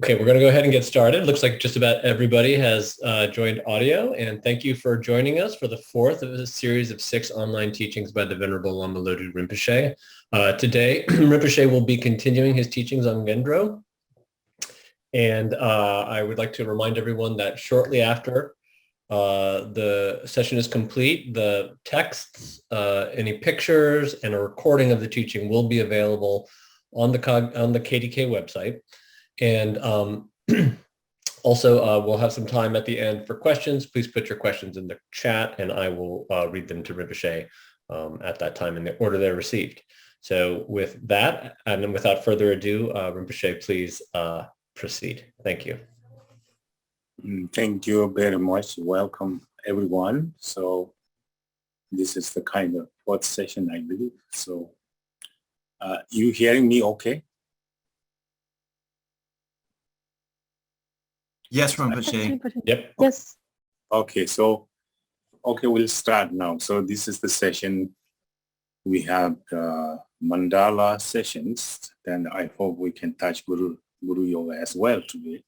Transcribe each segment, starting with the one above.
Okay, we're going to go ahead and get started. Looks like just about everybody has joined audio, and thank you for joining us for the fourth of a series of 6 online teachings by the Venerable Lama Lodu Rinpoche. Today, Rinpoche will be continuing his teachings on Ngondro, and I would like to remind everyone that shortly after the session is complete, the texts, any pictures, and a recording of the teaching will be available on the KDK website. And also, we'll have some time at the end for questions. Please put your questions in the chat, and I will read them to Rinpoche at that time in the order they're received. So with that, and without further ado, Rinpoche, please proceed. Thank you. Thank you very much. Welcome, everyone. So this is the kind of fourth session, I believe. So you hearing me okay? Yes, Rinpoche. Yep. Yes. Okay, we'll start now. So this is the session. We have mandala sessions. Then I hope we can touch Guru Yoga as well today.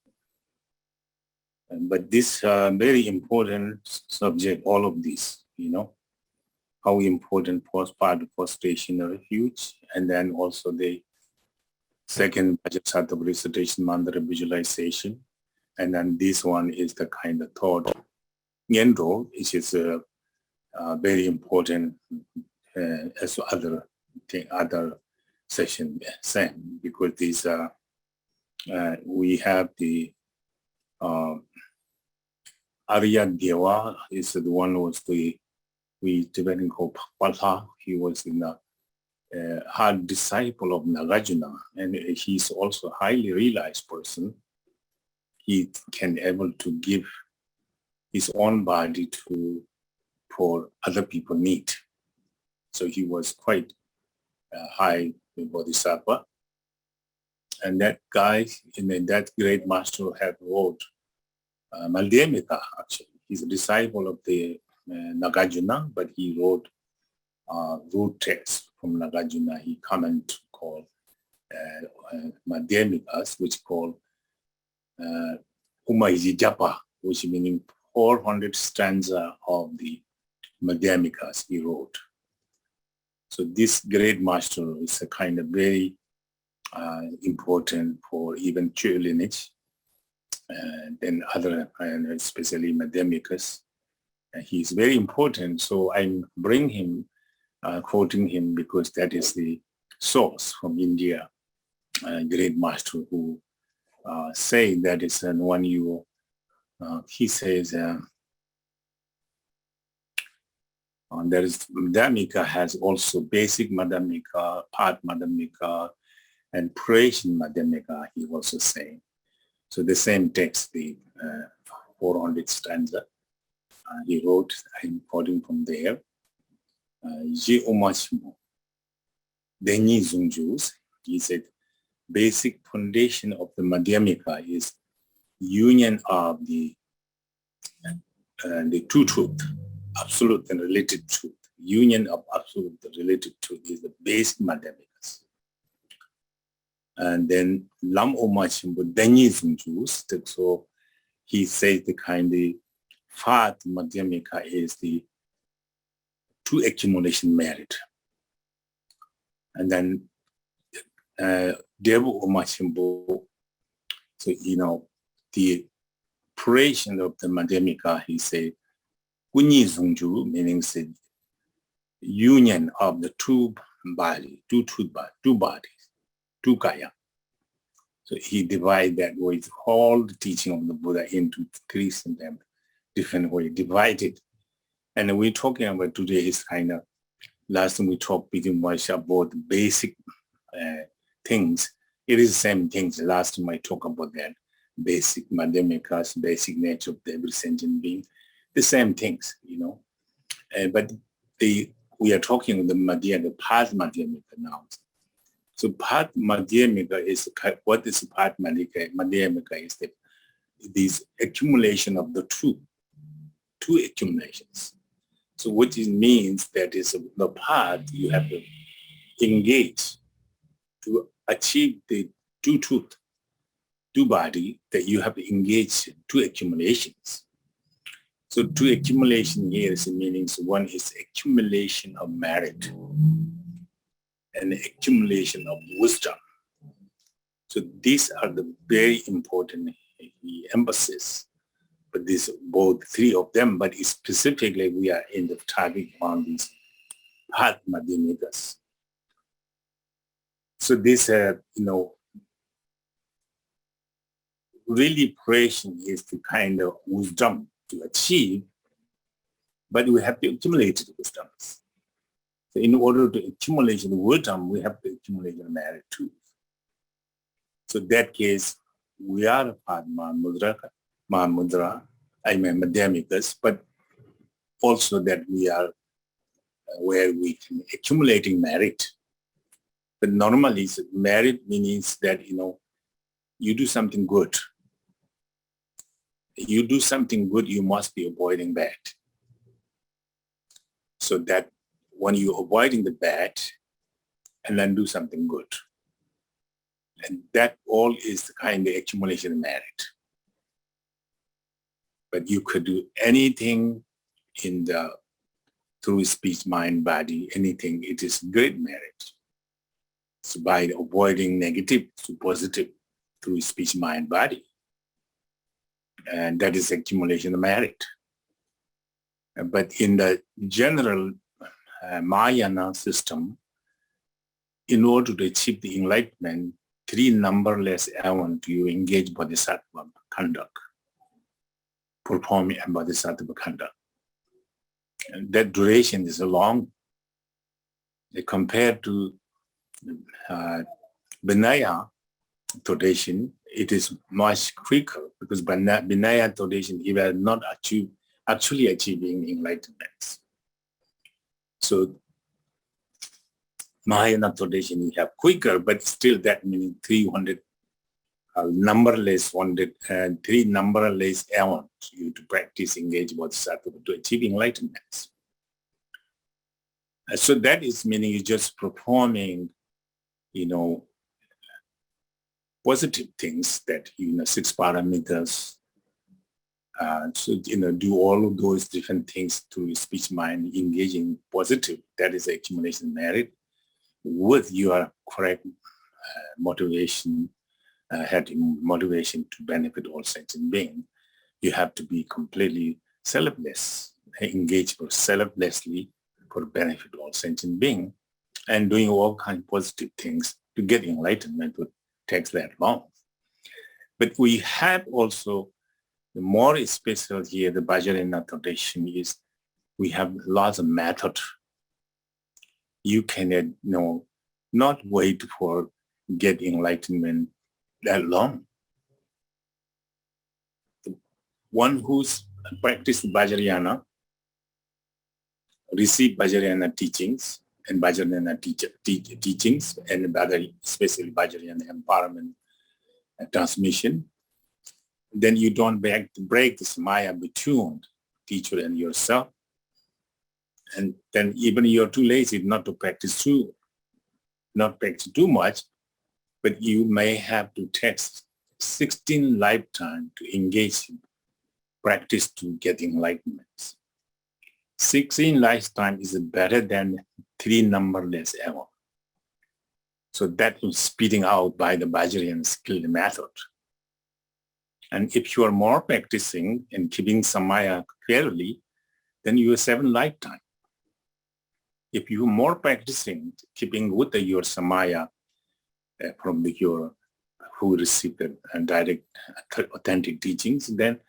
But this very important subject, all of this, how important postpartum prostration refuge, and then also the second Vajrasattva recitation mantra visualization. And then this one is the kind of third Ngondro, which is very important as other session same, because these we have the Arya Deva is the one was we Tibetan called Palha. He was in a hard disciple of Nagarjuna, and he's also a highly realized person. He can able to give his own body for other people need. So he was quite high bodhisattva. And that guy, that great master had wrote Madhyamika, actually. He's a disciple of the Nagarjuna, but he wrote root text from Nagarjuna. He comment called Madhyamikas, which called Japa, which meaning 400 stanza of the Madhyamikas he wrote. So this great master is a kind of very important for even Chö lineage, and then other, and especially Madhyamikas. He's very important, so I bring him, quoting him, because that is the source from India, great master who say that is when you, he says, there is Madhyamika has also basic Madhyamika, part Madhyamika, and Pristine Madhyamika, he also saying. So the same text, the 400 stanza, he wrote, I'm quoting from there, Ji Omachimo, Denyi Zungjus, he said, basic foundation of the Madhyamika is union of the two truth, absolute and related truth. Union of absolute and related truth is the basic Madhyamikas. And then Lam Omachimbo Denyi Zungjus, so he says the kind of Path Madhyamika is the two accumulation merit. And then Devu Omachimbo, so the creation of the Madhyamika, he said, Kunyi Zungju, meaning said union of the two bodies, two bodies, two kaya. So he divided that with all the teaching of the Buddha into three different ways, divided. And we're talking about today is kind of, last time we talked pretty much about the basic things. It is the same things. Last time I talked about that basic Madhyamikas, basic nature of every sentient being, the same things, but we are talking about the Path Madhyamika now. So Path Madhyamika is, what is Path Madhyamika is this accumulation of the two accumulations. So what it means that is the path you have to engage to achieve the two truth. two body, that you have to engage two accumulations. So two accumulation here is meanings. One is accumulation of merit and accumulation of wisdom. So these are the very important emphasis. But these both three of them, but specifically we are in the topic on these Path Madhyamikas. So this, really preparation is the kind of wisdom to achieve, but we have to accumulate the wisdom. So in order to accumulate the wisdom, we have to accumulate the merit too. So in that case, we are Path Mahamudra, Madhyamikas, but also that we are where we can accumulating merit. But normally merit means that, you do something good. You do something good, you must be avoiding bad. So that when you're avoiding the bad and then do something good. And that all is the kind of accumulation of merit. But you could do anything through speech, mind, body, anything, it is great merit. So by avoiding negative to positive through speech, mind, body. And that is accumulation of merit. But in the general Mahayana system, in order to achieve the enlightenment, three numberless eons you engage Bodhisattva conduct, performing Bodhisattva conduct. And that duration is long. Compared to Vinaya tradition, it is much quicker because Vinaya tradition, he was not actually achieving enlightenment. So Mahayana tradition, you have quicker, but still that means 300 numberless three numberless eons you to practice engage Bodhisattva to achieve enlightenment. So that is meaning you just performing, positive things that, 6 parameters. Do all of those different things through speech, mind, engaging positive. That is accumulation merit with your correct motivation, having motivation to benefit all sentient beings. You have to be completely selfless, engage selflessly for benefit all sentient beings, and doing all kinds of positive things to get enlightenment would take that long. But we have also the more special here, the Vajrayana tradition is we have lots of methods. You can not wait for get enlightenment that long. One who's practiced Vajrayana, receive Vajrayana teachings and Vajrayana teachings and other, especially Vajrayana empowerment and transmission, then you don't break this Maya between teacher and yourself. And then even you're too lazy not to practice too much, but you may have to take 16 lifetime to engage in practice to get enlightenment. 16 lifetime is better than 3 numberless ever. So that is speeding out by the Vajrayana skilled method. And if you are more practicing and keeping Samaya clearly, then you have 7 lifetime. If you are more practicing, keeping with your Samaya from your who received the direct authentic teachings, then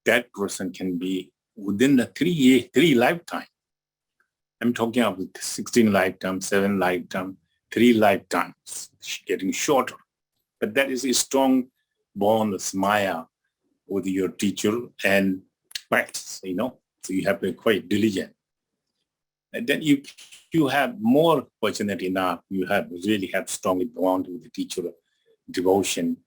that person can be within the 3 lifetime. I'm talking about 16 lifetimes, 7 lifetimes, 3 lifetimes, getting shorter. But that is a strong bond of Samaya with your teacher and practice, So you have to be quite diligent. And then you have more fortunate enough, you really have strongly bond with the teacher, devotion,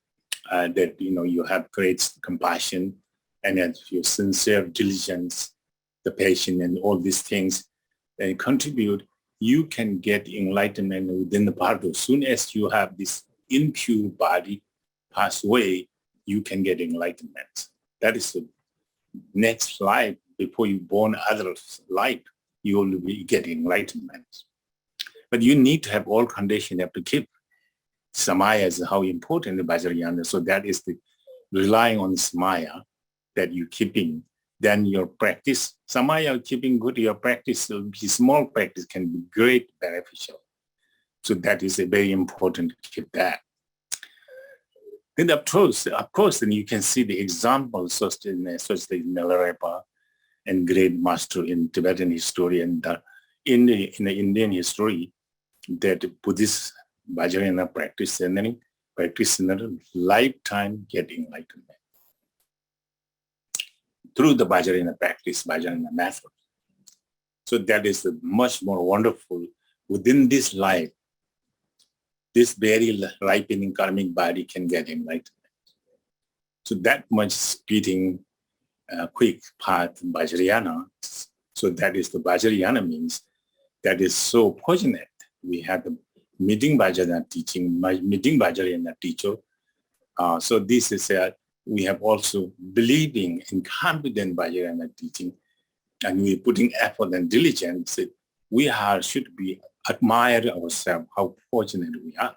that, you have great compassion and your sincere diligence, the patience and all these things and contribute, you can get enlightenment within the body. As soon as you have this impure body, pass away, you can get enlightenment. That is the next life. Before you born other life, you will be getting enlightenment. But you need to have all conditions. You have to keep samaya is how important the Vajrayana. So that is the relying on samaya that you keeping. Then your practice, samaya keeping good, your practice will be small practice can be great beneficial. So that is a very important to keep that. Then of course, then you can see the examples such as Milarepa and great master in Tibetan history and in the Indian history that Buddhist Vajrayana practice and then practice in a lifetime get enlightenment through the Vajrayana practice, Vajrayana method. So that is much more wonderful within this life. This very ripening karmic body can get enlightenment. So that much speeding quick path Vajrayana. So that is the Vajrayana means that is so fortunate. We had the meeting Vajrayana teaching, meeting Vajrayana teacher. So this is we have also believing in confident Vajrayana teaching, and we putting effort and diligence. We should be admire ourselves how fortunate we are.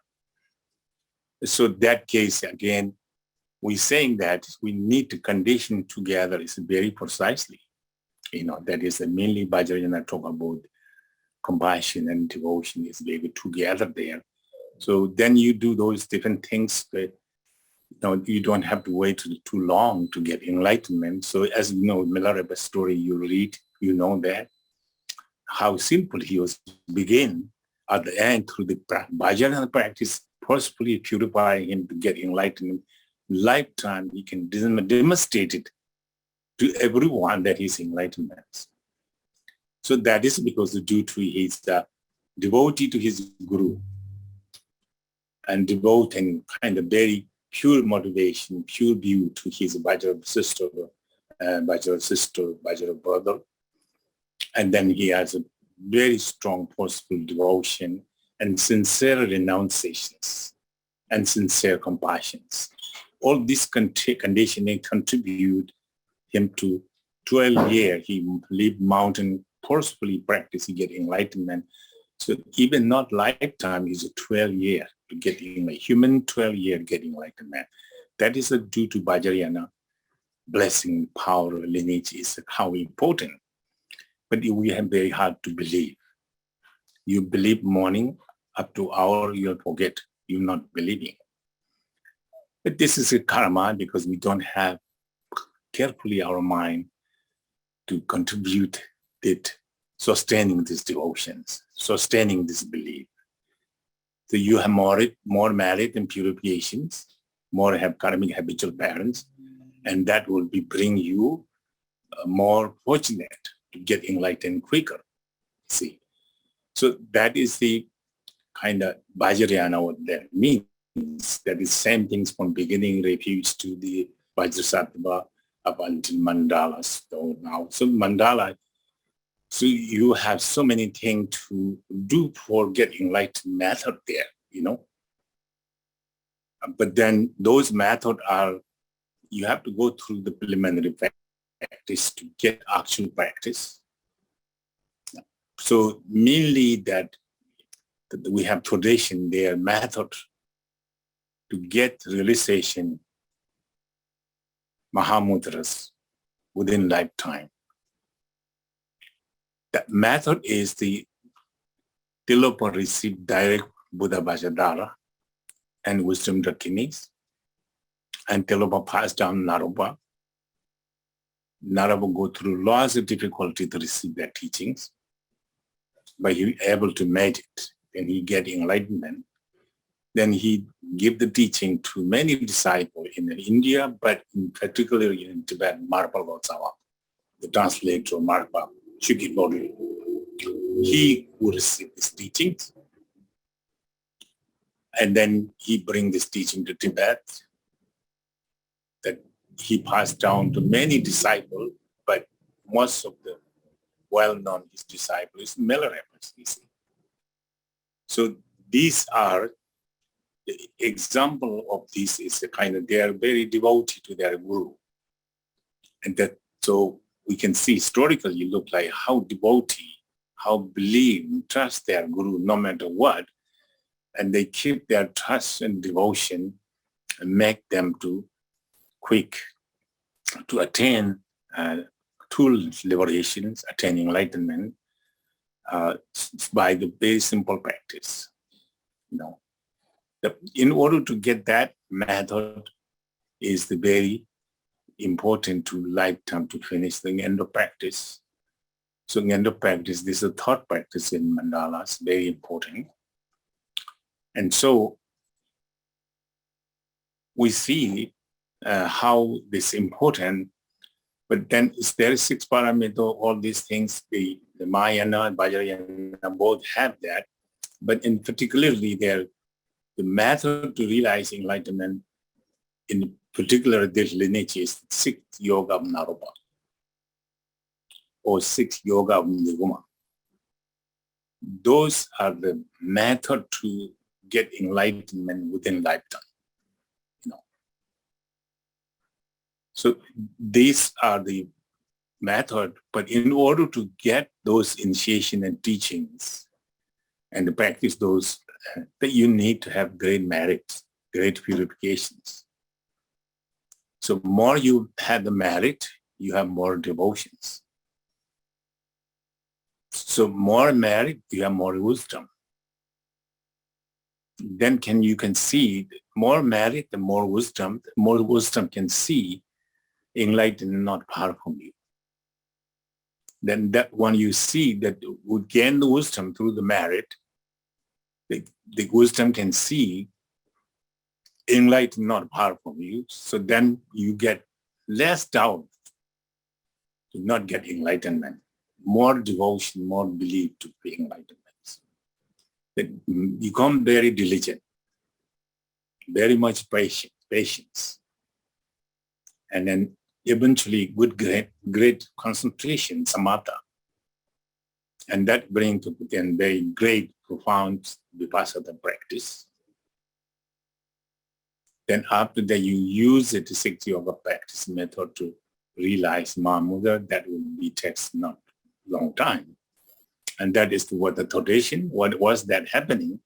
So that case again, we're saying that we need to condition together is very precisely. That is mainly Vajrayana talk about compassion and devotion is very together there. So then you do those different things that you don't have to wait too long to get enlightenment. So as you know, Milarepa's story you read, you know that how simple he was begin at the end through the Vajrayana practice, forcefully purifying him to get enlightenment. Lifetime he can demonstrate it to everyone that he's enlightenment. So that is because due to his devotee to his guru and devoting kind of very pure motivation, pure view to his Vajra sister, Vajra brother. And then he has a very strong, forceful devotion and sincere renunciations and sincere compassions. All this conditioning contribute him to 12 years. He lived mountain, forcefully practicing getting enlightenment. So even not lifetime, is a 12 year to getting a human 12 year getting enlightenment. That is due to Vajrayana blessing, power, lineage is how important. But we have very hard to believe. You believe morning up to hour, you'll forget. You're not believing. But this is a karma because we don't have carefully our mind to contribute it, sustaining these devotions, sustaining this belief. So you have more merit and purifications, more have karmic habitual patterns, and that will bring you more fortunate to get enlightened quicker. See, so that is the kind of Vajrayana what that means. That is same things from beginning refuge to the Vajrasattva up until Mandala. So now, so Mandala, so you have so many things to do for getting enlightened method there, But then those methods you have to go through the preliminary practice to get actual practice. So mainly that we have tradition, their method to get realization Mahamudras within lifetime. That method is the Tilopa received direct Buddha Vajradhara and wisdom Dakinis, and Tilopa passed down Naropa. Naropa go through lots of difficulty to receive their teachings, but he able to make it, and he get enlightenment. Then he give the teaching to many disciples in India, but particularly in Tibet, Marpa Lotsawa, the translator Marpa Chukibori. He would receive his teachings, and then he bring this teaching to Tibet, that he passed down to many disciples, but most of the well-known his disciples, Milarepas, you see. So these are the example of this is a kind of, they are very devoted to their guru. And that, so we can see historically look like how devotee, how believe and trust their guru no matter what. And they keep their trust and devotion and make them to quick to attain true liberations, attain enlightenment by the very simple practice. In order to get that method is the very important to lifetime to finish the Ngondro practice. So Ngondro practice, this is a third practice in mandalas, very important. And so we see how this is important, but then there is 6 parameters, all these things, the Mahayana and Vajrayana both have that, but in particularly the method to realize enlightenment, in particular this lineage is 6 yoga of Naropa, or 6 yoga of Nirguma. Those are the method to get enlightenment within lifetime. So these are the method, but in order to get those initiation and teachings and to practice those, that you need to have great merits, great purifications. So more you have the merit, you have more devotions. So more merit, you have more wisdom. Then you can see more merit, the more wisdom can see enlightenment not far from you. Then that when you see that would gain the wisdom through the merit, the wisdom can see enlightenment not far from you. So then you get less doubt to not get enlightenment, more devotion, more belief to the enlightenment. That become very diligent, very much patience, and then eventually great concentration, samatha, and that brings to then very great, profound vipassana practice. Then after that, you use the 6 yoga practice method to realize Mahamudra. That will be takes not long time, and that is what the tradition. What was that happening,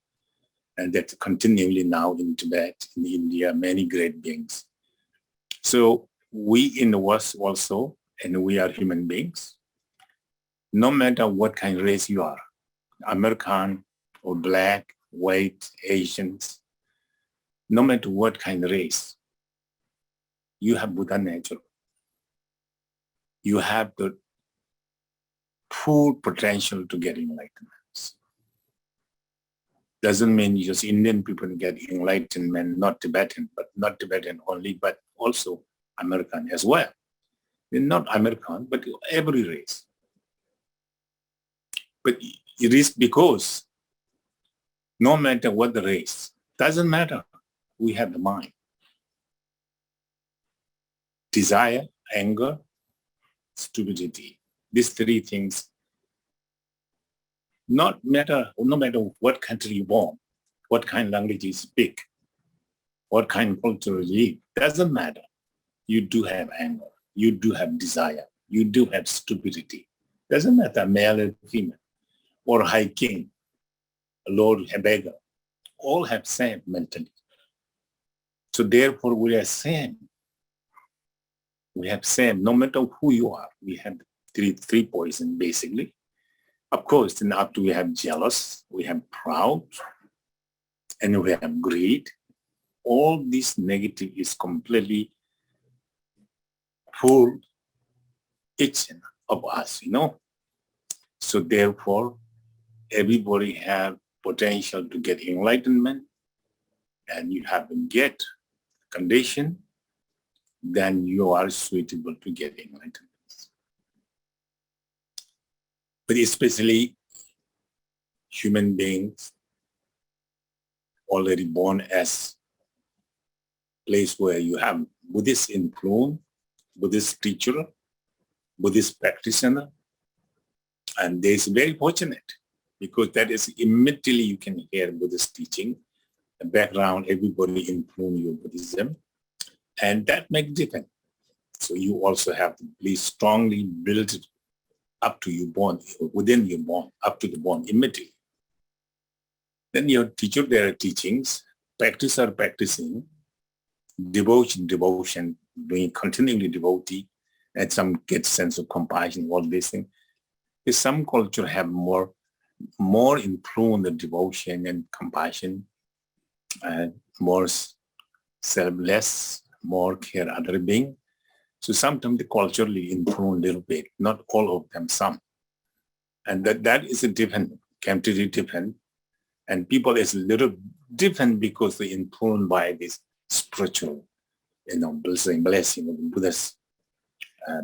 and that continually now in Tibet, in India, many great beings. So we in the West also, and we are human beings, no matter what kind of race you are, American or black, white, Asians, no matter what kind of race, you have Buddha nature. You have the full potential to get enlightenment. Doesn't mean just Indian people get enlightenment, not Tibetan, but not Tibetan only, but also American as well. They're not American, but every race. But it is because no matter what the race, doesn't matter, we have the mind. Desire, anger, stupidity. These 3 things, no matter what country you born, what kind of language you speak, what kind of culture you live, doesn't matter. You do have anger, you do have desire, you do have stupidity. Doesn't matter male or female, or high king, lord, a beggar, all have same mentality. So therefore we are same. We have same, no matter who you are. We have three poison basically. Of course, then after we have jealous, we have proud, and we have greed. All this negative is completely full each of us, So therefore, everybody have potential to get enlightenment, and you have to get condition, then you are suitable to get enlightenment. But especially human beings already born as place where you have Buddhist influence, Buddhist teacher, Buddhist practitioner, and this is very fortunate because that is immediately you can hear Buddhist teaching background, everybody influence your Buddhism, and that makes difference. So you also have to be strongly built up to your born, within your born, up to the born immediately. Then your teacher, their teachings, practicing, devotion, doing continually devotee, and some get sense of compassion, all these things. Because some culture have more influence of devotion and compassion, more selfless, more care other being. So sometimes the culturally influence a little bit, not all of them, some. And that is a different, completely different. And people is a little different because they're influenced by this spiritual, blessing of Buddha's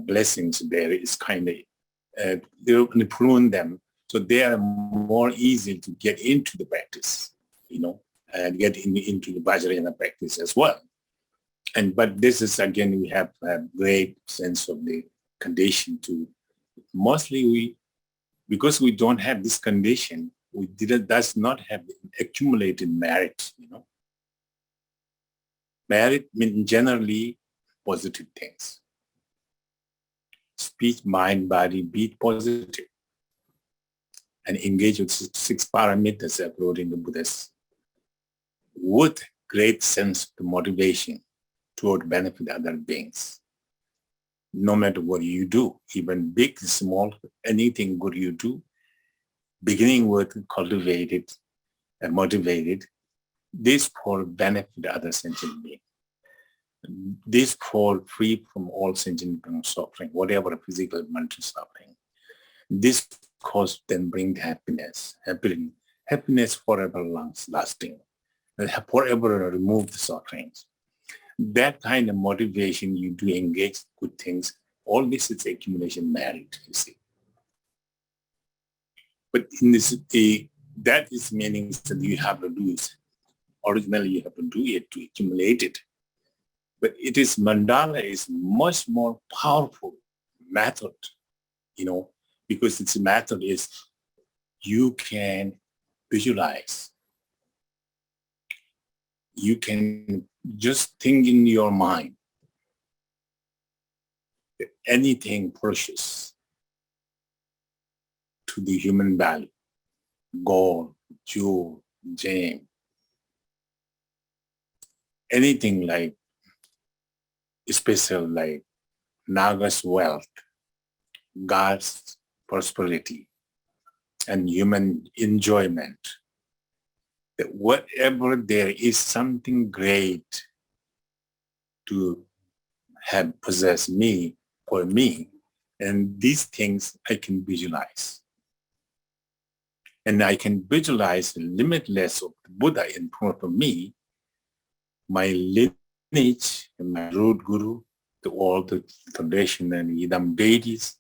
blessings. There is kind of, they influence them. So they are more easy to get into the practice, and get into the Vajrayana practice as well. But this is, again, we have a great sense of the condition to, mostly because we don't have this condition, does not have accumulated merit, Merit means generally positive things. Speech, mind, body, be positive. And engage with 6 parameters according to Buddhists with great sense of motivation toward benefit other beings. No matter what you do, even big, small, anything good you do, beginning with cultivated and motivated, this for benefit other sentient beings. This for free from all sentient suffering, whatever physical, mental suffering. This cause then bring happiness forever lasting, forever remove the sufferings. That kind of motivation you do engage good things, all this is accumulation merit, you see. But in this, that is meaning that you have to do it. Originally, you have to do it to accumulate it. But mandala is much more powerful method, because its method is you can visualize. You can just think in your mind that anything precious to the human value, gold, jewel, gem, anything like special, like Naga's wealth, God's prosperity, and human enjoyment. That whatever there is something great to have possessed me, for me, and these things I can visualize. And I can visualize the limitless of the Buddha in front of me, my lineage and my root guru, all the foundation and Idam deities,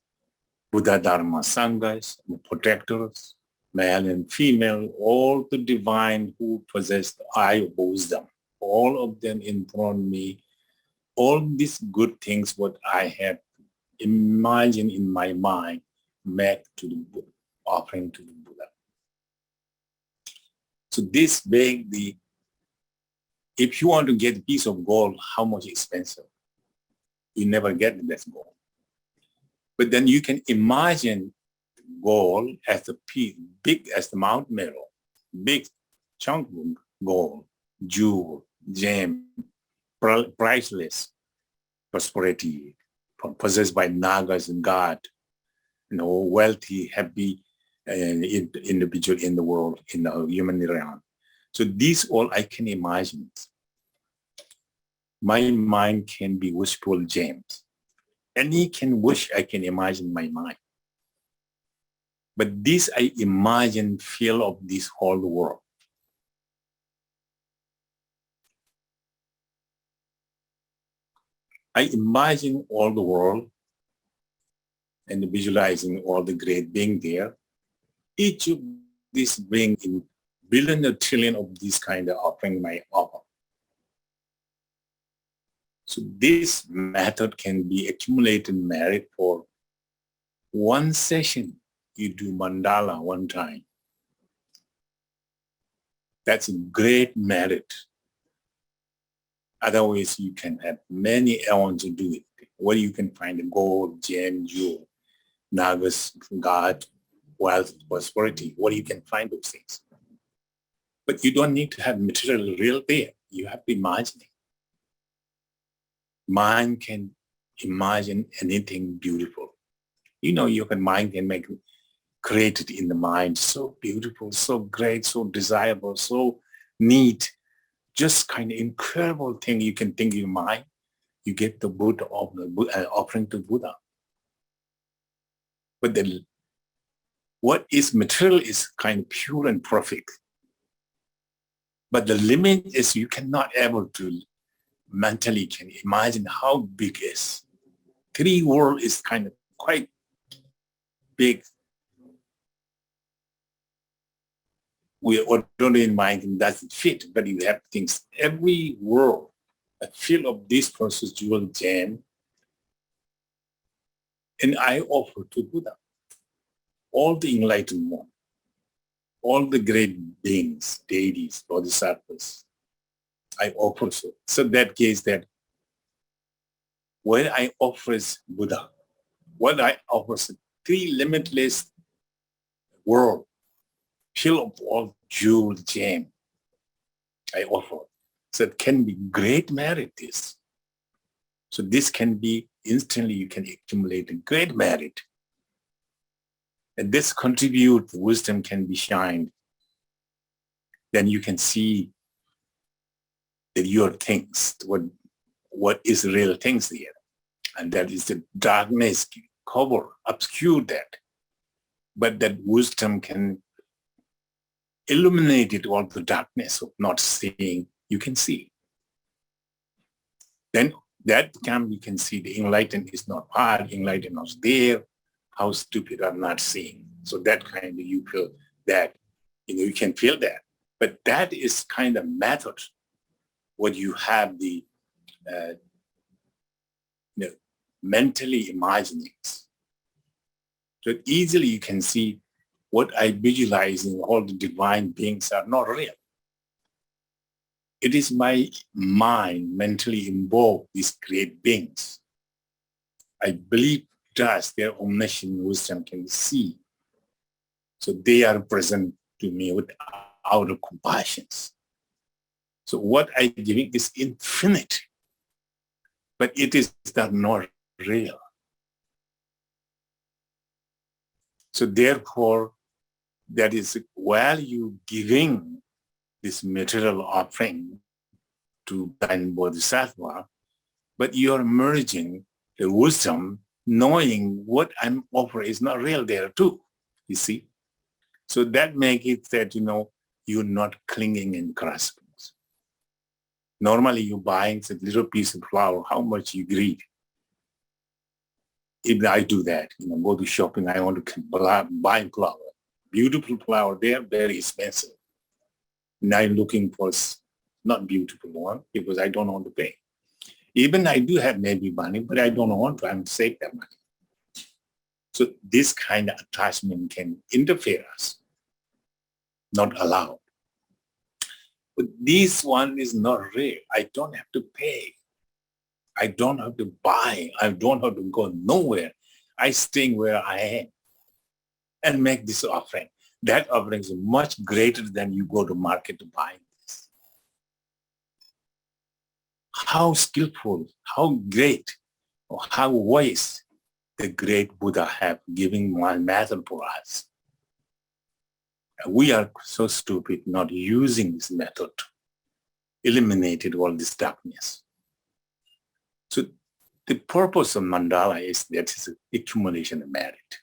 Buddha Dharma Sanghas, protectors, male and female, all the divine who possess the eye of wisdom, all of them in front of me, all these good things what I have imagined in my mind, met to the Buddha, offering to the Buddha. So this way, if you want to get a piece of gold, how much expensive? You never get this gold. But then you can imagine gold as a piece, big as the Mount Meru, big chunk of gold, jewel, gem, priceless prosperity, possessed by Nagas and God, wealthy, happy individual in the world, in the human realm. So these all I can imagine. My mind can be wishful gems. Any can wish I can imagine my mind. But this I imagine feel of this whole world. I imagine all the world and visualizing all the great being there. Each of these bring in billion or trillion of this kind of offering my offer. So this method can be accumulated merit for one session. You do mandala one time. That's a great merit. Otherwise, you can have many elements to do it. Where you can find gold, gem, jewel, nagas, God, wealth, prosperity, where you can find those things. But you don't need to have material real there. You have to imagine it. Mind can imagine anything beautiful. Your mind can make create it in the mind. So beautiful, so great, so desirable, so neat. Just kind of incredible thing you can think in your mind. You get the Buddha of the offering to Buddha. But then what is material is kind of pure and perfect. But the limit is you cannot able to mentally can imagine how big it is. 3 world is kind of quite big. We ordinary mind doesn't fit, but you have things. Every world, a field of this process jewel gem, and I offer to Buddha, all the enlightened one, all the great beings, deities, bodhisattvas, I offer so. So that case that when I offer Buddha, what I offer is 3 limitless world, fill of all jewel gem I offer. So it can be great merit this. So this can be instantly you can accumulate a great merit. And this contribute wisdom can be shined. Then you can see that your things, what is real things there. And that is the darkness cover, obscure that. But that wisdom can illuminate it all the darkness of not seeing, you can see. Then that time you can see the enlightened is not hard, enlightened is there, how stupid are not seeing. So that kind of you feel that, you can feel that. But that is kind of method what you have the mentally imagining. So easily you can see what I visualize in all the divine beings are not real. It is my mind mentally involved these great beings. I believe just their omniscient wisdom can see. So they are present to me without compassion. So what I'm giving is infinite, but it is not real. So therefore, that is while you giving this material offering to Pristine Bodhisattva, but you're merging the wisdom, knowing what I'm offering is not real there too, you see. So that makes it that, you're not clinging and grasping. Normally you're buying a little piece of flower, how much you greed. If I do that, go to shopping, I want to buy flower. Beautiful flower, they're very expensive. And I'm looking for not beautiful one because I don't want to pay. Even I do have maybe money, but I don't want to, I'm save that money. So this kind of attachment can interfere us, not allowed. But this one is not real. I don't have to pay. I don't have to buy. I don't have to go nowhere. I stay where I am and make this offering. That offering is much greater than you go to market to buy this. How skillful, how great, or how wise the great Buddha have given one method for us. We are so stupid not using this method to eliminate all this darkness. So the purpose of mandala is that it's an accumulation of merit,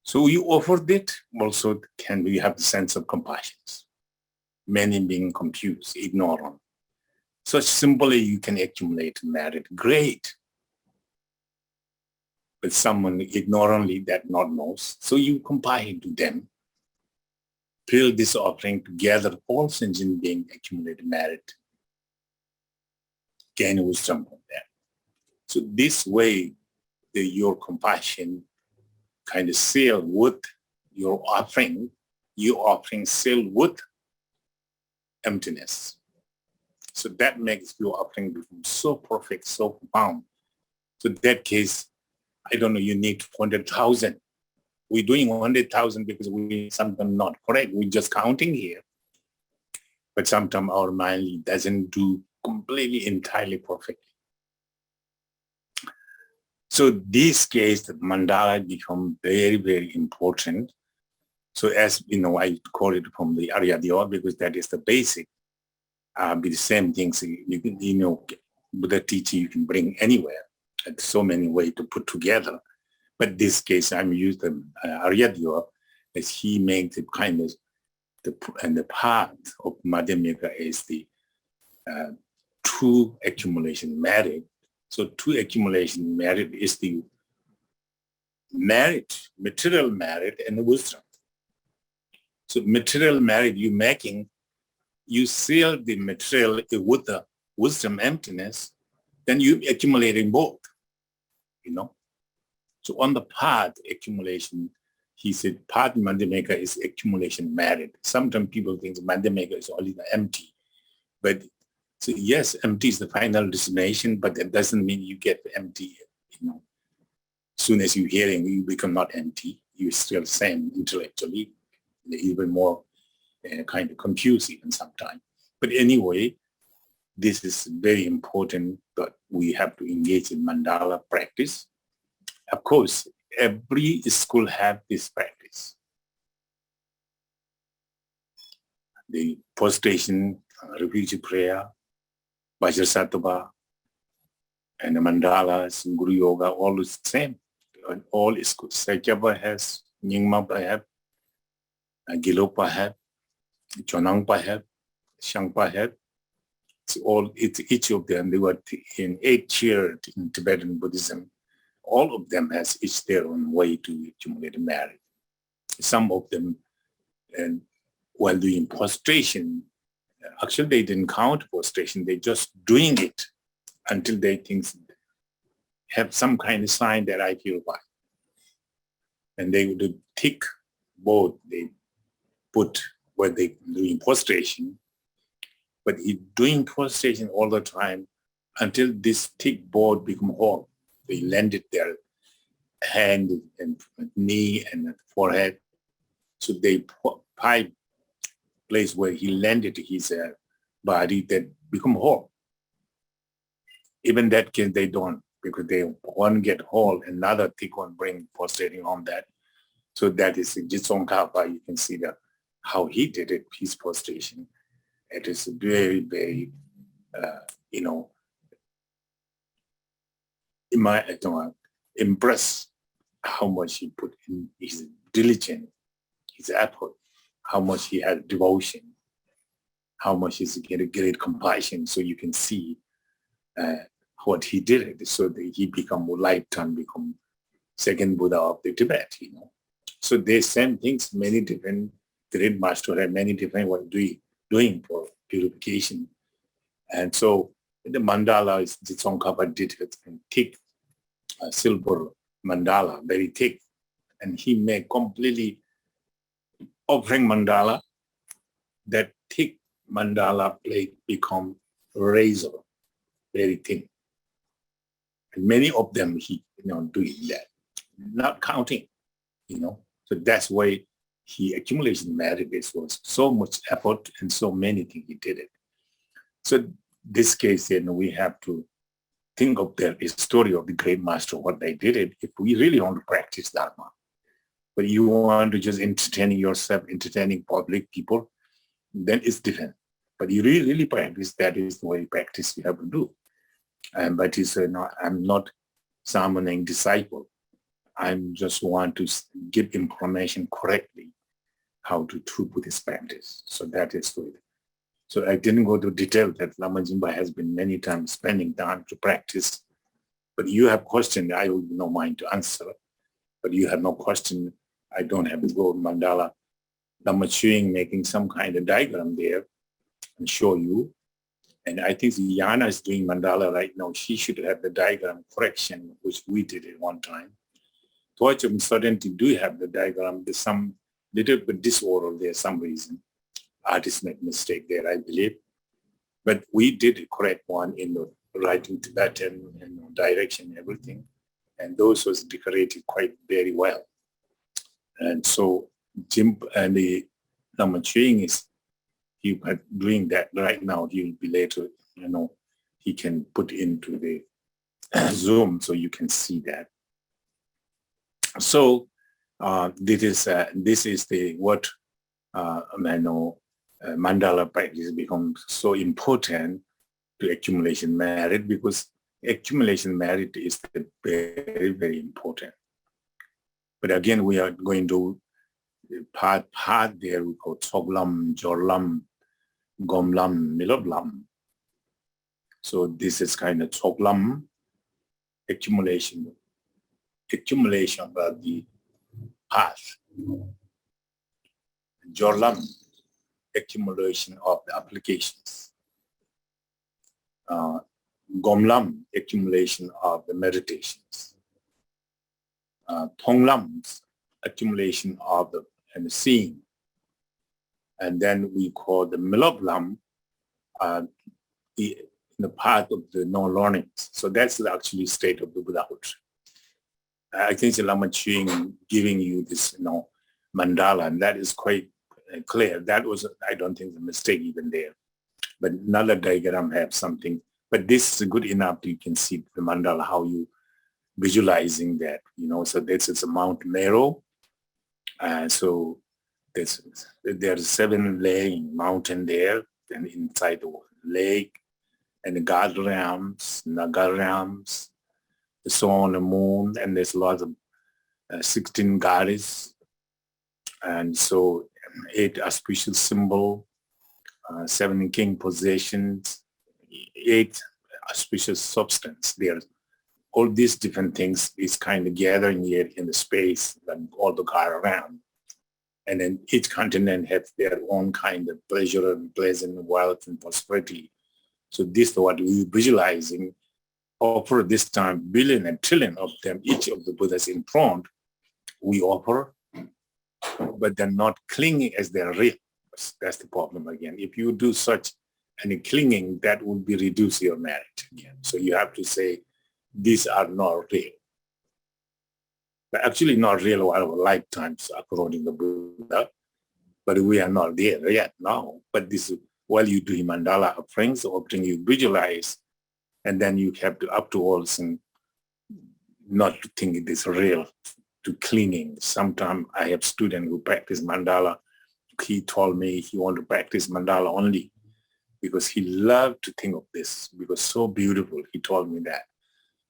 So you offered it, also can we have the sense of compassion. Many being confused, ignorant. So simply you can accumulate merit, great. But someone ignorantly that not knows, so you compare to them, fill this offering together, all sentient being accumulate merit, gain wisdom from that. So this way, your compassion kind of seal with your offering your offering filled with emptiness. So that makes your offering become so perfect, so profound. So in that case, I don't know, you need 100,000. We're doing 100,000 because we sometimes not correct. We're just counting here. But sometimes our mind doesn't do completely, entirely perfectly. So this case, the mandala become very, very important. So as you know, I call it from the Arya Dior because that is the basic. Be the same things you can, Buddha teaching you can bring anywhere. There's so many ways to put together. But this case, I'm using Arya Dior as he makes the kind of the path of Madhyamika is the true accumulation merit. So true accumulation merit is the merit, material merit and the wisdom. So material merit you're making, you seal the material with the wisdom emptiness, then you accumulating both, So on the path accumulation, he said path Madhyamika is accumulation merit. Sometimes people think Madhyamika is only the empty. But so yes, empty is the final destination, but that doesn't mean you get empty, As soon as you're hearing, you become not empty. You're still same intellectually, even more kind of confused even sometimes. But anyway, this is very important that we have to engage in mandala practice. Of course, every school have this practice. The prostration, refugee prayer, Vajrasattva, and the mandalas, Guru Yoga, all the same. All schools. Sakyapa has, Nyingma have, Gilopa have, Chonangpa have, Shangpa have. It's each of them, they were in 8 years in Tibetan Buddhism. All of them has each their own way to accumulate merit. Some of them, while doing prostration, actually they didn't count prostration, they just doing it until they think have some kind of sign that I feel fine. And they would tick board, they put where they doing prostration, but he doing prostration all the time until this thick board become whole. They landed their hand and knee and forehead. So they pipe place where he landed his body that become whole. Even that case they don't, because they one get whole, another thick one bring prostrating on that. So that is Jitsong Kappa. You can see that how he did it, his prostration. It is very, very, impressed how much he put in his diligence, his effort, how much he had devotion, how much he's getting great compassion. So you can see what he did, so that he become a lifetime, become second Buddha of the Tibet, So they same things, many different great masters have many different ways doing for purification. And so the mandala is Jitsong Kappa did it in thick silver mandala, very thick. And he made completely offering mandala, that thick mandala plate become razor, very thin. And many of them he, doing that, not counting, So that's why he accumulation merit was so much effort and so many things he did it. So this case, we have to think of the story of the great master, what they did it, if we really want to practice Dharma. But you want to just entertaining yourself, entertaining public people, then it's different. But you really practice, that is the way practice you have to do. But it's I'm not summoning disciple. I just want to give information correctly how to true Buddhist practice. So that is good. So I didn't go to detail that Lama Jinpa has been many times spending time to practice. But you have questioned, I would no mind to answer. But you have no question, I don't have to go mandala. Lama Chuing making some kind of diagram there and show you. And I think Yana is doing mandala right now. She should have the diagram correction, which we did at one time. Torch of Uncertainty do have the diagram. There's some little bit disorder there, some reason. Artists make mistake there, I believe. But we did a correct one in the writing Tibetan and direction, everything. And those was decorated quite very well. And so Jim and the Lama Ching is doing that right now. He will be later, he can put into the Zoom so you can see that. So this is the what Mandala practice becomes so important to accumulation merit, because accumulation merit is very, very important. But again, we are going to part there. We call Tsoglam, Jorlam, Gomlam, Miloblam. So this is kind of Tsoglam, accumulation of the path. Jorlam, accumulation of the applications. Gomlam, accumulation of the meditations. Tonglam's accumulation of the seeing. And then we call the Miloblam the path of the non-learnings. So that's the actually state of the Buddhahood. I think the Lama Ching giving you this, mandala, and that is quite clear. That was, I don't think, a mistake even there. But another diagram have something. But this is good enough you can see the mandala, how you visualizing that, So this is a Mount Meru. So there's 7 laying mountain there, and inside the lake, and the God realms, Naga realms, the sun, the moon, and there's lots of 16 goddesses. And so 8 auspicious symbol, 7 king possessions, 8 auspicious substance. There's all these different things is kind of gathering here in the space and all the God around. And then each continent has their own kind of pleasure and pleasant wealth and prosperity. So this is what we're visualizing. Offer this time billion and trillion of them, each of the Buddhas in front, we offer, but they're not clinging as they're real. That's the problem again. If you do such any clinging, that will be reduce your merit again. So you have to say, these are not real. They're actually not real over our lifetimes, according to Buddha, but we are not there yet now. But this is while you do Mandala Offerings, often you visualize, and then you have to up to all and not to think it is real, to clinging. Sometimes I have students who practice Mandala. He told me he want to practice Mandala only because he loved to think of this, because so beautiful. He told me that.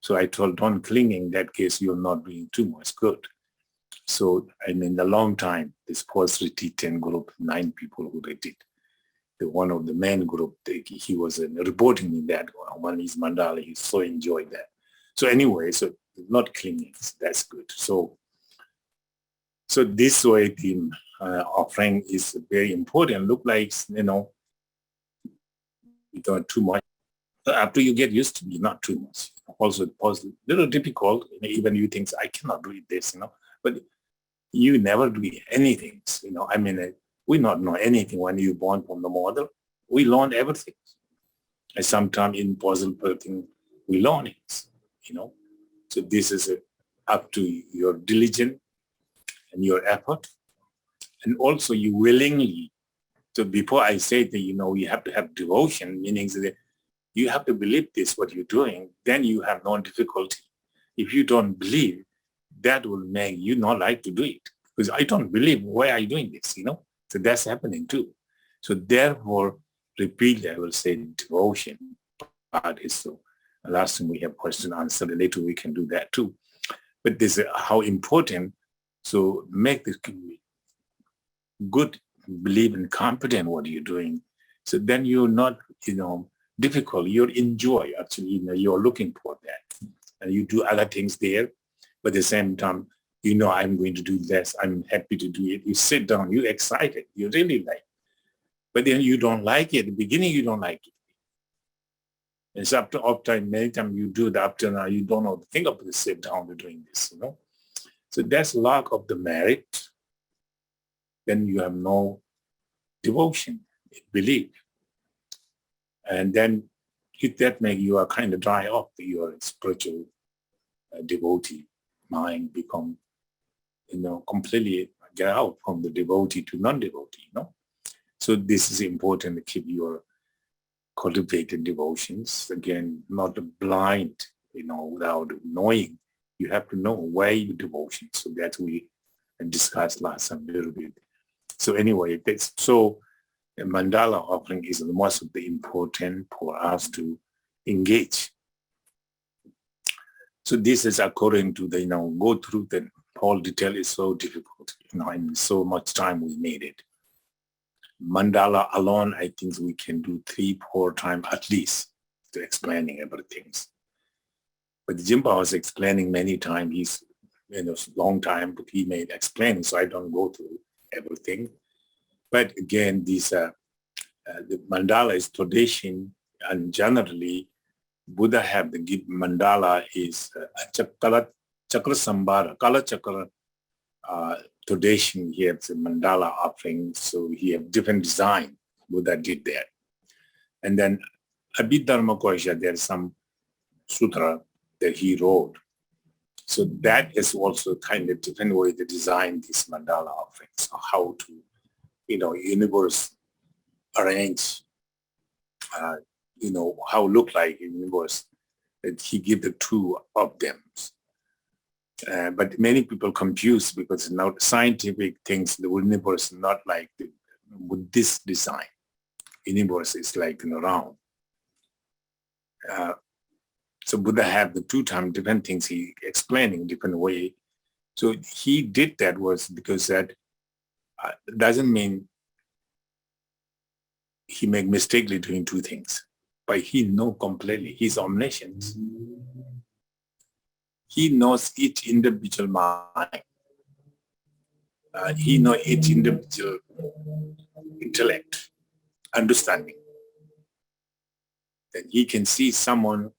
So I told, don't clinging. In that case, you're not doing too much good. So, and in the long time, this post-Recitation group, 9 people who did it. One of the main group, he was reporting me that one is Mandala. He so enjoyed that. So anyway, so not clinging. That's good. So this way, the offering is very important. Look like, you don't too much. After you get used to it, not too much. Also, it was a little difficult. Even you think, I cannot do this, but you never do anything, we not know anything when you're born from the mother. We learn everything. And sometimes impossible thing, we learn it, So this is up to your diligence and your effort. And also you willingly. So before I say that, you have to have devotion, meaning that you have to believe this, what you're doing, then you have no difficulty. If you don't believe, that will make you not like to do it. Because I don't believe, why are you doing this, So that's happening too. So therefore, repeatedly, I will say devotion part is so. Last time we have question answer, later we can do that too. But this is how important. So make this good, believe and confident what you're doing. So then you're not, difficult. You enjoy actually. You're looking for that, and you do other things there. But at the same time, I'm going to do this. I'm happy to do it. You sit down, you're excited. You really like it. But then you don't like it. At the beginning, you don't like it. It's up time, many times you do the after now, you don't know to think of the sit down to doing this, So that's lack of the merit. then you have no devotion, belief. And then if that make you are kind of dry up, your spiritual devotee mind become, completely get out from the devotee to non-devotee, So this is important to keep your cultivated devotions. Again, not blind, without knowing. You have to know why your devotion. So that we discussed last time a little bit. So anyway, a mandala offering is the most important for us to engage. So this is according to the, go through the whole detail is so difficult, and so much time we needed. Mandala alone, I think we can do 3-4 times at least to explaining everything. But Jinpa was explaining many times. He's, long time, but he made explaining, so I don't go through everything. But again, the mandala is tradition, and generally, Buddha have the give mandala is chakra sambara, kala chakra tradition. He has a mandala offering, so he have different design. Buddha did that. And then Abhidharma Kosha, there's some sutra that he wrote. So that is also kind of different way to design this mandala offering. So how to, universe arrange, how look like in universe. That he give the two of them. But many people confuse because now scientific things, the universe not like with this design. Universe is like round. So Buddha have the 2 times different things he explaining different way. So he did that was because that doesn't mean he make mistakenly doing 2 things, but he know completely. He's omniscient. He knows each individual mind. He knows each individual intellect, understanding. Then he can see someone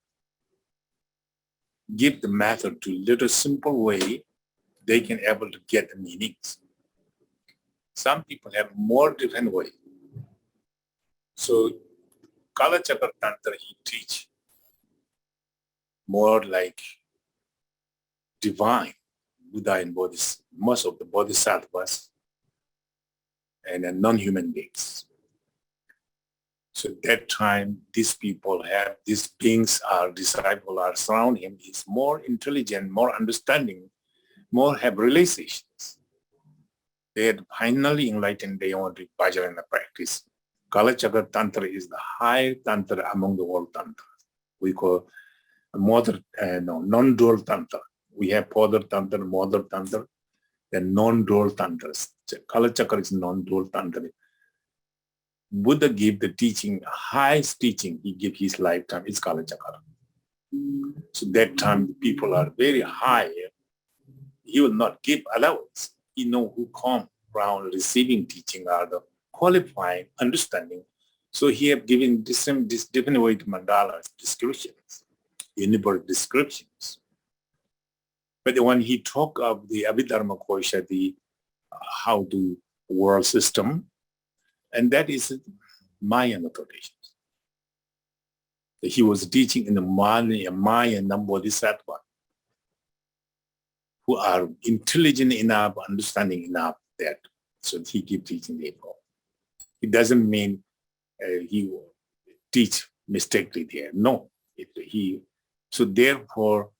give the method to little simple way, they can able to get the meanings. Some people have more different way. So Kala Chakra Tantra, he teach more like divine Buddha and Bodhisattva, most of the Bodhisattvas and non-human beings. So at that time, these beings are disciples are surround him, is more intelligent, more understanding, more have realizations. They had finally enlightened, they want to Vajrayana practice. Kala Chakra Tantra is the high Tantra among the world Tantra. We call non-dual Tantra. We have Father Tantra, Mother Tantra, then non-dual Tantras. Kala Chakra is non-dual Tantra. Buddha gave the teaching, highest teaching he gave his lifetime is Kala Chakra. So that time the people are very high. He will not give allowance. He know who come around receiving teaching are the qualified understanding. So he have given this different way to mandalas, descriptions, universe descriptions. But when he talk of the Abhidharma Kosha, the how to world system, and that is Mayan traditions. He was teaching in the Mayan Bodhisattva who are intelligent enough, understanding enough that, so he keep teaching people. It doesn't mean he will teach mistakenly there. No, so therefore,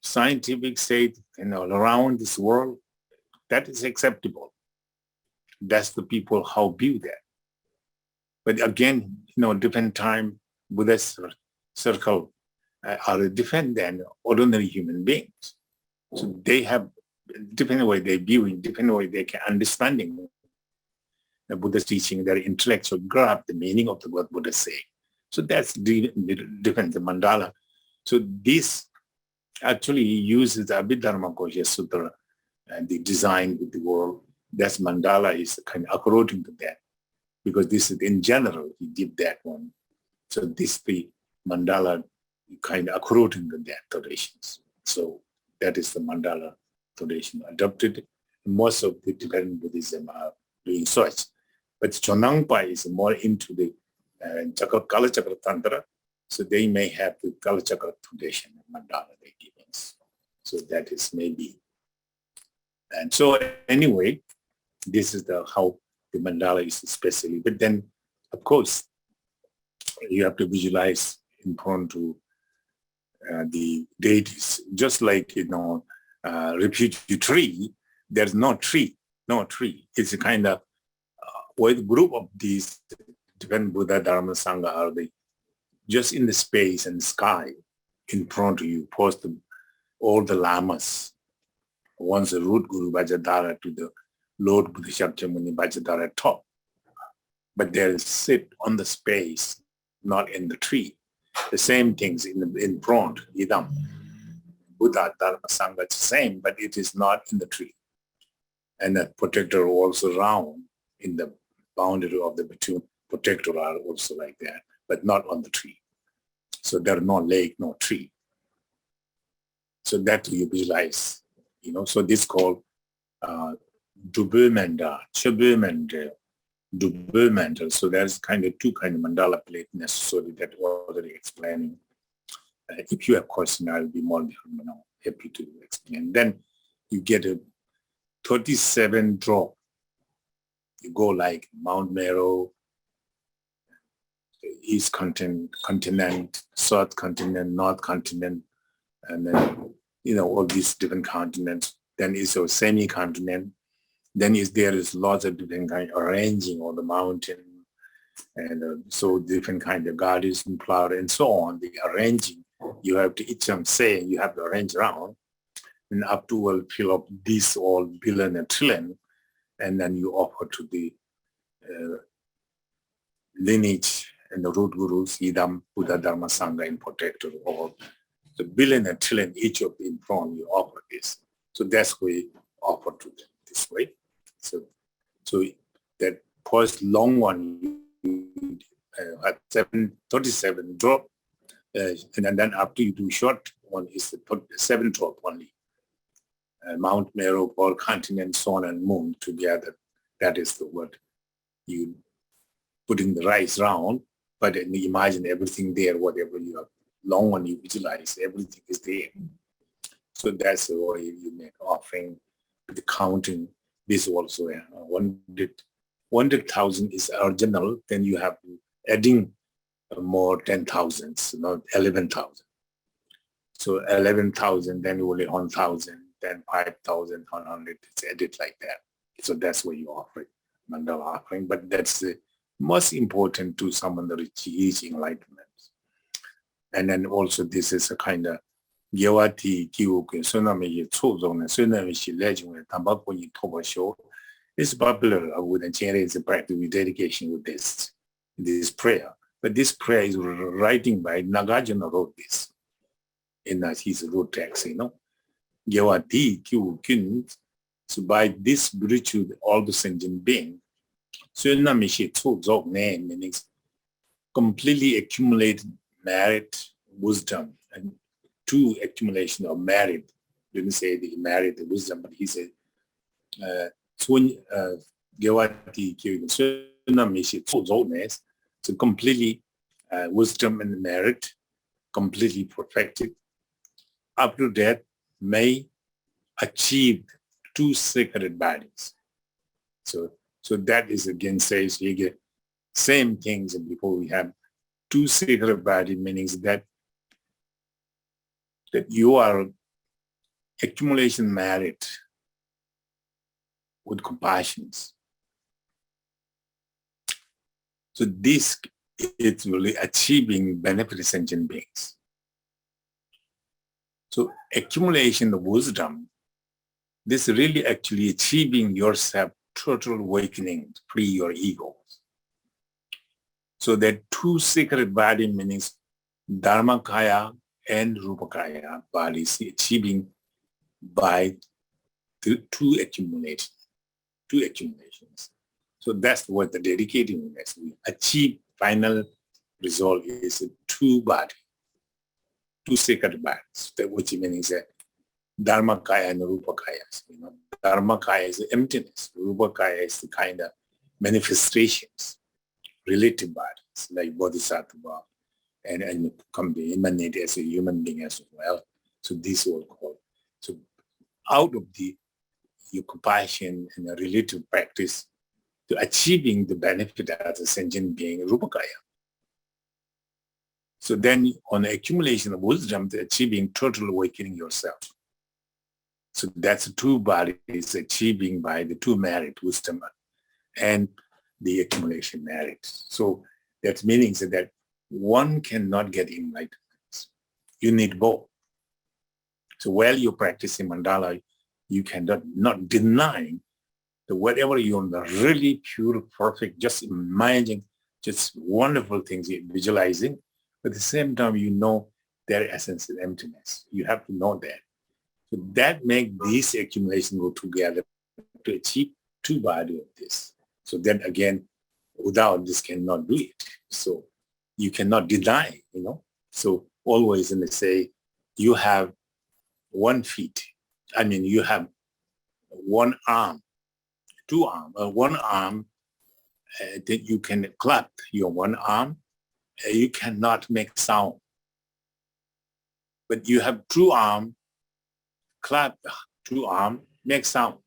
scientific say, around this world, that is acceptable. That's the people how view that. But again, different time, Buddhist circle are different than ordinary human beings. So they have different way they view, in different way they can understanding the Buddha's teaching, their intellectual grasp the meaning of the word Buddha saying. So that's different, the mandala. So this actually uses the Abhidharma Kosha Sutra and the design with the world. That's mandala is kind of according to that. Because this is in general, he did that one. So this the mandala kind of according to that traditions. So that is the mandala tradition adopted. most of the Tibetan Buddhism are doing such. But Chonangpa is more into the Kala Chakra Tantra, so they may have the Kala Chakra foundation mandala they give us. So that is maybe. And so anyway, this is how the mandala is especially. But then, of course, you have to visualize in front to the deities, just like, refugee tree. There's no tree. It's a kind of with group of these Tibetan Buddha, Dharma, Sangha are they just in the space and sky in front of you, post all the lamas. Once the root Guru Vajradhara to the Lord Buddha Shakyamuni Vajradhara top. But they sit on the space, not in the tree. The same things in front, Idam. Buddha, Dharma, Sangha, it's the same, but it is not in the tree. And the protector also round in the boundary of the between protector are also like that, but not on the tree. So there are no lake, no tree. So that you visualize, so this called Dubemanda, Chebemanda, Dubemanda. So there's two kind of mandala plate necessary that we're already explaining. If you have question, I'll be more happy to explain. Then you get a 37 drop. You go like Mount Meru, East continent, South continent, North continent, and then, all these different continents. Then it's a semi-continent. Then there is lots of different kind of arranging on the mountain, and so different kind of gardens and flower and so on. The arranging, you have to each one say, you have to arrange around, and up to will fill up this all billion and trillion, and then you offer to the lineage and the root gurus, Idam, Buddha, Dharma, Sangha, and protector, or the billion and trillion each of the in front you offer this. So that's why we offer to them this way. So that first long one at 37 drop, and then after you do short one is the 7 drop only. Mount Meru, all continent, sun and moon together. That is the word. You putting the rice round, but imagine everything there, whatever you have. Long one you visualize, everything is there. So that's the way you make offering, the counting. This also 100,000 is original. Then you have adding more 10,000s, not 11,000. So 11,000, then only 1,000, then 5,100. It's added like that. So that's what you offer, mandala offering. But that's the most important to someone that is enlightenment. And then also this is a kind of Gyawati Kiwukin Sunami Tsuzong and Sunami Legend with Tambako Toba show. It's popular. I wouldn't change it. It's a practice with dedication with this prayer. But this prayer is writing by Nagarjuna wrote this in his root text, Gyawati Kiwukin. So by this virtue, all the sentient being, Sunami Tsuzong name means completely accumulated merit, wisdom, and true accumulation of merit. Didn't say the merit, the wisdom, but he said, so completely wisdom and merit, completely perfected. After that, may achieve 2 sacred bodies. So that is again says you get same things before we have 2 sacred body, meanings that you are accumulation merit with compassions. So this is really achieving benefit sentient beings. So accumulation of wisdom, this is really actually achieving yourself total awakening, free your egos. So that 2 sacred body meanings Dharmakaya and Rupakaya bodies achieving by 2 accumulations. So that's what the dedicating is. We achieve final result is 2 body, 2 sacred bodies, which means that Dharmakaya and Rupakaya. Dharmakaya is emptiness. Rupakaya is the kind of manifestations, relative bodies, like Bodhisattva, and come to emanate as a human being as well. So these are called. So out of your compassion and a relative practice to achieving the benefit as a sentient being, Rupakaya. So then on the accumulation of wisdom, to achieving total awakening yourself. So that's the two bodies achieving by the two merit, wisdom and the accumulation merit. So that means that one cannot get enlightenment. You need both. So while you're practicing mandala, you cannot not deny that whatever you're really pure, perfect, just imagine just wonderful things you're visualizing. But at the same time, you know their essence is emptiness. You have to know that. So that makes these accumulation go together to achieve two body of this. So then again, without this cannot do it. So you cannot deny, So always, and they say, you have 1 feet. I mean, you have one arm, two arms, one arm that you can clap your one arm. You cannot make sound. But you have two arms, clap two arms, make sound.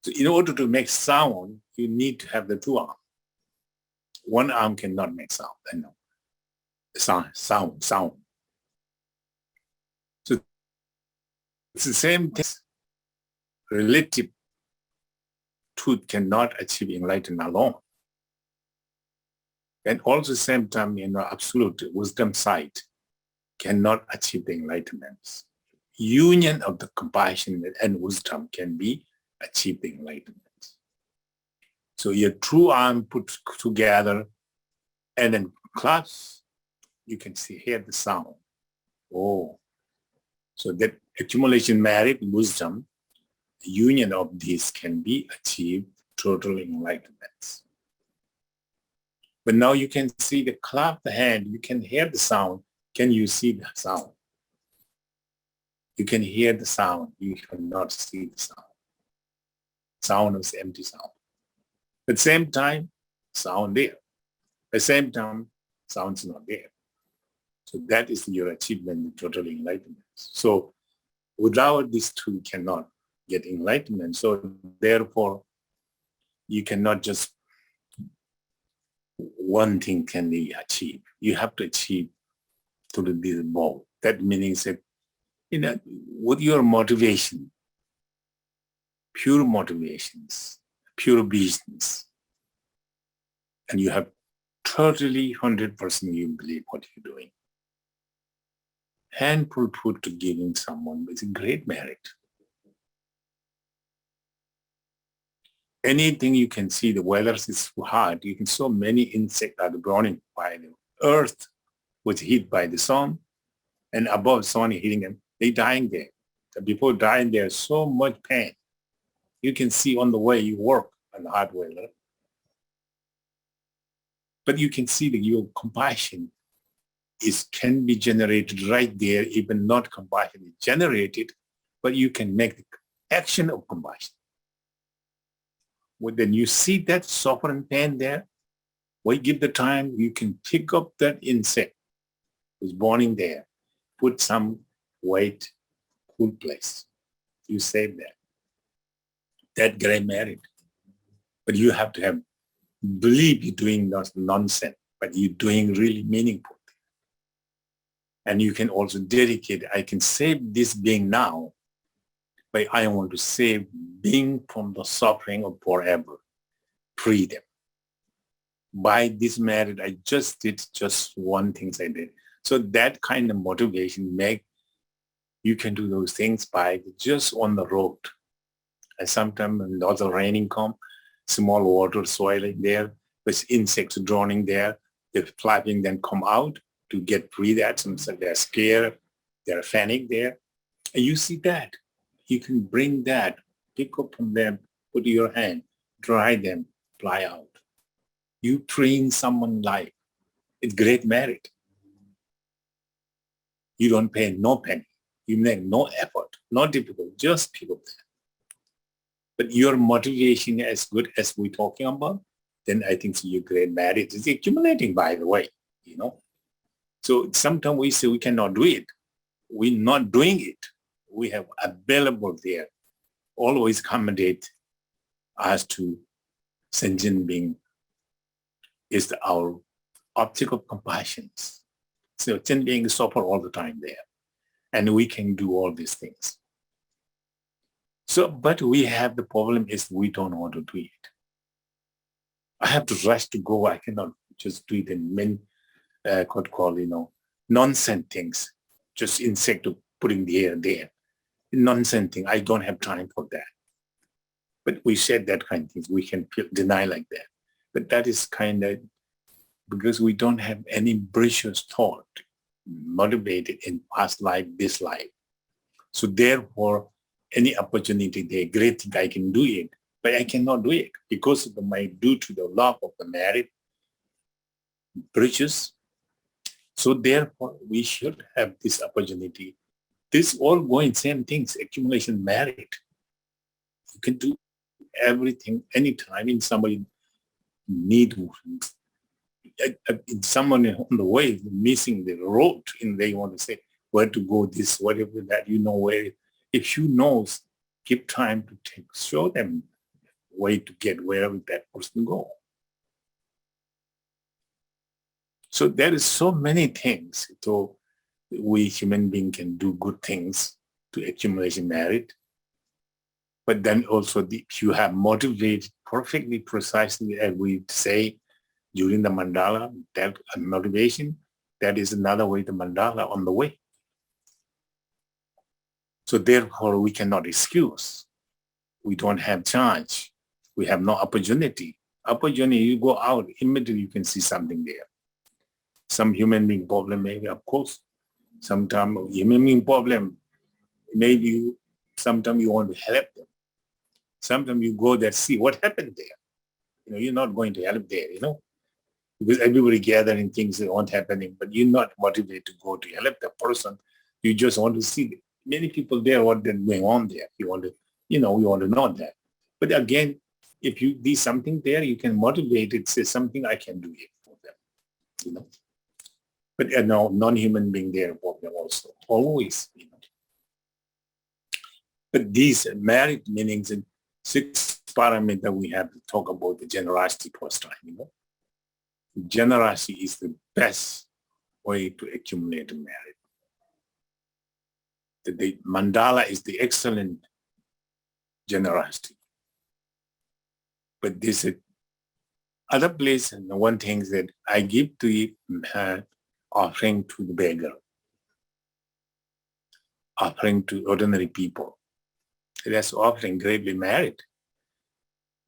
So in order to make sound, you need to have the two arms. One arm cannot make sound. I know. Sound. So it's the same thing. Relative truth cannot achieve enlightenment alone. And also the same time, absolute wisdom side cannot achieve the enlightenment. Union of the compassion and wisdom can be achieved the enlightenment. So your true arm put together and then claps, you can hear the sound. Oh, so that accumulation merit, wisdom, the union of these can be achieved total enlightenment. But now you can see the clap the hand, you can hear the sound. Can you see the sound? You can hear the sound, you cannot see the sound. Sound is empty sound. At the same time, sound there. At the same time, sound's not there. So that is your achievement, total enlightenment. So without these two, you cannot get enlightenment. So therefore, you cannot just one thing can be achieved. You have to achieve through this both. That means that, with your motivation, pure motivations, pure business, and you have totally 100% you believe what you're doing. Handful food to giving someone is a great merit. Anything you can see, the weather is hard. You can so many insects are burning by the earth, was hit by the sun, and above sun hitting them, they dying there. Before dying, there's so much pain. You can see on the way you work on the hard weather. But you can see that your compassion can be generated right there, even not compassion is generated, but you can make the action of compassion. When you see that suffering pain there, when you give the time, you can pick up that insect who's burning there, put some weight, cool place. You save that. That great merit. But you have to have believe you're doing not nonsense, but you're doing really meaningful. And you can also dedicate, I can save this being now, but I want to save being from the suffering of forever, freedom. By this merit, I just did just one thing I did. So that kind of motivation you can do those things by just on the road. And sometimes when lots of raining come, small water soiling there, with insects drowning there, they're flapping, then come out to get free that. Sometimes they're scared, they're panic there. And you see that. You can bring that, pick up from them, put your hand, dry them, fly out. You train someone's life. It's great merit. You don't pay no penny. You make no effort, not difficult, just people there. But your motivation as good as we're talking about, then I think your great merit is accumulating, by the way, So sometimes we say we cannot do it. We're not doing it. We have available there. Always accommodate us to sentient being is our object of compassion. So sentient being suffer all the time there. And we can do all these things. So, but we have the problem is we don't want to do it. I have to rush to go. I cannot just do it in many, nonsense things. Just insect to putting the air there. Nonsense thing. I don't have time for that. But we said that kind of things. We can deny like that. But that is kind of because we don't have any precious thought motivated in past life, this life. So therefore, any opportunity there, great thing I can do it, but I cannot do it because of my due to the love of the merit, precious. So therefore, we should have this opportunity. This all going same things, accumulation merit. You can do everything anytime in somebody need someone on the way missing the road and they want to say where to go this, whatever that where. If you know, give time to show them way to get wherever that person go. So there is so many things. So we human beings can do good things to accumulation merit. But then also if you have motivated perfectly, precisely as we say during the mandala, that motivation, that is another way, the mandala on the way. So therefore, we cannot excuse. We don't have charge. We have no opportunity. Opportunity, you go out, immediately you can see something there. Some human being problem, maybe, of course. Sometimes human being problem, maybe sometimes you want to help them. Sometimes you go there, see what happened there. You're not going to help there, because everybody gathering things that aren't happening, but you're not motivated to go to help the person. You just want to see many people there, what they're going on there. You want to, you want to know that. But again, if you do something there, you can motivate it, say something I can do it for them, But non-human being there problem also, always, But these merit meanings and 6 parameters we have to talk about the generosity first time, Generosity is the best way to accumulate merit. The mandala is the excellent generosity. But this is other place, and one thing that I give to you, offering to the beggar, offering to ordinary people. That's offering greatly merit.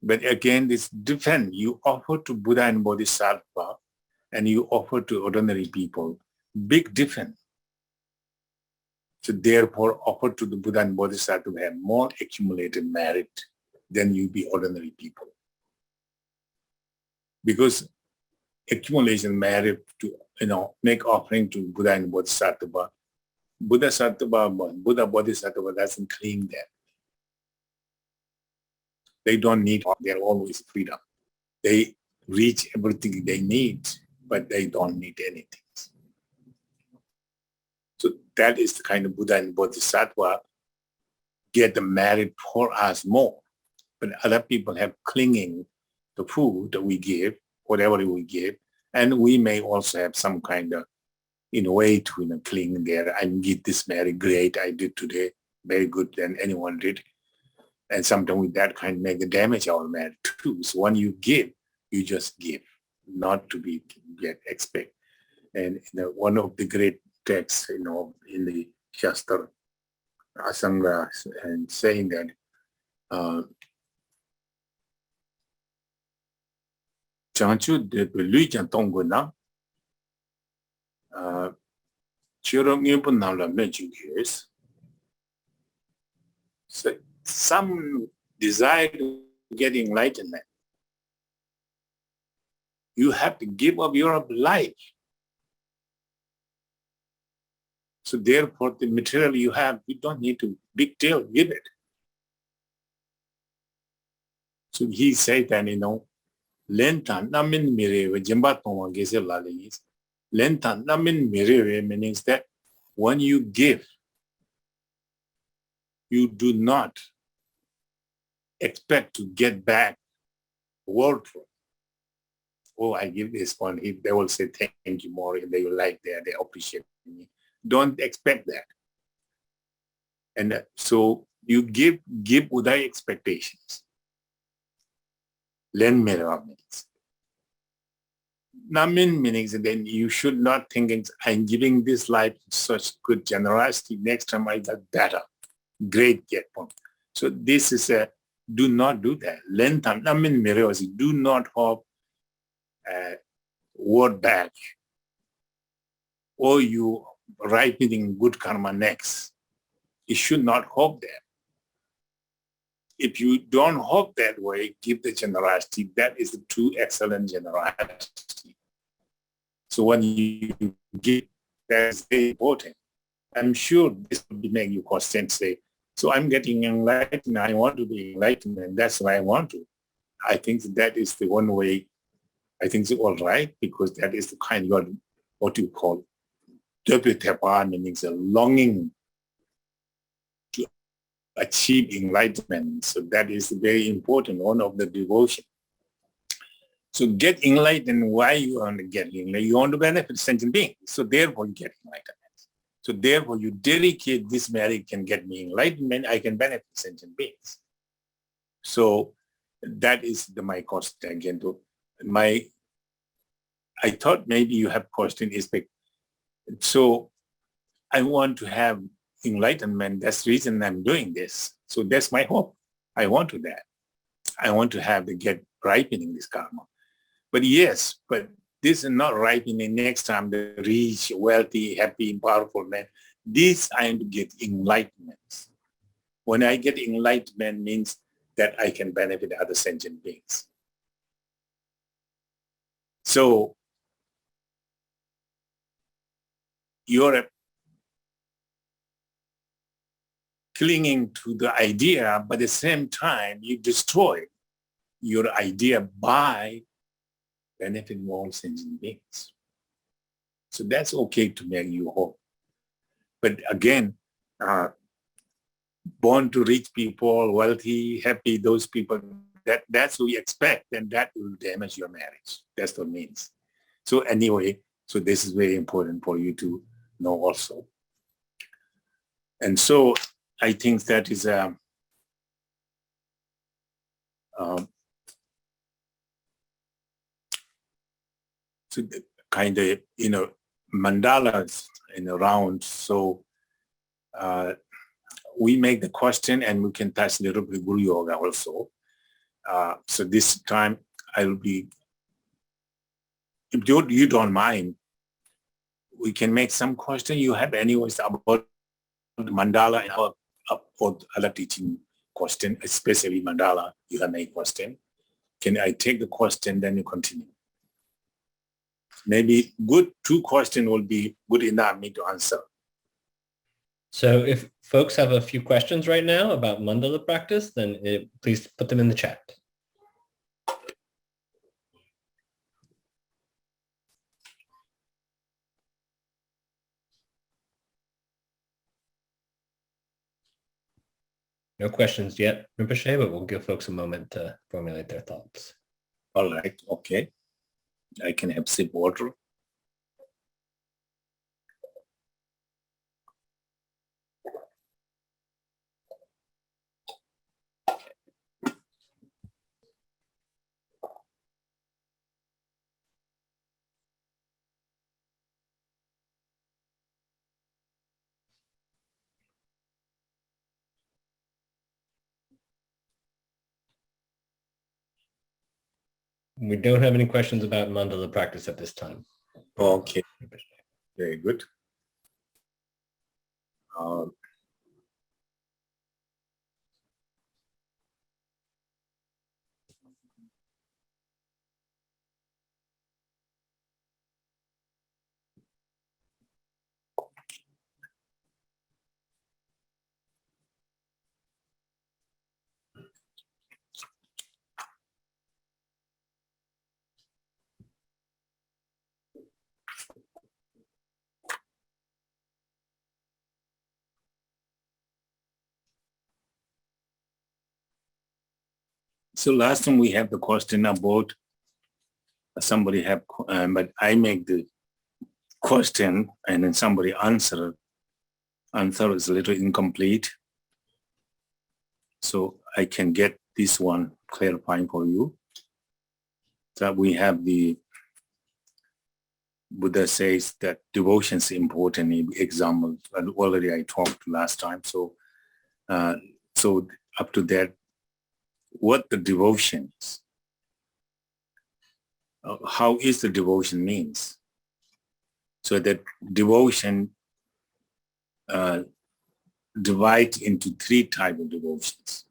But again, it's different. You offer to Buddha and Bodhisattva, and you offer to ordinary people. Big difference. So therefore, offer to the Buddha and Bodhisattva have more accumulated merit than you be ordinary people. Because accumulation merit to, make offering to Buddha and Bodhisattva, Buddha Bodhisattva doesn't claim that. They don't need, they're always freedom. They reach everything they need, but they don't need anything. So that is the kind of Buddha and Bodhisattva get the merit for us more. But other people have clinging the food that we give, whatever we give, and we may also have some kind of, way to cling there. I get this merit, great, I did today, very good than anyone did. And sometimes with that kind make the damage our merit too. So when you give, you just give, not to be get expect. And one of the great texts, in the Shastra, Asanga, and saying that Chanchu de Lui Chantongo na Chirong Yupun Nala mentioned years. So some desire to get enlightenment. You have to give up your life. So therefore, the material you have, you don't need to big deal, give it. So he said that, Lentan namin mirewe jimba tongwa gese lalis. Lentan namin mirewe means that when you give, you do not expect to get back word for it. Oh, I give this one. They will say thank you more, and they will like that. They appreciate me. Don't expect that. And so you give without expectations. Len mera means. Namin means then you should not think I'm giving this life such good generosity. Next time I got better. Great get one. So this is do not do that. Len tam namin mera is do not hope word back, or you ripening good karma next. You should not hope that. If you don't hope that way, give the generosity. That is the true excellent generosity. So when you give, that's very important. I'm sure this will make you question, say, so I'm getting enlightened. I want to be enlightened, and that's what I want to. I think that is the one way. I think it's all right, because that is the kind of what you call meaning a longing to achieve enlightenment. So that is very important, one of the devotion. So get enlightened. Why you want to get enlightened? You want to benefit sentient beings. So therefore you get enlightenment. So therefore you dedicate this merit can get me enlightenment. I can benefit sentient beings. So that is my question again. I thought maybe you have question is so I want to have enlightenment. That's the reason I'm doing this. So that's my hope. I want to that. I want to have the get ripening this karma. But yes, but this is not ripening next time the rich, wealthy, happy, powerful man. This I am to get enlightenment. When I get enlightenment means that I can benefit other sentient beings. So you're clinging to the idea, but at the same time, you destroy your idea by benefiting all sentient beings. So that's okay to make you hope. But again, born to rich people, wealthy, happy, those people, that's what we expect, and that will damage your marriage. That's what it means. So anyway, so this is very important for you to know also. And so I think that is so the kind of, mandalas in a round. So we make the question and we can touch a little bit Guru Yoga also. So this time I will be, if you don't mind, we can make some question you have anyways about the mandala and our other teaching question, especially mandala. You have a question. Can I take the question, then you continue? Maybe good 2 questions will be good enough me to answer. So if folks have a few questions right now about mandala practice, then please put them in the chat. No questions yet, Rinpoche, but we'll give folks a moment to formulate their thoughts. All right, okay. I can have sip water. We don't have any questions about mandala practice at this time. Okay, very good. So last time we have the question about somebody have, but I make the question and then somebody answer. Answer is a little incomplete. So I can get this one clarifying for you. That we have the Buddha says that devotion is important. Example, already I talked last time. So, so up to that, what the devotion is, how is the devotion means. So that devotion divides into three types of devotions.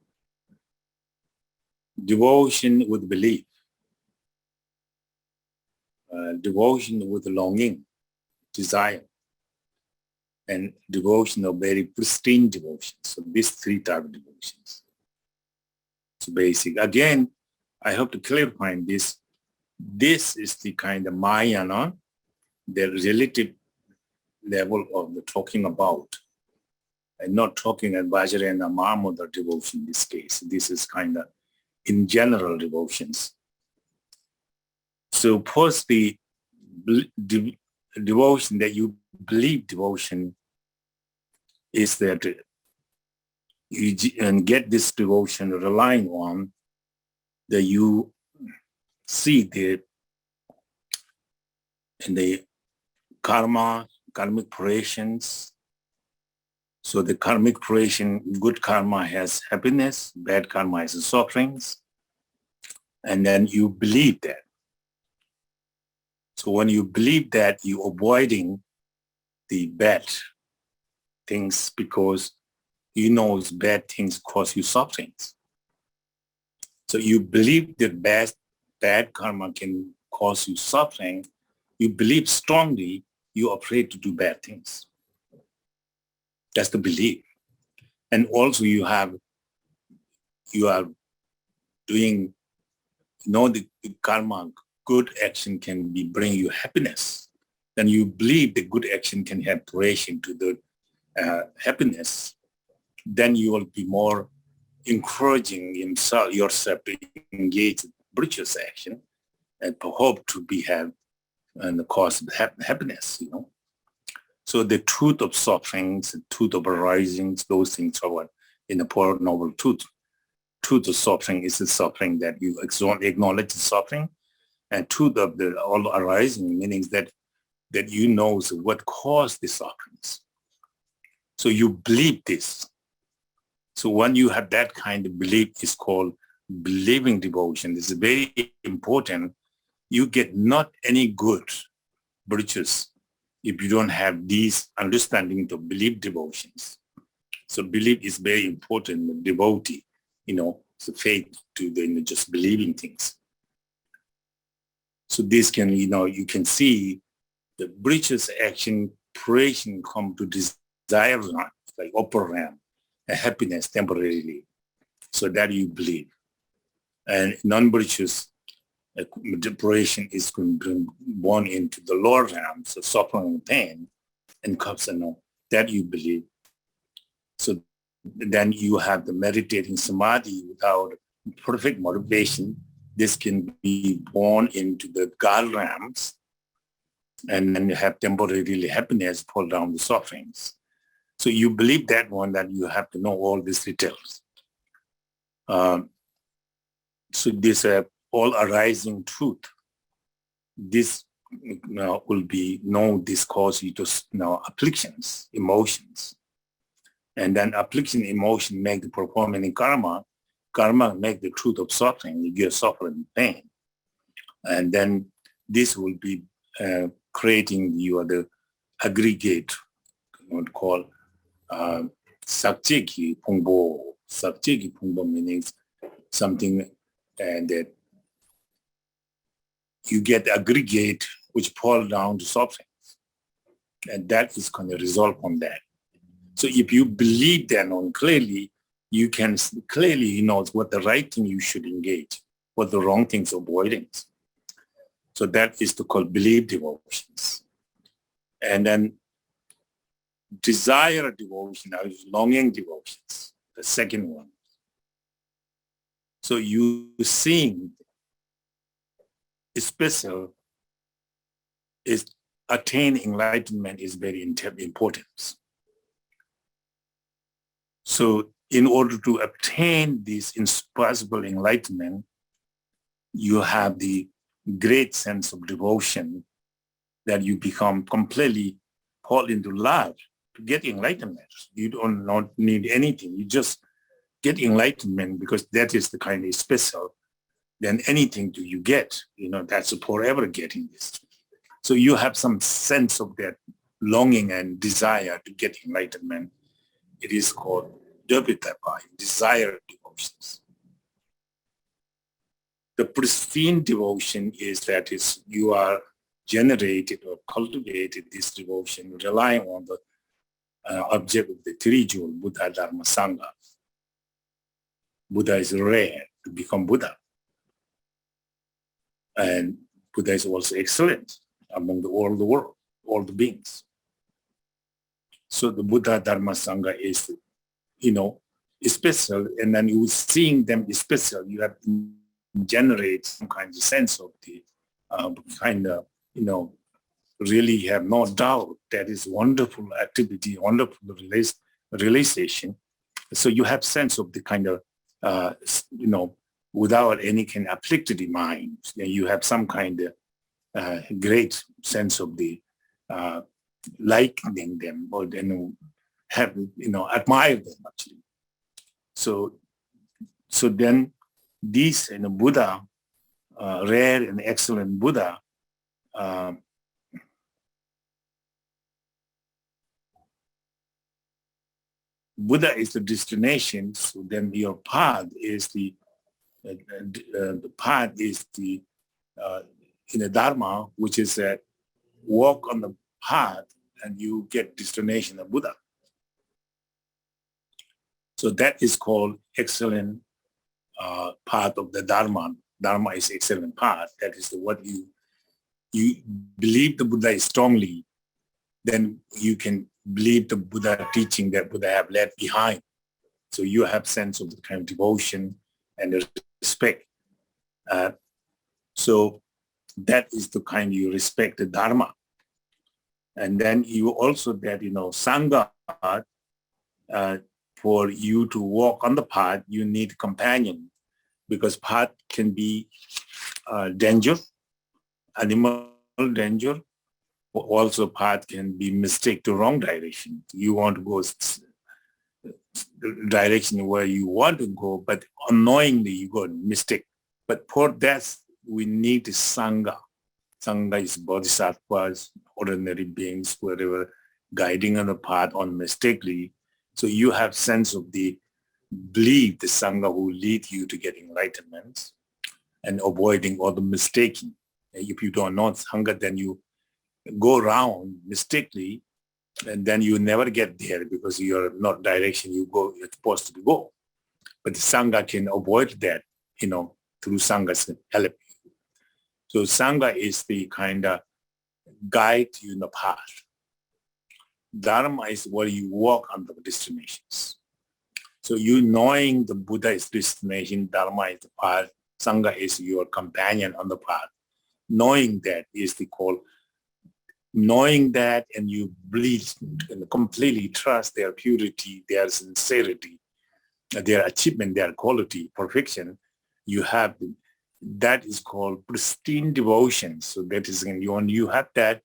Devotion with belief, devotion with longing, desire, and devotion of very pristine devotion. So these three types of devotions. So basic. Again, I hope to clarify this. This is the kind of Mahayana, the relative level of the talking about. I'm not talking about Vajrasattva and Mahamudra devotion in this case. This is kind of in general devotions. So first the devotion that you believe devotion is that you and get this devotion relying on that you see the karmic creations. So the karmic creation, good karma has happiness, bad karma has sufferings, and then you believe that. So when you believe that, you're avoiding the bad things because you know bad things cause you sufferings. So you believe that bad karma can cause you suffering. You believe strongly, you're afraid to do bad things. That's the belief. And also you are doing, the karma, good action can bring you happiness. Then you believe the good action can have creation to the happiness. Then you will be more encouraging yourself to engage in virtuous action and hope to have and the cause of happiness, So the truth of sufferings, the truth of arisings, those things are what in the Four Noble Truths. Truth of suffering is the suffering that you acknowledge the suffering, and truth of the all arising, meaning that you know what caused the sufferings. So you believe this. So when you have that kind of belief, it's called believing devotion. This is very important. You get not any good virtues if you don't have these understanding to believe devotions. So belief is very important. Devotee, it's a faith to just believing things. So this can, you can see the virtuous action, creation come to desire like upper realm, and happiness temporarily. So that you believe. And non-virtuous depression is going to bring born into the lower realms, so suffering and pain, and comes that you believe. So then you have the meditating samadhi without perfect motivation. This can be born into the God realms, and then you have temporarily happiness, pull down the sufferings. So you believe that one, that you have to know all these details. So this all arising truth, this will be this cause you to afflictions, emotions. And then affliction, emotion make the performance in karma. Karma make the truth of suffering. You get suffering pain. And then this will be creating the aggregate, what call sakjeki pungbo. Sakjeki pungbo means something and that you get aggregate which fall down to sufferings. And that is going to result from that. So if you believe that on clearly, you can clearly know what the right thing you should engage, what the wrong things avoiding. So that is to call belief devotions. And then desire devotion, longing devotions, the second one. So you seeing special is attain enlightenment is very important. So in order to obtain this impossible enlightenment, you have the great sense of devotion that you become completely fall into love to get enlightenment. You don't not need anything. You just get enlightenment because that is the kind of special. Then anything do you get, that's forever getting this. So you have some sense of that longing and desire to get enlightenment. It is called devitapa, desire devotions. The pristine devotion is that is you are generated or cultivated this devotion relying on the object of the three jewel, Buddha, Dharma, Sangha. Buddha is rare to become Buddha. And Buddha is also excellent among all the world, all the beings. So the Buddha, Dharma, Sangha is, special, and then you seeing them special, you have to generate some kind of sense of the really have no doubt that is wonderful activity, wonderful realization. So you have sense of the kind of, without any kind of afflicted mind, you have some kind of great sense of the liking them or then have, admire them actually. So then these Buddha, rare and excellent Buddha, Buddha is the destination, so then your path is the path is the Dharma, which is that walk on the path and you get destination of Buddha. So that is called excellent path of the Dharma. Dharma is excellent path. That is what you believe the Buddha is strongly, then you can believe the Buddha teaching that Buddha have left behind. So you have sense of the kind of devotion and respect. So that is the kind you respect the Dharma. And then you also that, Sangha, for you to walk on the path, you need companion because path can be danger, animal danger. Also path can be mistake to wrong direction. You want to go the direction where you want to go, but unknowingly you go mistake. But for that, we need Sangha. Sangha is bodhisattvas, ordinary beings, wherever guiding on the path unmistakably. So you have sense of the belief, the Sangha who lead you to get enlightenment and avoiding all the mistaking. If you don't know Sangha, then you go around mistakenly and then you never get there because you're not direction you're supposed to go. But the Sangha can avoid that, through Sangha's help. So Sangha is the kind of guide you in the path. Dharma is where you walk on the destinations. So you knowing the Buddha is destination, Dharma is the path, Sangha is your companion on the path. Knowing that is the call. Knowing that and you believe and completely trust their purity, their sincerity, their achievement, their quality, perfection, you have, that is called pristine devotion. So that is when you have that,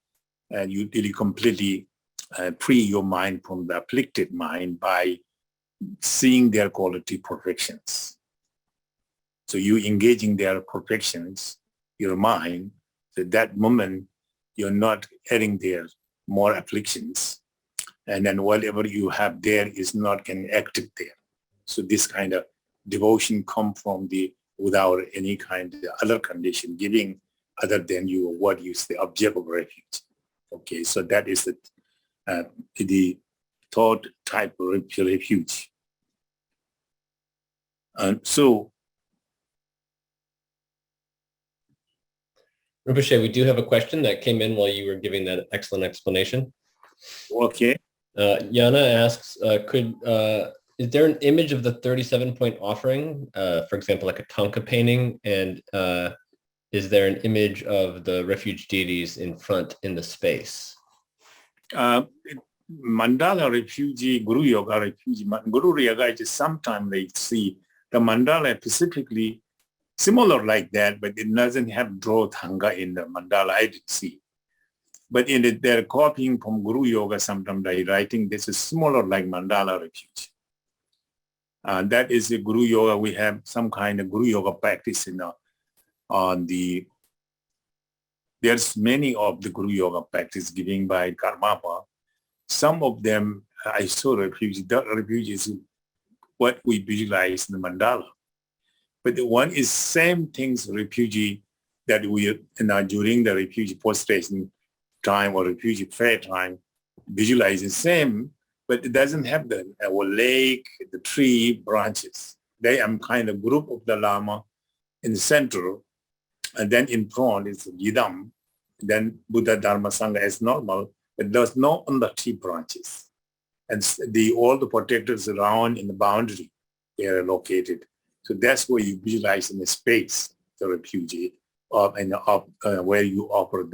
and you really completely free your mind from the afflicted mind by seeing their quality perfections. So you engaging their perfections, your mind, at that moment, you're not adding there more afflictions. And then whatever you have there is not getting active there. So this kind of devotion come from the, without any kind of other condition, giving other than you what is the object of refuge. Okay, so that is the third type of refuge. So Rinpoche, we do have a question that came in while you were giving that excellent explanation. Okay. Yana asks, is there an image of the 37-point offering, for example, like a Thangka painting? And is there an image of the refuge deities in front in the space? Mandala refugee, Guru Yoga refugee, Guru Yoga is sometimes they see the mandala specifically similar like that, but it doesn't have draw Thanga in the mandala. I didn't see. But in it, they're copying from Guru Yoga. Sometimes they writing this is similar like mandala refuge. That is the Guru Yoga. We have some kind of Guru Yoga practice on the. There's many of the Guru Yoga practice given by Karmapa. Some of them I saw refuge. The refuge is what we visualize in the mandala. But the one is same things refugee that we during the refugee prostration time or refugee prayer time visualize the same, but it doesn't have the lake, the tree, branches. They are kind of group of the Lama in the center, and then in front is Yidam, then Buddha Dharma Sangha as normal, but there's no on the tree branches. And all the protectors around in the boundary, they are located. So that's where you visualize in the space, the refugee, where you offer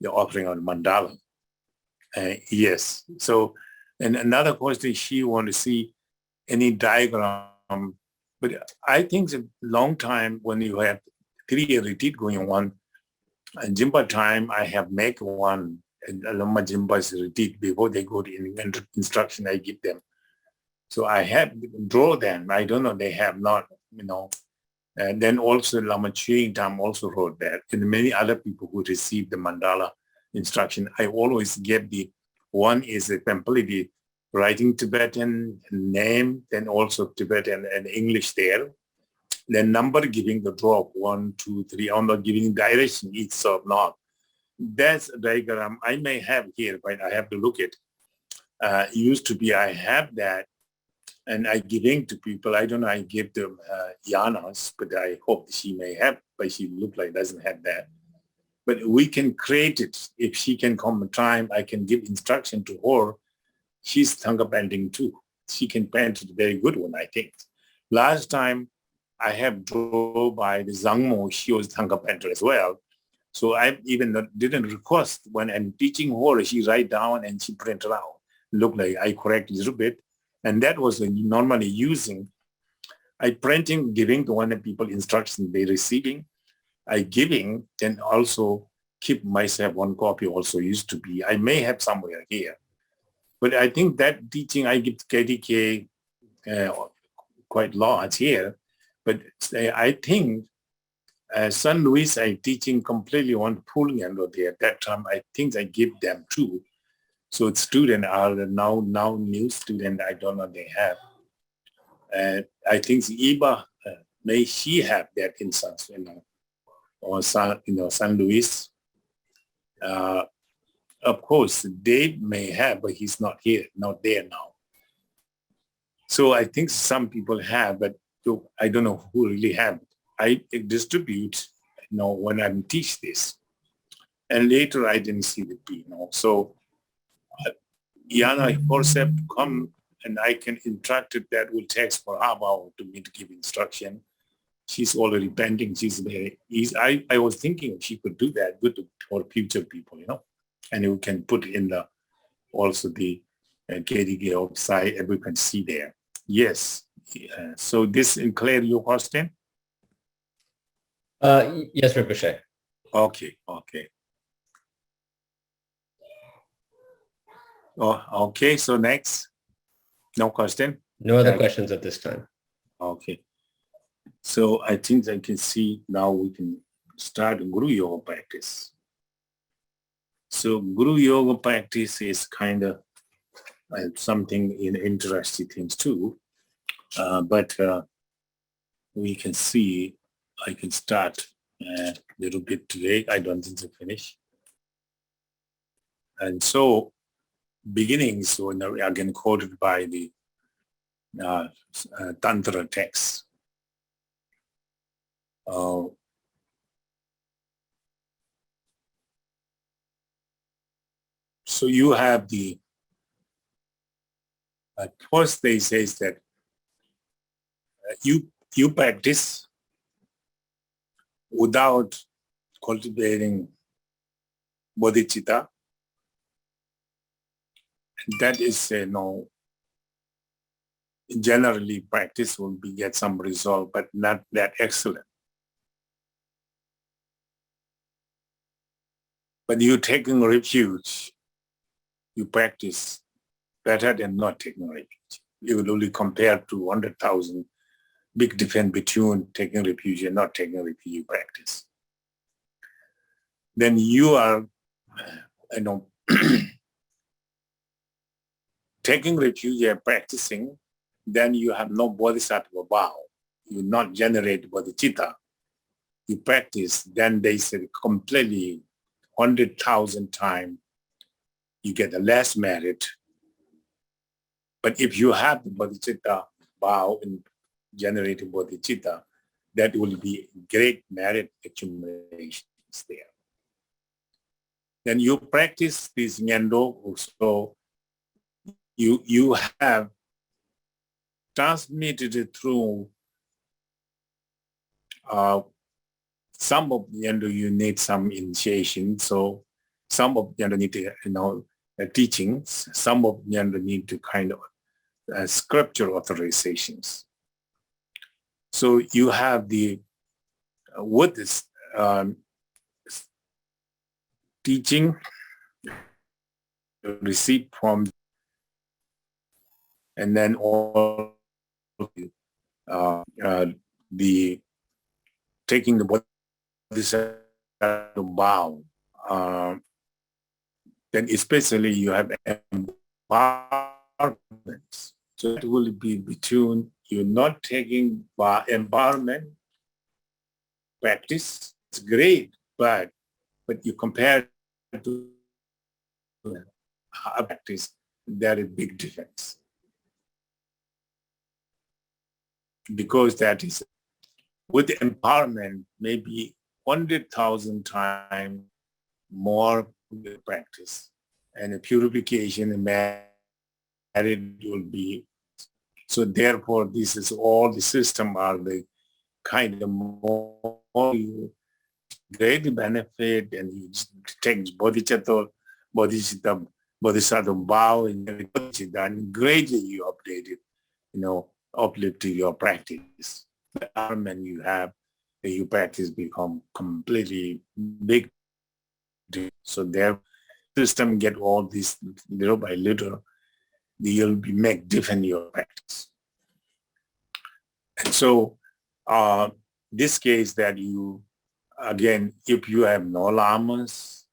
the offering on mandala. Yes. So, and another question, she want to see any diagram. But I think it's a long time when you have 3-year retreat going on. And Jinpa time, I have make one and Lama Jinpa's retreat before they go to instruction. I give them. So I have draw them. I don't know, they have not, And then also Lama Ching Tam also wrote that. And many other people who received the mandala instruction, I always give one is a completely writing Tibetan name, then also Tibetan and English there. Then number giving the drop 1, 2, 3. I'm not giving direction each or not. That's a diagram I may have here, but I have to look at. Used to be I have that. And I giving to people. I don't know. I give them yanas, but I hope she may have. But she look like doesn't have that. But we can create it. If she can come time, I can give instruction to her. She's Thangka painting too. She can paint a very good one, I think. Last time I have draw by the Zangmo. She was Thangka painter as well. So I even didn't request when I'm teaching her. She write down and she print it out. Look like I correct a little bit. And that was normally using. I printing, giving to one of people instructions they receiving. I giving, then also keep myself one copy also used to be. I may have somewhere here. But I think that teaching I give KDK quite large here. But I think San Luis I teaching completely on pulling and there. At that time, I think I give them too. So students are now new student. I don't know they have. I think Iba may she have that in San, or San Luis. Of course, Dave may have, but he's not here, not there now. So I think some people have, but I don't know who really have. I distribute, when I teach this, and later I didn't see the P. So Yana concept come and I can interact it. That will take for half hour to me to give instruction. She's already pending. She's very easy. I was thinking she could do that good for future people, and you can put in also the KDK website, everyone can see there. Yes. So this clear your question? Yes, Rinpoche. Okay. Okay, so next. No question? No other questions at this time. Okay. So I think I can see now we can start Guru Yoga practice. So Guru Yoga practice is kind of something interesting things too. But we can see, I can start a little bit today. I don't think to finish. And so beginnings were again quoted by the Tantra text. So you have the first they says that you practice without cultivating bodhicitta. That is, generally practice will get some result, but not that excellent. But you taking refuge, you practice better than not taking refuge. You will only compare to 100,000, big difference between taking refuge and not taking refuge practice. Then you are, taking refuge and practicing, then you have no bodhisattva vow. You not generate bodhicitta. You practice, then they say completely 100,000 times, you get a less merit. But if you have the bodhicitta vow in generating bodhicitta, that will be great merit accumulations there. Then you practice this Ngondro, so you have transmitted it through some of the Ngondro you need some initiation, so some of the Ngondro need teachings, some of the Ngondro need to kind of scripture authorizations. So you have the what is teaching received from, and then all the taking the bodhisattva vow. Then especially you have empowerments. So it will be between you not taking empowerment practice. It's great, but you compare to practice, there is big difference. Because that is with empowerment, maybe 100,000 times more practice, and the purification and merit will be. So therefore, this is all the system are the kind of more you great benefit, and you take bodhicitta vow and greatly you update it, uplift your practice. The element you have, you practice become completely big. So their system get all this little by little, you'll be make different your practice. And so this case that you, again, if you have no lamas,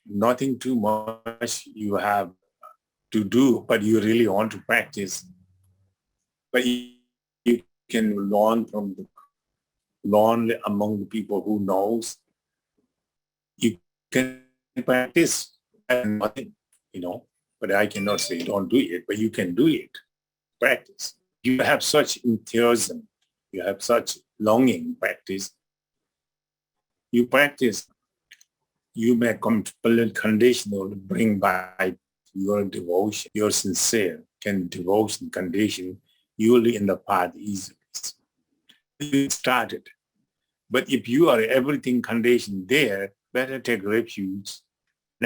nothing too much you have to do, but you really want to practice, but you can learn among the people who knows. You can practice and nothing, but I cannot say don't do it, but you can do it. Practice. You have such enthusiasm, you have such longing practice. You practice, you may complete conditional bring by your devotion, your sincere devotion condition, usually in the path easily. You started. But if you are everything conditioned there, better take refuge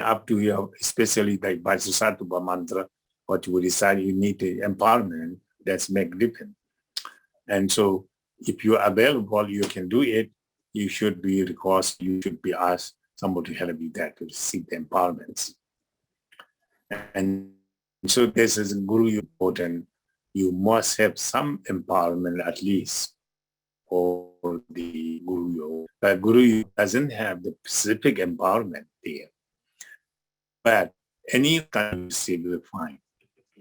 up to your, especially like Vajrasattva mantra, what you decide you need the empowerment, that's make different. And so if you're available, you can do it. You should be requested, you should be asked somebody to help you that to seek the empowerments. And so this is Guru important. You must have some empowerment at least for the Guru. But Guru doesn't have the specific empowerment there. But any time you see will fine.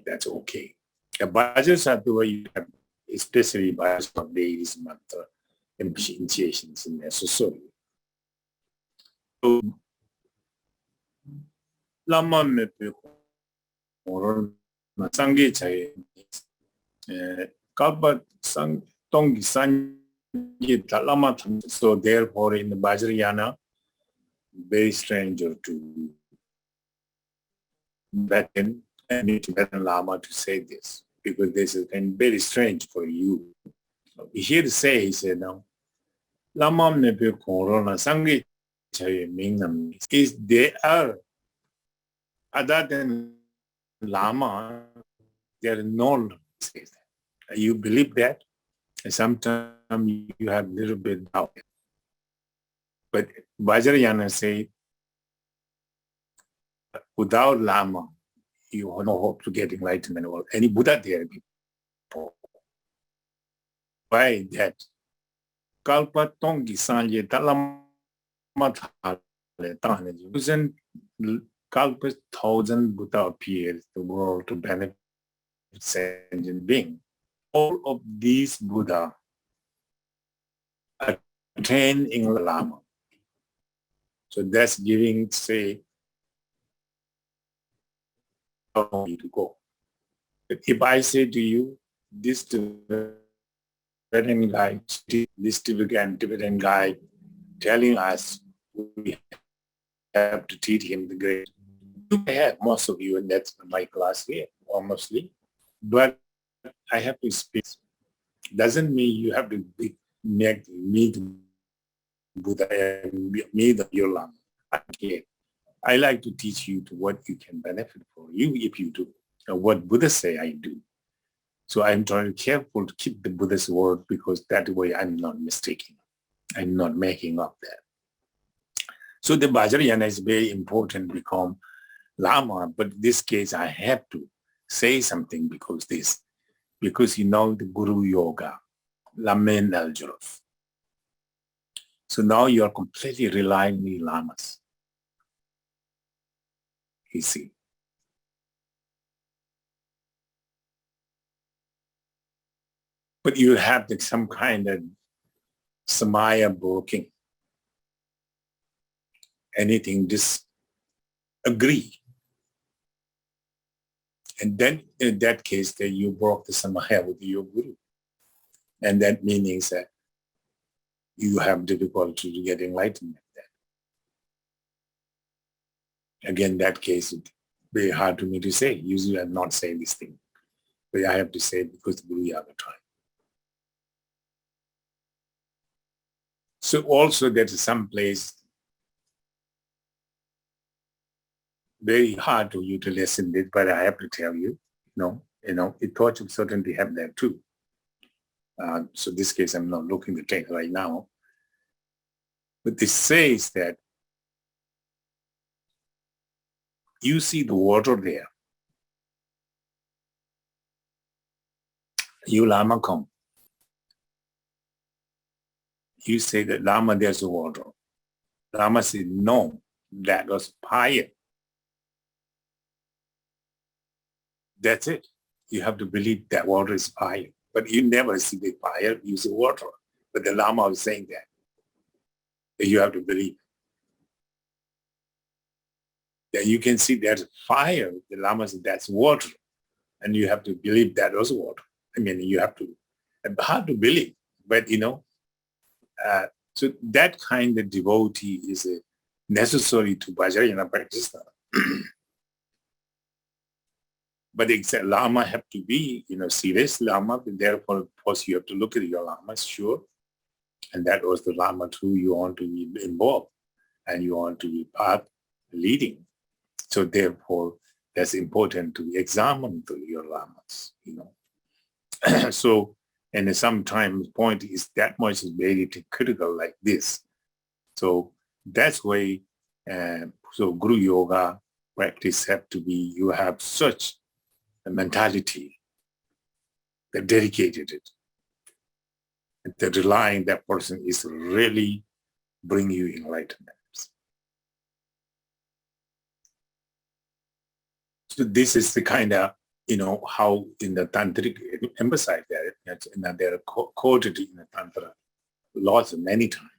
That's okay. A Vajrasattva you have, especially Vajrasattva days, mantra, initiations in necessary. So Lama mepe or Sangye Chaye Kalpa Sang Tongi Sangye Lama. So therefore in the Vajrayana, very stranger to Tibetan and Tibetan Lama to say this, because this is very strange for you. Here it says, Lama Nepe Corona Sangi Mingnam is there are other than Lama, there are no says that. You believe that? Sometimes you have a little bit doubt. But Vajrayana say, without Lama, you have no hope to get enlightenment or any Buddha there before. Why that? Kalpa tongi sanje talama thale tane. Kalpa 1,000 Buddha appears the world to benefit sentient being. All of these Buddha are trained in Lama. So that's giving, say, how to go. But if I say to you, this Tibetan guy, this Tibetan guy telling us we have to teach him the great. You may have, most of you, and that's my class here, mostly. But I have to speak. Doesn't mean you have to make me the Buddha and me the your Lama. Okay. I like to teach you to what you can benefit for you if you do. What Buddha say, I do. So I'm trying to be careful to keep the Buddha's word because that way I'm not mistaking. I'm not making up that. So the Vajrayana is very important to become Lama, but in this case I have to say something because the Guru Yoga, Lamen Aljarof. So now you are completely relying on the Lamas. You see. But you have some kind of samaya working. Anything, just agree. And then in that case, then you broke the samaya with your guru. And that means that you have difficulty to get enlightenment. Again, that case, it's very hard to me to say. Usually I'm not saying this thing. But I have to say it because the Guru have a time. So also there's some place very hard to you to listen to it, but I have to tell you, it thought you certainly have that too. So this case I'm not looking to take right now. But this says that you see the water there. You Lama come. You say that Lama, there's water. Lama said, no, that was fire. That's it. You have to believe that water is fire. But you never see the fire, you see water. But the Lama was saying that you have to believe. That you can see there's fire. The Lama said that's water. And you have to believe that was water. I mean, you have to, it's hard to believe, but so that kind of devotee is necessary to Vajrayana practice. But except Lama have to be, serious Lama, but therefore, of course, you have to look at your Lamas, sure. And that was the Lama too, you want to be involved and you want to be part leading. So therefore, that's important to examine your Lamas, So, and sometimes point is that much is very critical like this. So that's why, so Guru Yoga practice have to be, you have such a mentality that dedicated it, that relying that person is really bring you enlightenment. So this is the kind of, how in the Tantric emphasize that, they're quoted in the Tantra lots of many times.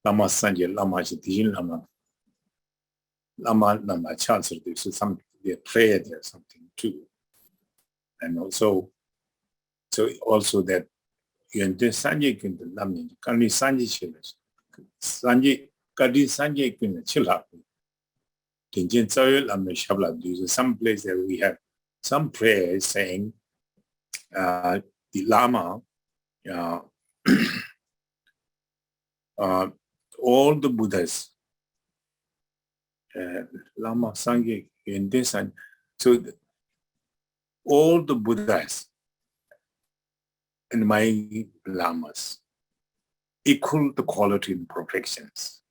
Lama Sanje, Lama Chitin, Lama Chant, so some they pray there something too. And also that you Sanje can the Lamin, Kani Sanje Chilas, Sanje Kadi Sanje can chill some place that we have some prayers saying the Lama, all the Buddhas, Lama Sangye, in this, and so all the Buddhas and my Lamas equal the quality and perfections.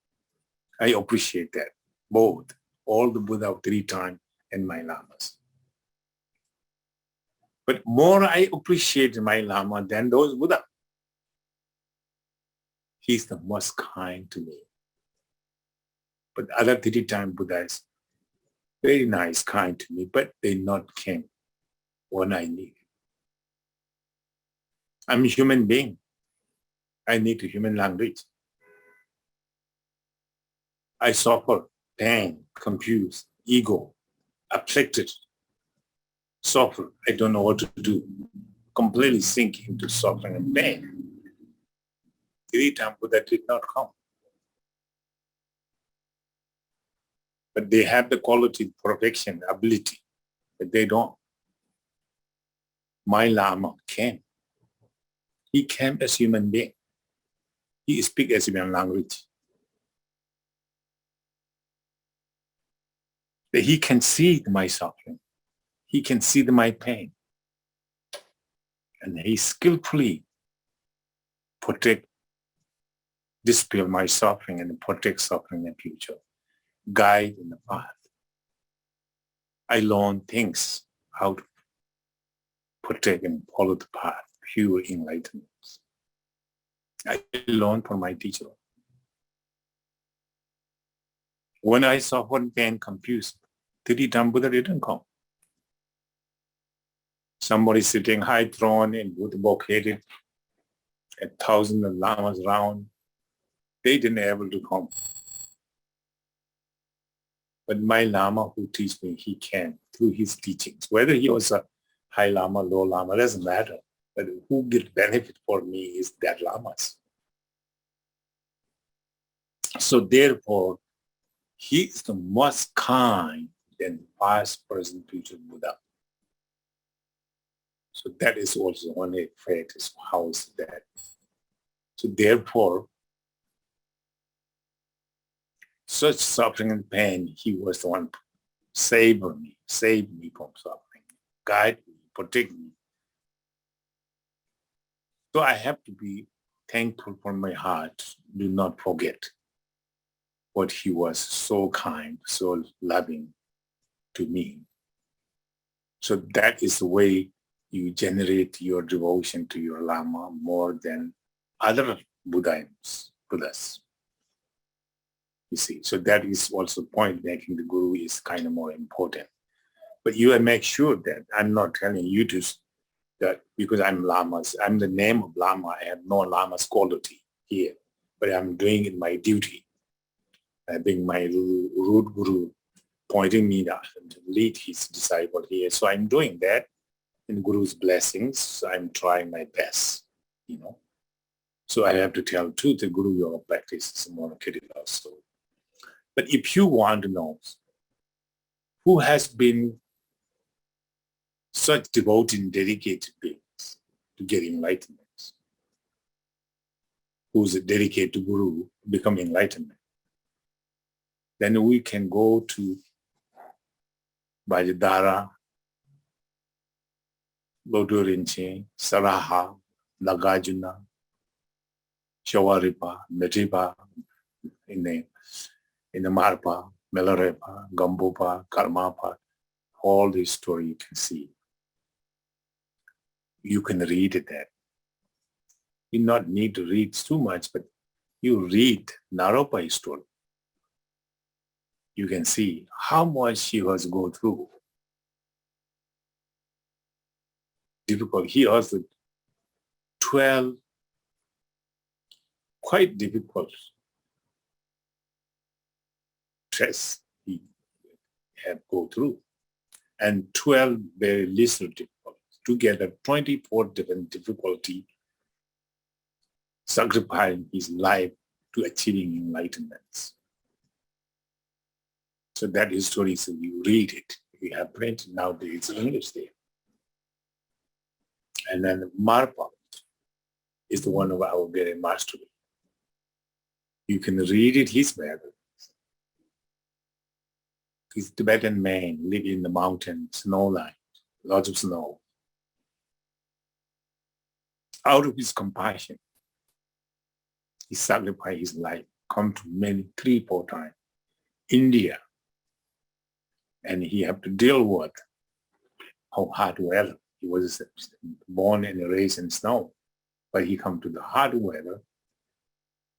I appreciate that, both, all the Buddha of 3 times and my Lamas. But more I appreciate my Lama than those Buddha. He's the most kind to me. But other 3 times Buddhas, very nice, kind to me, but they not came when I need. I'm a human being. I need a human language. I suffer, pain, confused, ego, afflicted, suffer. I don't know what to do. Completely sink into suffering and pain. 3 times Buddha did not come. But they have the quality, perfection, ability, but they don't. My Lama came. He came as human being. He speaks as human language. That he can see my suffering. He can see my pain. And he skillfully dispel my suffering and protect suffering in the future. Guide in the path. I learn things how to protect and follow the path, pure enlightenment. I learned from my teacher. When I suffered pain, confused, 3 times Buddha didn't come. Somebody sitting high throne and Buddha located 1,000 lamas around, they didn't able to come. But my Lama who teach me, he can through his teachings. Whether he was a high Lama, low Lama, doesn't matter. But who gets benefit for me is that Lamas. So therefore, he is the most kind than past, present, future Buddha. So that is also one effect is how is that. So therefore, such suffering and pain, he was the one saved me from suffering, guide me, protect me. So I have to be thankful from my heart. Do not forget what he was so kind, so loving to me. So that is the way you generate your devotion to your Lama more than other Buddhas. You see, so that is also point making the Guru is kind of more important. But you make sure that I'm not telling you to that because I'm Lamas, I'm the name of Lama, I have no Lama's quality here, but I'm doing it my duty. I think my root Guru pointing me out and to lead his disciple here. So I'm doing that in Guru's blessings. I'm trying my best, So I have to tell truth, the Guru, your practice is more critical. So. But if you want to know who has been such devoted and dedicated beings to get enlightenment, who's dedicated to Guru, become enlightenment, then we can go to Vajradhara, Lodu Rinpoche, Saraha, Nagarjuna, Shawaripa, Metripa, in the Marpa, Milarepa, Gambupa, Karmapa, all this story you can see. You can read it there. You not need to read too much, but you read Naropa's story. You can see how much she was go through. Difficult. He also 12 quite difficult stress he had go through, and 12 very little difficulties. Together, 24 different difficulty, sacrificing his life to achieving enlightenment. So that is story, so you read it. We have printed nowadays in English there. And then Marpa is the one of our very mastery. You can read it his way. He's a Tibetan man, live in the mountain, snow line, lots of snow. Out of his compassion, he sacrificed his life, come to many, 3-4 times, India. And he had to deal with how hard weather. He was born and raised in snow, but he come to the hard weather,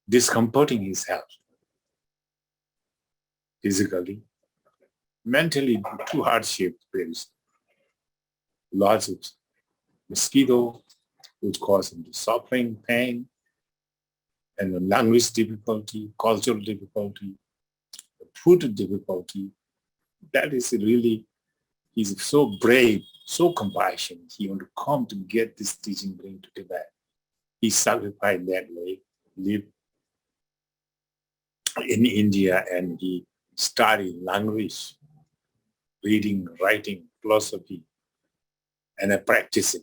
discomforting his health, physically, mentally, two hardships. There's lots of mosquito, which cause him to suffering, pain, and the language difficulty, cultural difficulty, food difficulty. That is really, he's so brave, so compassionate. He want to come to get this teaching bring to Tibet. He sacrificed that way, lived in India, and he studied language, reading, writing, philosophy, and practicing.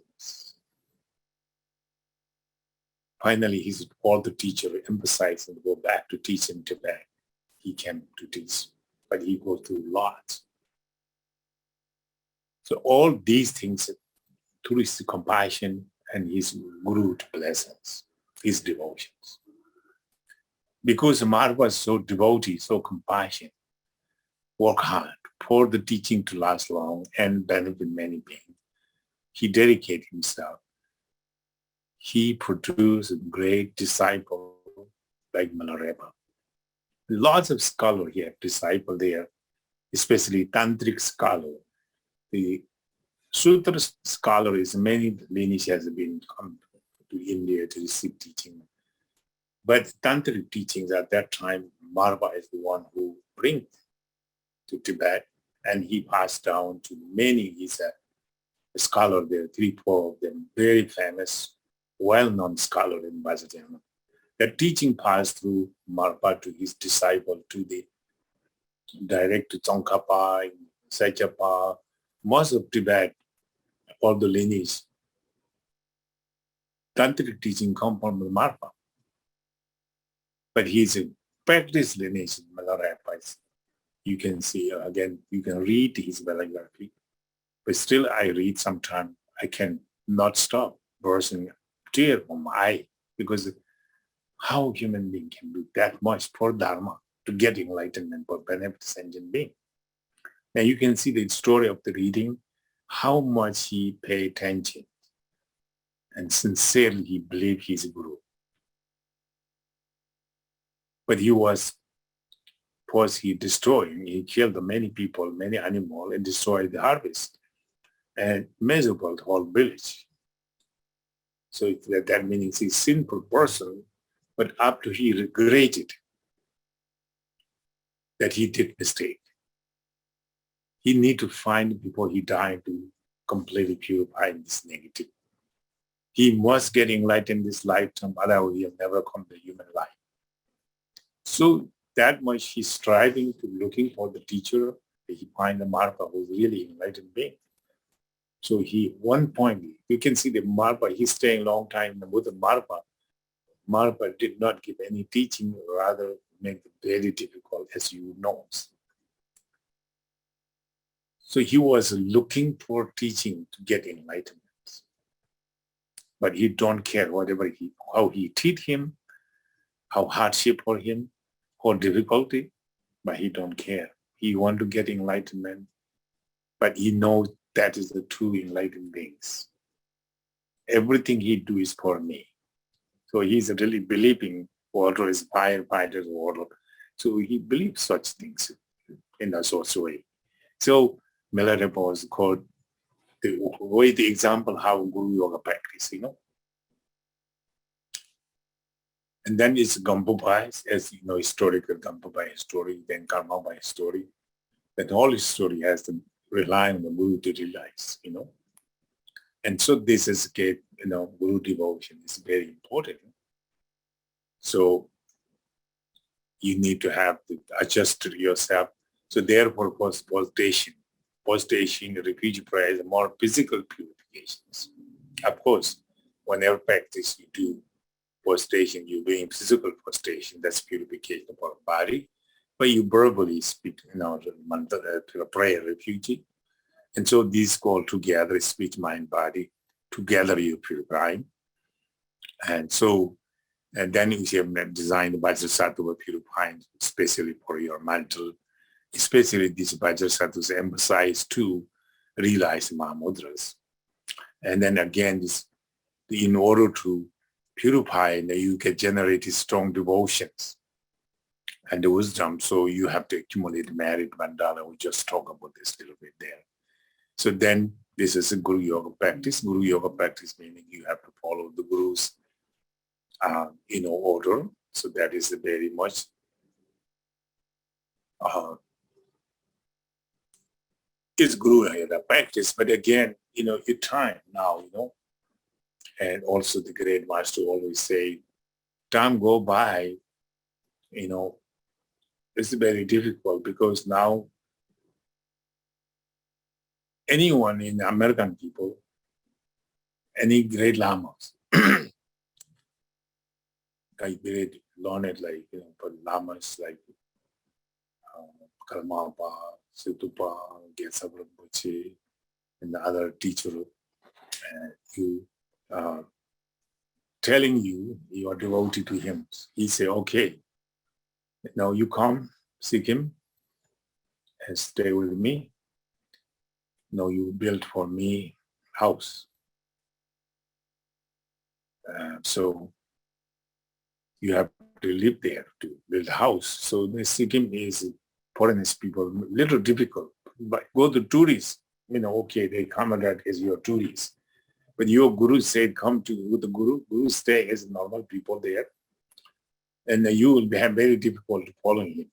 Finally, he's all the teacher emphasized and go back to teach in Tibet. He came to teach, but he goes through lots. So all these things through his compassion and his guru blessings, his devotions. Because Marva was so devotee, so compassionate, work hard for the teaching to last long and benefit many beings. He dedicated himself. He produced a great disciple like Milarepa. Lots of scholars he had disciples there, especially tantric scholar. The Sutra scholar is many lineage has been come to India to receive teaching. But tantric teachings at that time, Marva is the one who brings to Tibet, and he passed down to many. He's a scholar there, 3-4 of them, very famous, well-known scholar in Vajrasattva. The teaching passed through Marpa to his disciple, to the direct to Tsongkhapa, Sechapa, most of Tibet, all the lineage. Tantric teaching come from Marpa. But he's a practice lineage in Milarepa. You can see, again, you can read his biography. But still I read sometimes, I can not stop bursting tear from my eye, because how human being can do that much for Dharma to get enlightenment for benefit sentient being. Now you can see the story of the reading, how much he paid attention and sincerely he believed he's a guru. But he was, first he destroyed, he killed many people, many animals, and destroyed the harvest and miserable the whole village. So that means he's a sinful person, but after he regretted that he did mistake, he need to find before he died to completely purify this negative. He must get enlightened this lifetime, otherwise he'll never come to human life. So that much he's striving to looking for the teacher, that he find the Marpa who's really enlightened being. So one point, you can see the Marpa, he's staying a long time with the Marpa. Marpa did not give any teaching, rather make it very difficult, as you know. So he was looking for teaching to get enlightenment. But he don't care how he treat him, how hardship for him, or difficulty, but he don't care. He want to get enlightenment, but he knows that is the true enlightened beings. Everything he do is for me. So he's really believing water is fire, fire is water. So he believes such things in a sort of way. So Milarepa was called the example how Guru Yoga practice, And then it's Gambubai, as you know, historical Gambubai story, then Karma by story. That whole story has to rely on the Guru to realize, And so this is, Guru devotion is very important. So you need to have to adjust to yourself. So therefore, postation, refuge prayer is more physical purifications. Of course, whenever practice you do prostration, you're doing physical prostration, that's purification of our body. But you verbally speak, the mantra, prayer, refugee. And so these go together, speech, mind, body. Together you purify. And then you have designed the Vajrasattva purifying, especially for your mental, especially these Vajrasattvas emphasize to realize Mahamudras. And then again, in order to purify, you can generate strong devotions and the wisdom. So you have to accumulate merit mandala. We just talk about this a little bit there. So then this is a Guru Yoga practice. Guru Yoga practice meaning you have to follow the Guru's order. So that is very much is Guru Yoga practice. But again, your time now, and also the great master always say, time go by, it's very difficult because now anyone in American people, any great lamas, like great learned, but lamas like Karma Situpa, Rinpoche, and the other teacher, who telling you are devoted to him. He say, okay, now you come, seek him, and stay with me. Now you build for me house. So you have to live there to build a house. So the Sikkim is foreigners people, little difficult. But go to tourists, okay, they accommodate as your tourists. But your guru said, come to the guru. Guru stay as normal people there. And you will have very difficult following him.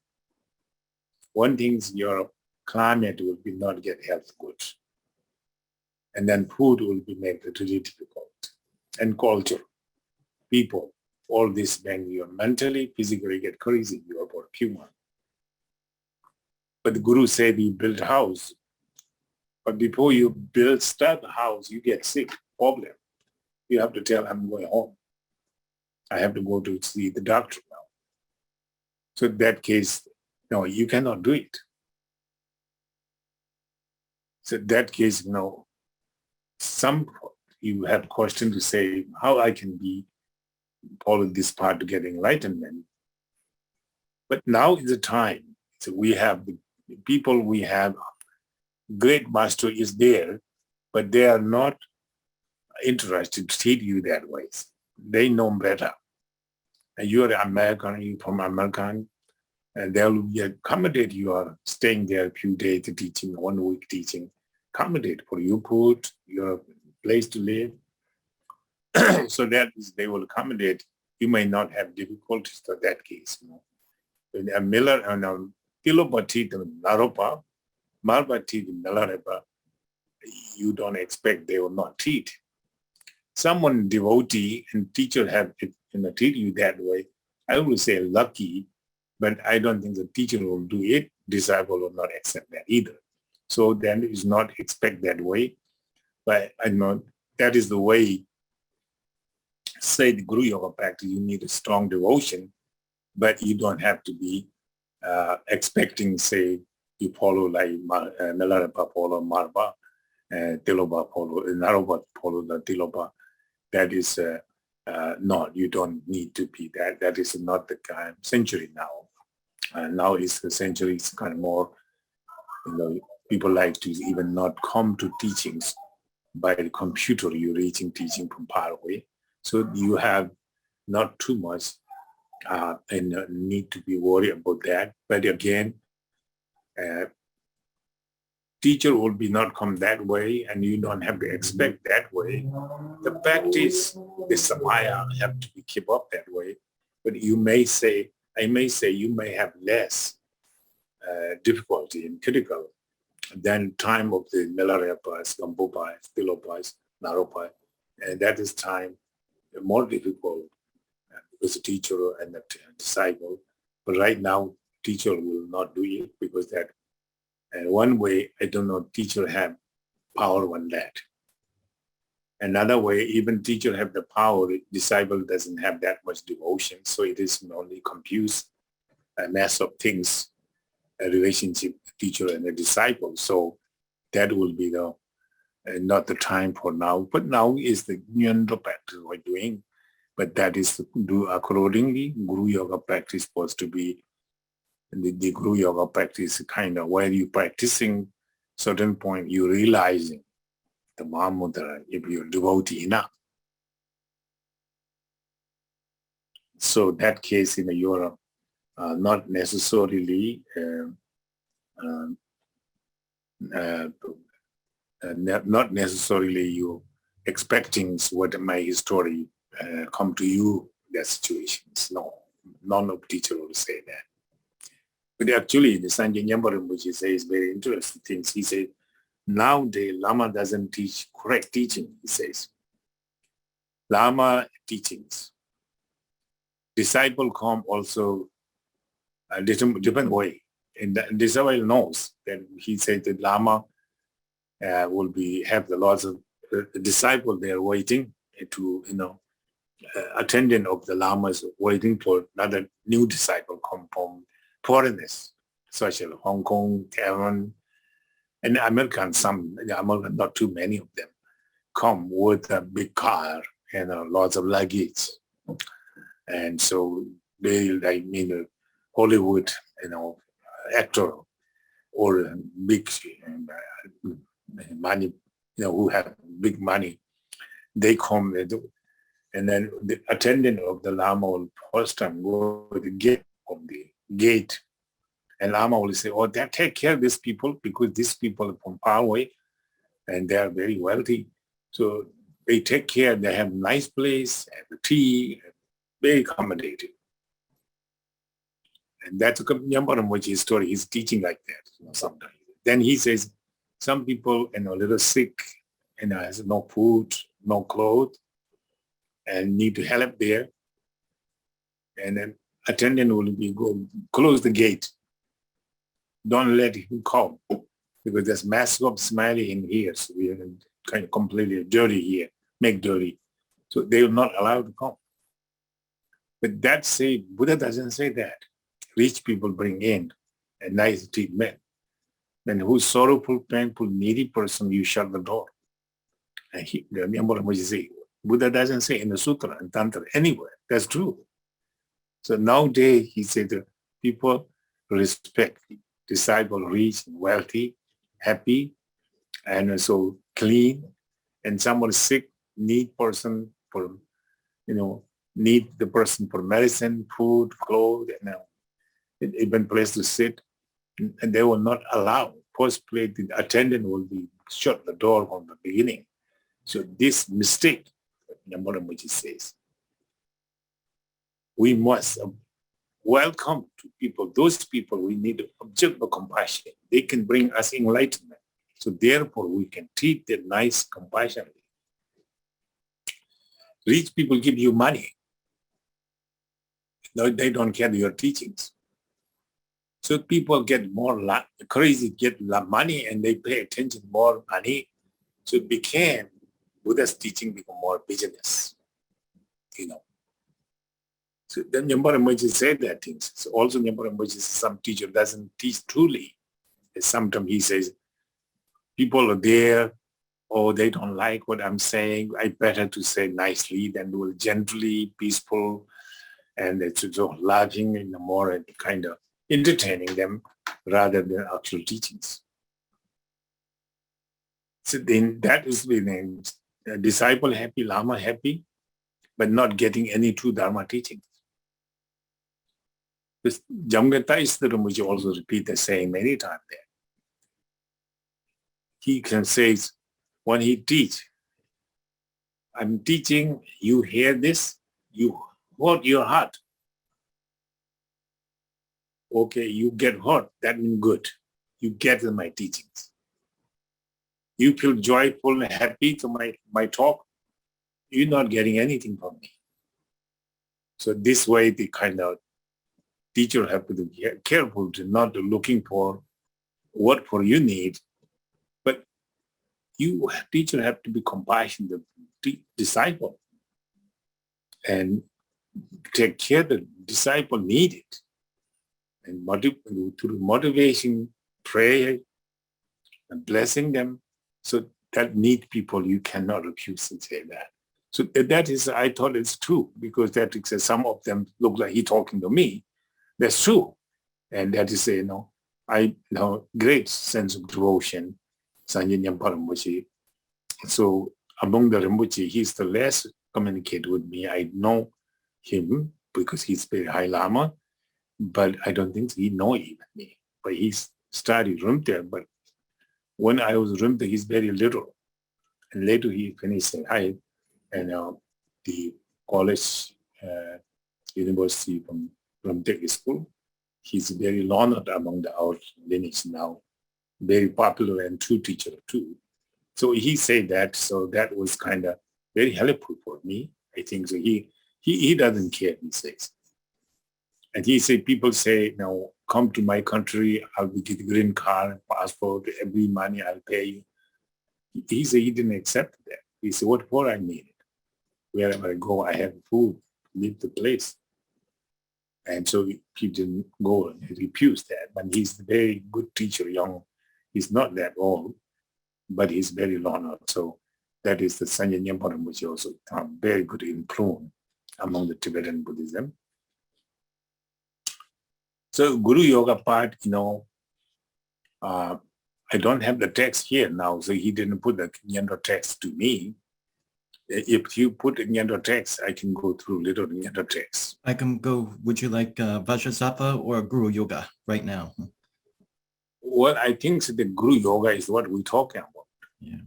One thing is your climate will be not get health good. And then food will be made really difficult. And culture, people, all this when you mentally, physically get crazy, you are about human. But the guru said you build a house. But before you start the house, you get sick, problem. You have to tell, I'm going home. I have to go to see the doctor now. So in that case, no, you cannot do it. So in that case, some you have question to say how I can follow this path to get enlightenment. But now is the time. So we have the people, we have great master is there, but they are not interested to treat you that way. They know better. And you are American, you from American, and they'll accommodate you are staying there a few days teaching, 1 week teaching, accommodate for your food, your place to live. So that is, they will accommodate. You may not have difficulties in that case. When a miller and a kilobati naropa, marbati nalarepa, you don't expect they will not treat. Someone devotee and teacher have treat you that way. I will say lucky, but I don't think the teacher will do it. Disciple will not accept that either. So then it's not expect that way. But I know that is the way. Say the Guru Yoga practice, you need a strong devotion, but you don't have to be expecting, say, you follow like Milarepa follow Marba, Tiloba follow, Naropa follow the Tiloba. That is not, you don't need to be that. That is not the kind of century now. Now is the century is kind of more, people like to even not come to teachings by the computer. You're reaching teaching from far away. So you have not too much and need to be worried about that. But again, teacher will be not come that way, and you don't have to expect that way. The practice, the samaya, have to be keep up that way. But you may say, I may say, you may have less difficulty and critical than time of the Milarepas, Gambopas, Tilopas, Naropa, and that is time more difficult because the teacher and the disciple. But right now, teacher will not do it because that. And one way, I don't know, teacher have power on that. Another way, even teacher have the power, disciple doesn't have that much devotion, so it is only confuse a mass of things, a relationship, teacher and a disciple. So that will be the not the time for now. But now is the Ngondro practice we're doing, but that is to do accordingly. Guru Yoga practice supposed to be the Guru Yoga practice kind of where you practicing certain point, you realizing the Mahamudra if you're devotee enough. So that case in Europe, not necessarily not necessarily you expecting what my story come to you, that situations. No, none of teacher will say that. But actually, the Sanjay Nyambaram, which he says very interesting things. He said, nowadays, Lama doesn't teach correct teaching, he says. Lama teachings. Disciple come also a different way. And the disciple knows that he said that Lama will have the lots of disciple there waiting to, attendant of the Lamas waiting for another new disciple come from foreigners, such as Hong Kong, Taiwan, and American, not too many of them, come with a big car and lots of luggage. And so they, Hollywood, actor or big money, who have big money, they come and then the attendant of the Lama will first time go to the gate of the gate, and Lama will say, "Oh, they take care of these people because these people are from far away, and they are very wealthy, so they take care. They have nice place, have tea, very accommodating." And that's a number of which his story. He's teaching like that sometimes. Then he says, some people a little sick, has no food, no clothes, and need to help there. And then attendant will go close the gate. Don't let him come because there's mass of smiling in here. So we are kind of completely dirty here, make dirty. So they will not allow to come. But that Buddha doesn't say that. Rich people bring in a nice treatment. Then who's sorrowful, painful, needy person, you shut the door. And remember what you say. Buddha doesn't say in the sutra and tantra anywhere. That's true. So nowadays he said that people respect disciple, rich, wealthy, happy, and so clean. And someone sick, need person for, need the person for medicine, food, clothes, even place to sit, and they will not allow. First place, the attendant will be shut the door from the beginning. So this mistake, number of which it says, we must welcome to people. Those people we need objective compassion. They can bring us enlightenment. So therefore, we can treat them nice, compassionately. Rich people give you money. No, they don't care your teachings. So people get more crazy, get money, and they pay attention more money. So it became Buddha's teaching become more business, So then Nyambara Moji said that things. So also Nyambara Moji, some teacher doesn't teach truly. Sometimes he says, people are there, they don't like what I'm saying. I better to say nicely than do it gently, peaceful, and it's so laughing in the more kind of entertaining them rather than actual teachings. So then that is the disciple happy, Lama happy, but not getting any true Dharma teachings. This Jamgata Istaram, which also repeat the saying many times there. He can say, when he teach, I'm teaching, you hear this, you hold your heart. Okay, you get hurt, that means good. You get my teachings. You feel joyful and happy to my talk, you're not getting anything from me. So this way, the kind of teacher have to be careful to not looking for what for you need, but you teacher have to be compassionate disciple and take care the disciple need it. And through motivation, prayer, and blessing them. So that need people, you cannot refuse and say that. So that is, I thought it's true, because that is, some of them look like he talking to me. That's true. And that is, I know great sense of devotion. Sanyin Nyampa Rinpoche. So among the Rinpoche, he's the less communicate with me. I know him because he's very high Lama, but I don't think he know even me. But he's studied Rinpoche, but when I was Rinpoche, he's very little. And later he finished saying hi, and the college, university from Rinpoche school, he's very honored among our lineage now, very popular and true teacher too. So he said that, so that was kind of very helpful for me. I think so. He doesn't care, he says. And he said, people say, come to my country, I'll give you green card, passport, every money I'll pay you. He said he didn't accept that. He said, what for I need it? Wherever I go, I have food, leave the place. And so he didn't go and he refused that. But he's a very good teacher, young. He's not that old, but he's very honored. So that is the Sanyin Nyampa Rinpoche, also very good influence among the Tibetan Buddhism. So Guru Yoga part, I don't have the text here now, so he didn't put the Ngondro text to me. If you put a Ngondro text, I can go through little Ngondro text. I can go. Would you like Vajrasattva or Guru Yoga right now? Well, I think the Guru Yoga is what we're talking about. Yeah.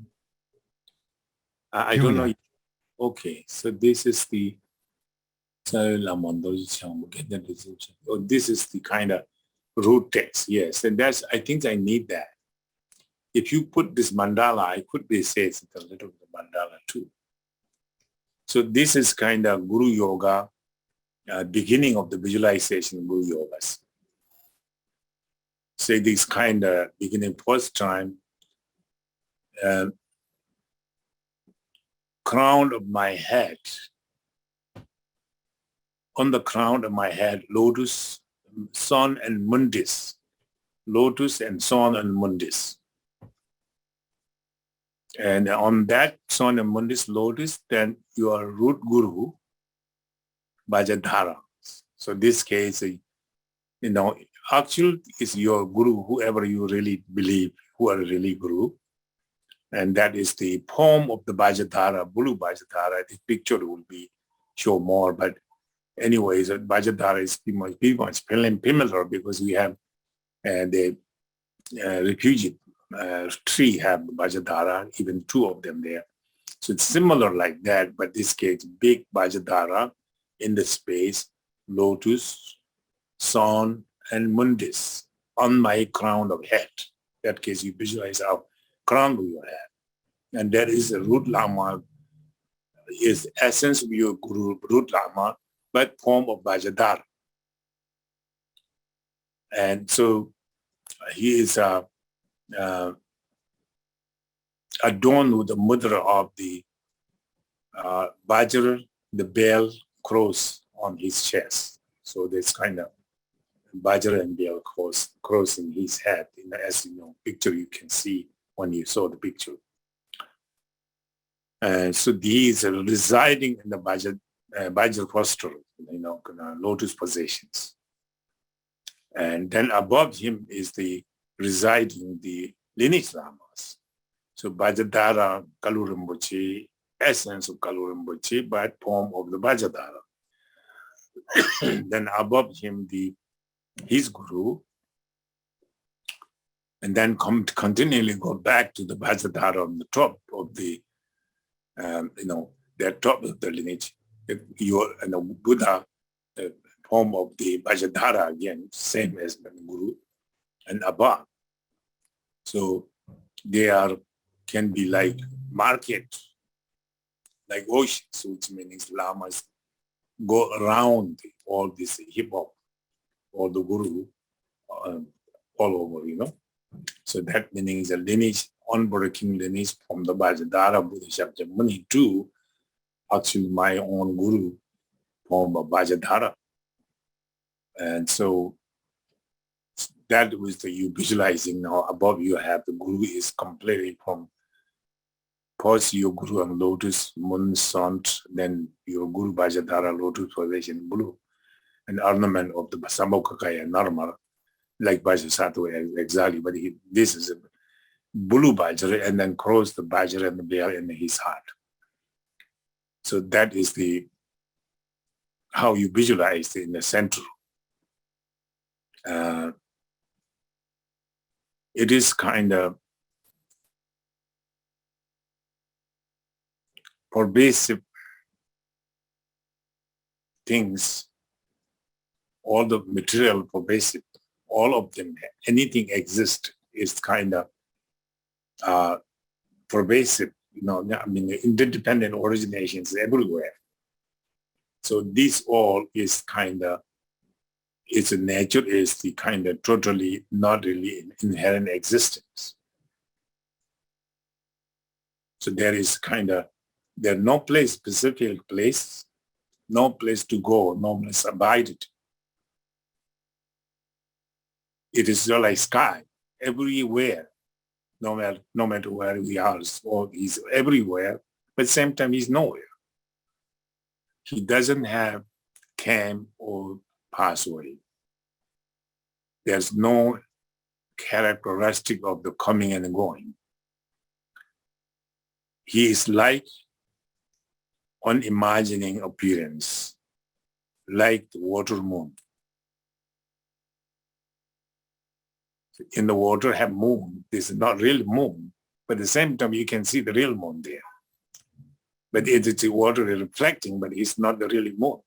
I don't know. Okay, so this is the this is the kind of root text, yes. And that's, I think I need that. If you put this mandala, I could be say it's a little bit of mandala too. So this is kind of Guru Yoga, beginning of the visualization Guru Yogas. Say this kind of beginning first time, crown of my head. On the crown of my head, lotus, sun and mundis. Lotus and sun and mundis. And on that sun and mundis lotus, then your root guru, Vajradhara. So this case, actually is your guru, whoever you really believe, who are really guru. And that is the poem of the Vajradhara, Bulu Vajradhara. The picture will be show more, but anyways, Vajradhara is pretty much similar because we have the refugee tree have Vajradhara, even two of them there. So it's similar like that, but this case, big Vajradhara in the space, lotus, sun, and mundis on my crown of head. That case, you visualize our crown of your head. And that is the root Lama, is essence of your guru, root Lama, but form of Vajradhara. And he is adorned with the mudra of the Vajra, the bell cross on his chest. So there's kind of Vajra and bell cross in his head. As you know, picture you can see when you saw the picture. So these are residing in the Vajra posture, lotus positions. And then above him is the residing the lineage lamas. So Vajradhara, Kalu Rinpoche, essence of Kalu Rinpoche, but form of the Vajradhara. Then above him his guru, and then continually go back to the Vajradhara on the top of the the top of the lineage. Buddha, form of the Vajradhara again, same as the Guru, and above. So they can be like market, like oceans, which means lamas go around all this hip hop, all the Guru, all over, So that meaning is a lineage, unbreaking lineage from the Vajradhara Buddha Shabda Muni to actually my own guru from Vajrasattva. And so that was the you visualizing now. Above you have the guru is completely from first your guru and lotus, moon, sun, then your guru Vajrasattva, lotus position, blue, and ornament of the Sambhogakaya normal, like Vajrasattva exactly. But this is a blue Vajra and then cross the Vajra and the bear in his heart. So that is the how you visualize in the center. It is kind of pervasive things, all the material pervasive, all of them, anything exists is kind of pervasive, I mean, interdependent originations everywhere. So this all is kind of, its nature is the kind of totally not really inherent existence. So there is kind of, there's no place, specific place, no place to go, no place abided. It is just like sky, everywhere, no matter where we are, or he's everywhere, but at the same time he's nowhere. He doesn't have camp or pass away. There's no characteristic of the coming and going. He is like unimagining appearance, like the water moon. In the water have moon. This is not real moon, but at the same time you can see the real moon there. But it is the water reflecting, but it's not the real moon.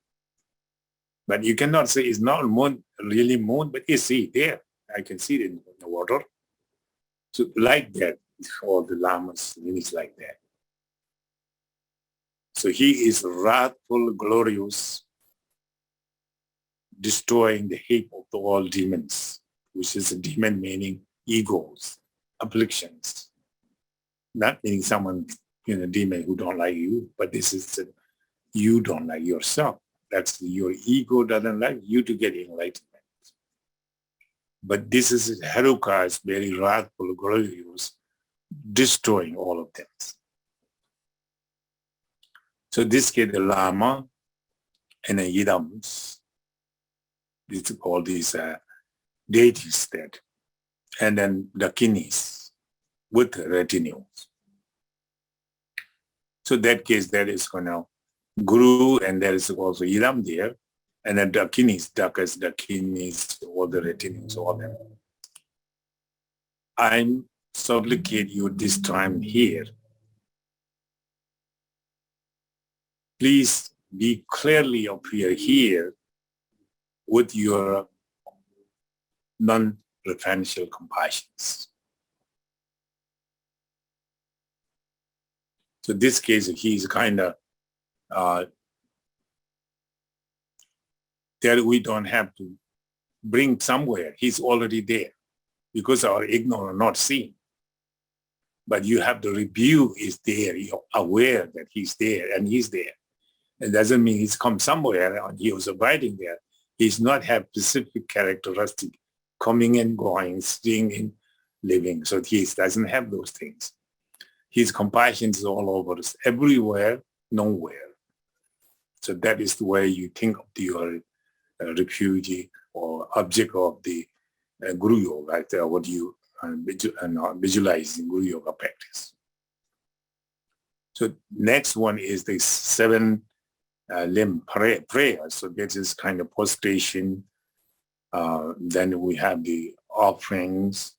But you cannot say it's not moon, really moon, but you see there. I can see it in the water. So like that, all the lamas, it's like that. So he is wrathful, glorious, destroying the heap of all demons, which is a demon meaning egos, afflictions. Not meaning someone, demon who don't like you, but this is you don't like yourself. That's your ego doesn't like you to get enlightenment. But this is Haruka is very wrathful, glorious, destroying all of them. So this case, the Lama and the Yidams, these all these deities that, and then the Kinis with retinues. So that case, that is going to Guru, and there is also Yidam there, and then Dakinis, Dakas, Dakinis, all the retinues, all them. I supplicate you this time here. Please be clearly appear here with your non-referential compassions. So this case, he's kind of that we don't have to bring somewhere. He's already there because our ignorance not seen. But you have the review is there. You're aware that he's there and he's there. It doesn't mean he's come somewhere and he was abiding there. He's not have specific characteristic coming and going, staying and living. So he doesn't have those things. His compassion is all over us, everywhere, nowhere. So that is the way you think of your refugee or object of the Guru Yoga, right? What you visualize in Guru Yoga practice. So next one is the 7 limb prayer. So this is kind of prostration. Then we have the offerings.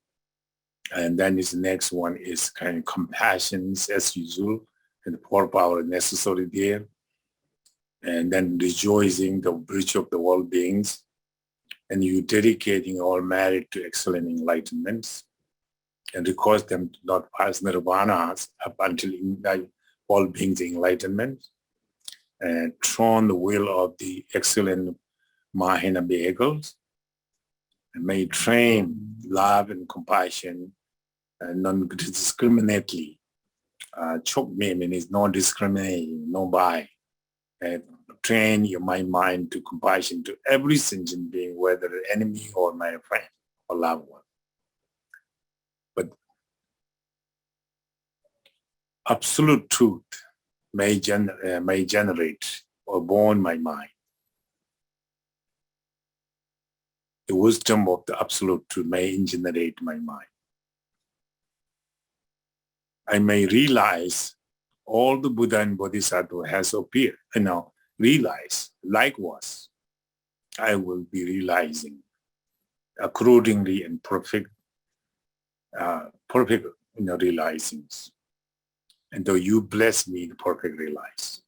And then this next one is kind of compassions as usual, and the pour power necessary there. And then rejoicing the bridge of the world beings. And you dedicating all merit to excellent enlightenments and request them to not pass nirvana up until all beings enlightenment. And throne the wheel of the excellent Mahina vehicles. And may train love and compassion non-discriminately Chok meaning is no discriminating, no by. Train my mind to compassion to every sentient being, whether an enemy or my friend or loved one. But absolute truth may generate or born my mind. The wisdom of the absolute truth may generate my mind. I may realize all the Buddha and Bodhisattva has appeared, and now realize, likewise, I will be realizing accordingly and perfect realizings. And though you bless me, the perfect realize.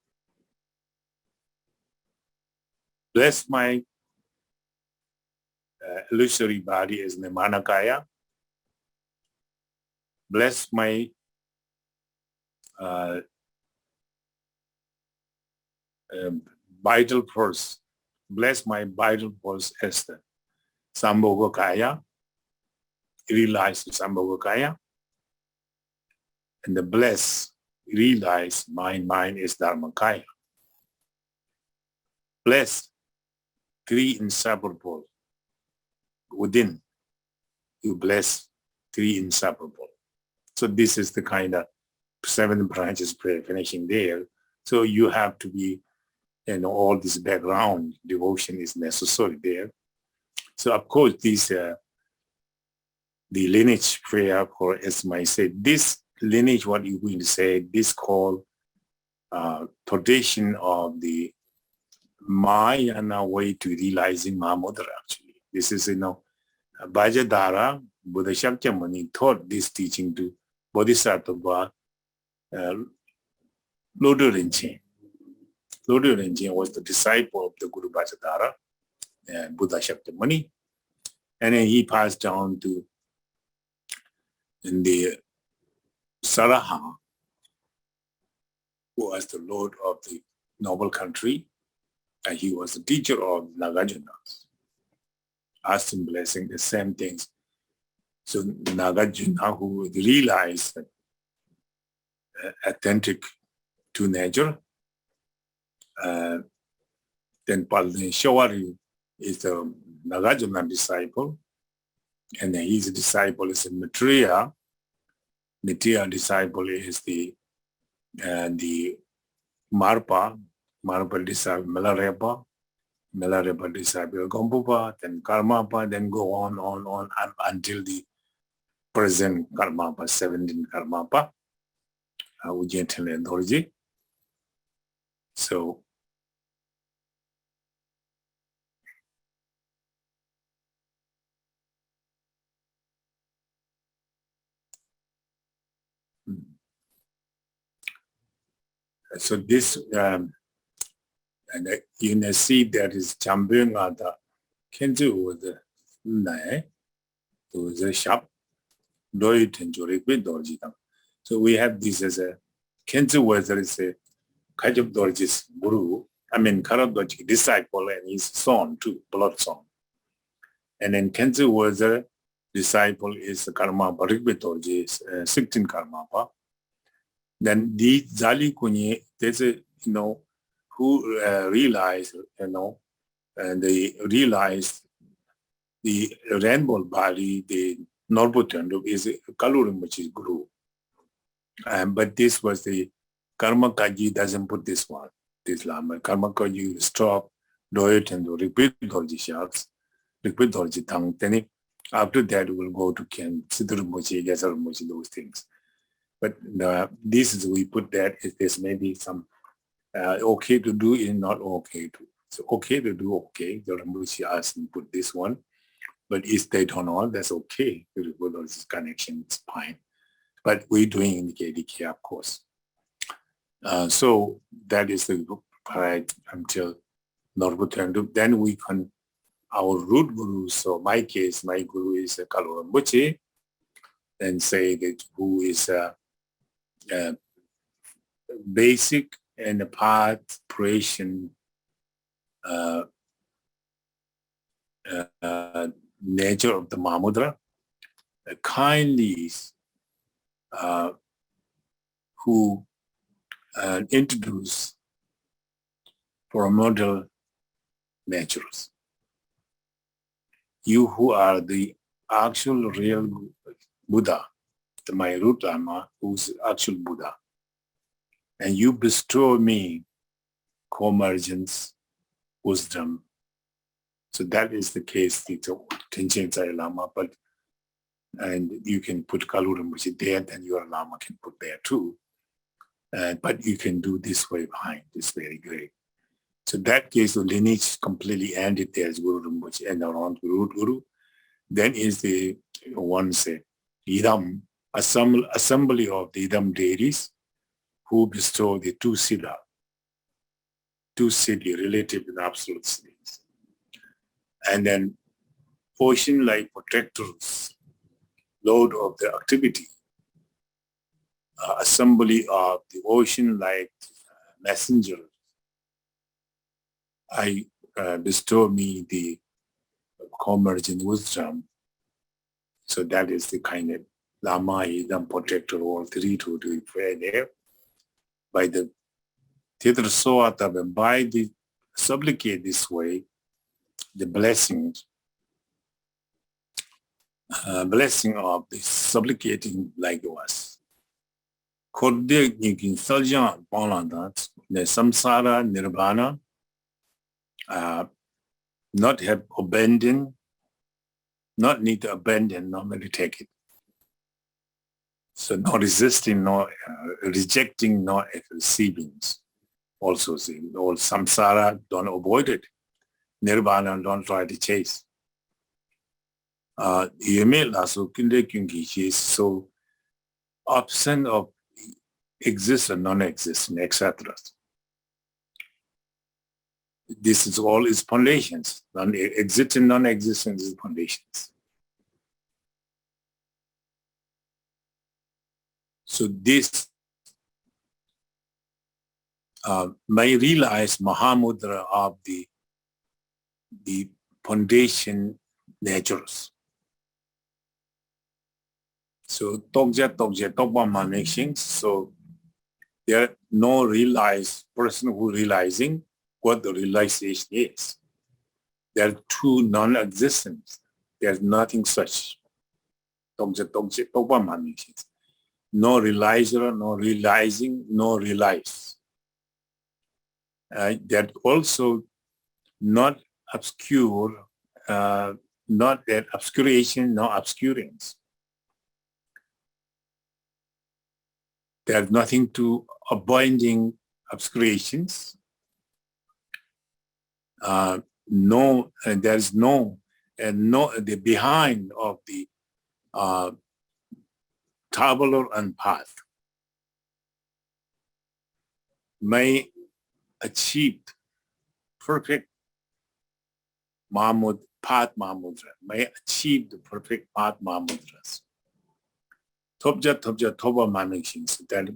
Bless my illusory body as Nimanakaya. Bless my vital force. Bless my vital force as the Sambhogakaya. Realize the Sambhogakaya. And the bless, realize my mind is Dharmakaya. Bless, three inseparable. Within, you bless three inseparable. So this is the kind of 7 branches prayer finishing there. So you have to be, all this background devotion is necessary there. So of course, this the lineage prayer for, as I said, this lineage, what you're going to say, this called tradition of the Mahayana way to realizing Mahamudra, actually. This is, Vajradhara, Buddha Shakyamuni taught this teaching to Bodhisattva Lodu Rinpoche. Lodu Rinpoche was the disciple of the Guru Vajradhara, Buddha Shakyamuni, and then he passed down to the Saraha, who was the lord of the noble country, and he was the teacher of Nagarjuna. Asked him blessing, the same things. So Nagarjuna, who realized that authentic to nature, then Shawari is the Nagarjuna disciple, and his disciple is Maitreya. Maitreya disciple is the Marpa disciple Milarepa disciple Gompupa, then Karmapa, then go on until the present Karmapa, 17 Karmapa, Ujjentala and Dorji. So this and you see that is jumping at the Kenzu with the Nai to the shop, do it and Jorikwi Dorji. So we have this as a Kenzu, whether it's a Kajab Dorji's guru, Karab Dorji disciple and his son too, blood son. And then Kenzu was a disciple is Karma Rikwi Dorji's 16 Karmapa. Then the Zali Kunye, there's a, who realized, and they realized the rainbow body, the Norbutandu is Kalurimbachi's guru. But this was the Karma Kagyu doesn't put this one, this Lama. Karma Kagyu stop, do it and repeat Dorji shots, repeat Dorji tongue. Then after that, we'll go to Ken, Siddharmochi, Jasarmochi, those things. But this is, we put that, if there's maybe some okay to do is not okay to. So okay to do, okay. The Rambuchi asked and put this one. But if they don't know, that's okay. This connection is fine. But we're doing in the KDK, of course. So that is the right until Norbutandu. Then we can, our root guru, so my case, my guru is Kalu Rambuchi, then say that who is basic and the path creation nature of the Mahamudra, kindly who introduce primordial natures. You who are the actual real Buddha, my root Lama, who's the actual Buddha, and you bestow me convergence, wisdom. So that is the case, the Tenchen Tsai Lama, and you can put Kalu Rinpoche there, and your Lama can put there too. But you can do this way behind. It's very great. So that case, the lineage completely ended there as Guru Rinpoche and around Guru. Then is the one say Idam, assembly of the Idam deities who bestow the two siddha relative and absolute siddhis. And then ocean-like protectors, load of the activity, assembly of the ocean-like messenger. I bestow me the convergent wisdom. So that is the kind of Lama, Idam, protector, all three to do prayer there. By the Titra Soatab, and by the supplicate this way, the blessings, blessing of the supplicating like us. Korde Nikin Saljan Palandat, the samsara nirvana, not have abandoned, not need to abandon, not meditate it. So not resisting, not rejecting, not receiving. Also, see, all samsara, don't avoid it. Nirvana, don't try to chase. So absent of existent, non-existent, etc. This is all its foundations. Existent, non-existent is foundations. So this may realize Mahamudra of the foundation natures. So Tokpa managing. So there are no realized person who realizing what the realization is. There are two non-existent. There's nothing such. Tokpa managing. No realizer, no realizing, no realize. That also not obscure, not that obscuration, no obscurance. There's nothing to avoiding obscurations. No, and there's no, and no, the behind of the tabular and path may achieve perfect Path Mahamudra, may achieve the perfect Path Mahamudras. Topja Toba managings. That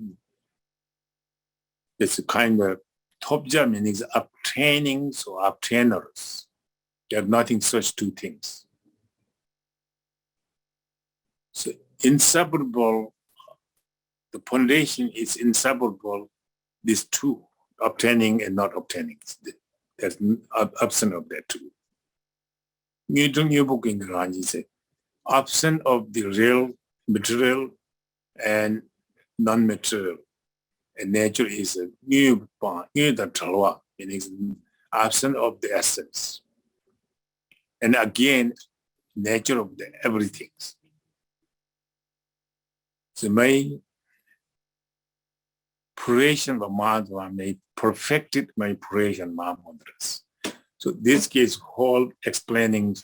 it's a kind of Topja means obtaining, so obtainers. There's nothing such two things. So inseparable, the foundation is inseparable, these two, obtaining and not obtaining. There's absent of that too. New book in Quran says, absent of the real material and non-material. And nature is a new the talwa, meaning absent of the essence. And again, nature of the everything. So my creation of Mahamudra may perfected my creation Mahamudras. So this case whole explaining,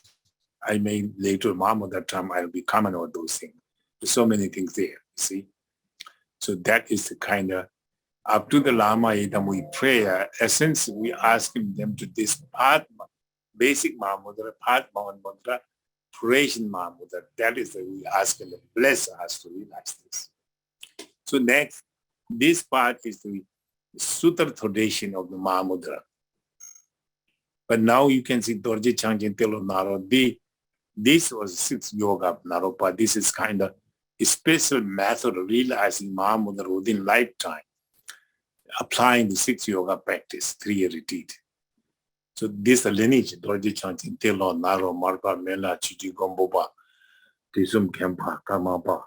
I may later Mahamudra time I'll be comment on those things. There's so many things there, you see. So that is the kind of up to the Lama Idam we pray, essence we asking them to this path, basic Mahamudra, Path Mahamudra, creation Mahamudra. That is that we ask them to bless us to realize this. So next, this part is the Sutra tradition of the Mahamudra. But now you can see Dorje Changjin Telo Naro. This was 6th yoga of Naropa. This is kind of a special method of realizing Mahamudra within lifetime, applying the 6 yoga practice, 3-year retreat. So this lineage, Dorji chanting, Telo, Naro, Marpa, Mela, Chiji, Gomboba, Tisum, Kempa, Kamapa.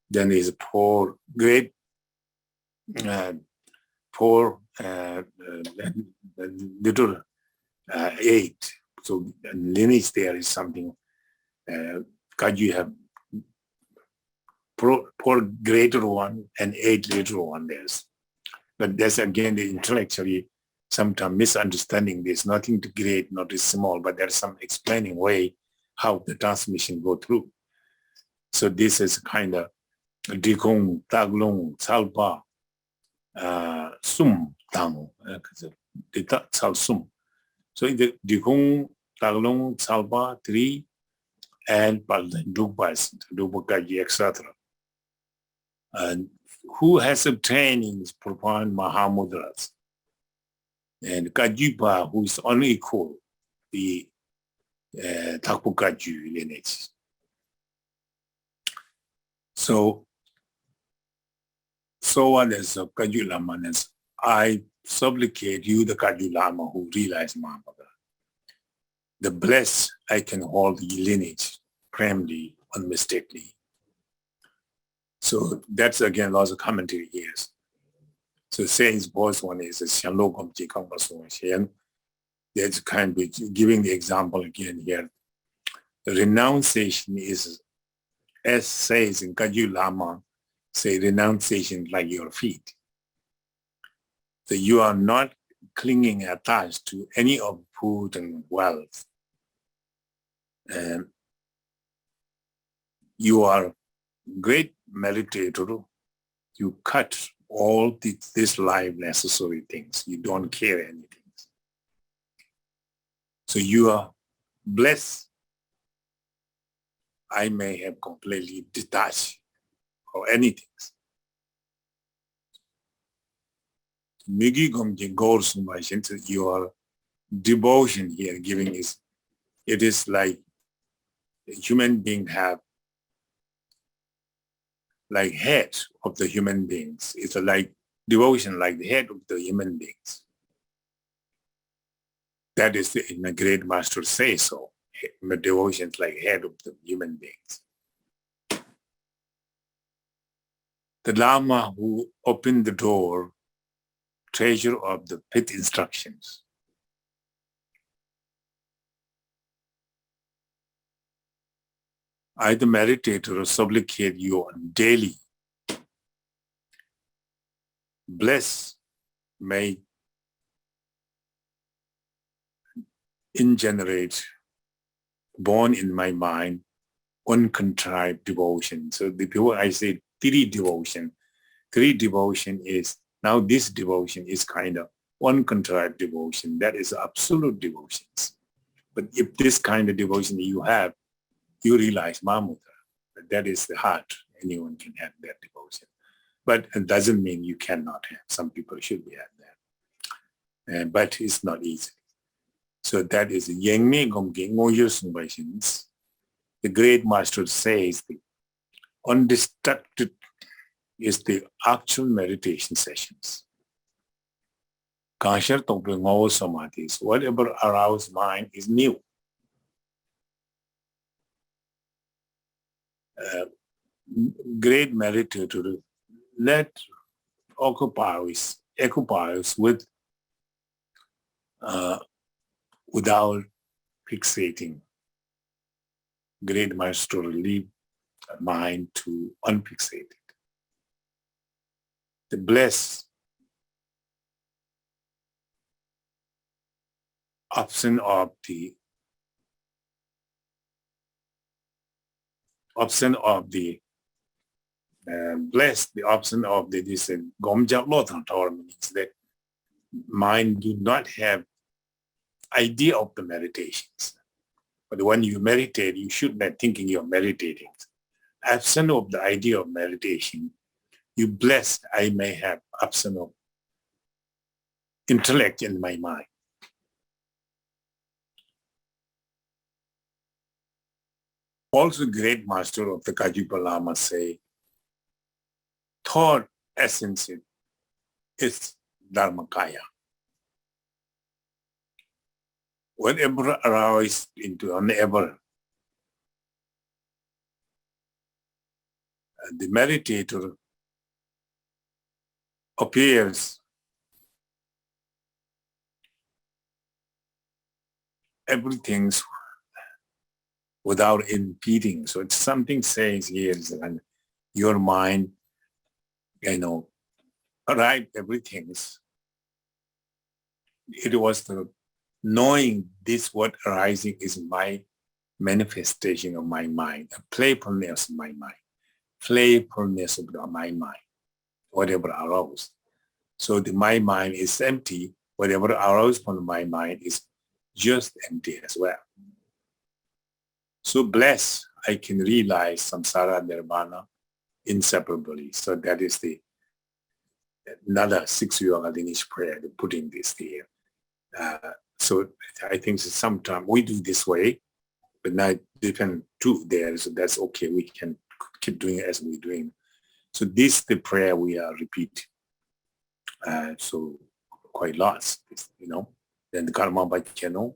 Then is four great, little 8. So lineage there is something, Kagyu have 4 greater one and 8 little one there's. But that's again the intellectually sometimes misunderstanding. There's nothing to great, not too small, but there's some explaining way how the transmission go through. So this is kind of Dikung, Taglung, Salpa, Sum, Tang, Sal Sum. So the Dikung, Taglung, Salpa, 3, and Dugpas, Dubakaji, etc. And who has obtained in his profound Mahamudras? And Kagyupa, who is unequal, the Tapu Kagyu lineage. So what is Kagyu Lama? I supplicate you, the Kagyu Lama, who realize Mahamudra. The blessed I can hold the lineage firmly, unmistakably. So that's again lots of commentary here. So saying both one is a Shanlogam Jikang. That's kind of giving the example again here. The renunciation is, as says in Kagyu Lama, say renunciation like your feet. So you are not clinging attached to any of food and wealth. And you are great meditator. You cut all this life necessary things. You don't care anything. So you are blessed. I may have completely detached or anything. Your devotion here giving is, it is like a human being have like head of the human beings. It's like devotion like the head of the human beings. That is in the great master says so. Devotion is like head of the human beings. The Lama who opened the door, treasure of the 5th instructions. I, the meditator, supplicate you daily. Bless, may ingenerate, born in my mind, uncontrived devotion. So the people I say 3 devotion. 3 devotion is, now this devotion is kind of uncontrived devotion. That is absolute devotions. But if this kind of devotion you have, you realize Mahamudra. That is the heart. Anyone can have that devotion. But it doesn't mean you cannot have. Some people should have that. But it's not easy. So that is Yengme Gomge Ngoyos. The great master says the undistracted is the actual meditation sessions. Kanshar Tokpe Ngo Samadhis, whatever aroused mind is new. Great meditator, let occupies with without fixating. Great master leave mind to unfixated. The blessed option of the blessed, the option of the this Gomjak Lothang Tower means that mind do not have idea of the meditations. But when you meditate, you should be thinking you're meditating. Absent of the idea of meditation, you blessed, I may have absent of intellect in my mind. . Also, great master of the Kagyu Lama say, thought essence is Dharmakaya. Whatever arises into whenever the meditator appears, everything's without impeding. So it's something says here is that your mind, arrived everything's. It was the knowing this what arising is my manifestation of my mind, a playfulness of my mind, playfulness of my mind, whatever arose. So my mind is empty. Whatever arose from my mind is just empty as well. So blessed, I can realize samsara nirvana inseparably. So that is another 6 yoga Danish prayer, putting this here. So I think sometimes we do this way, but not different too there. So that's okay. We can keep doing it as we're doing. So this is the prayer we are repeat. So quite lots, Then the Karma Kagyu.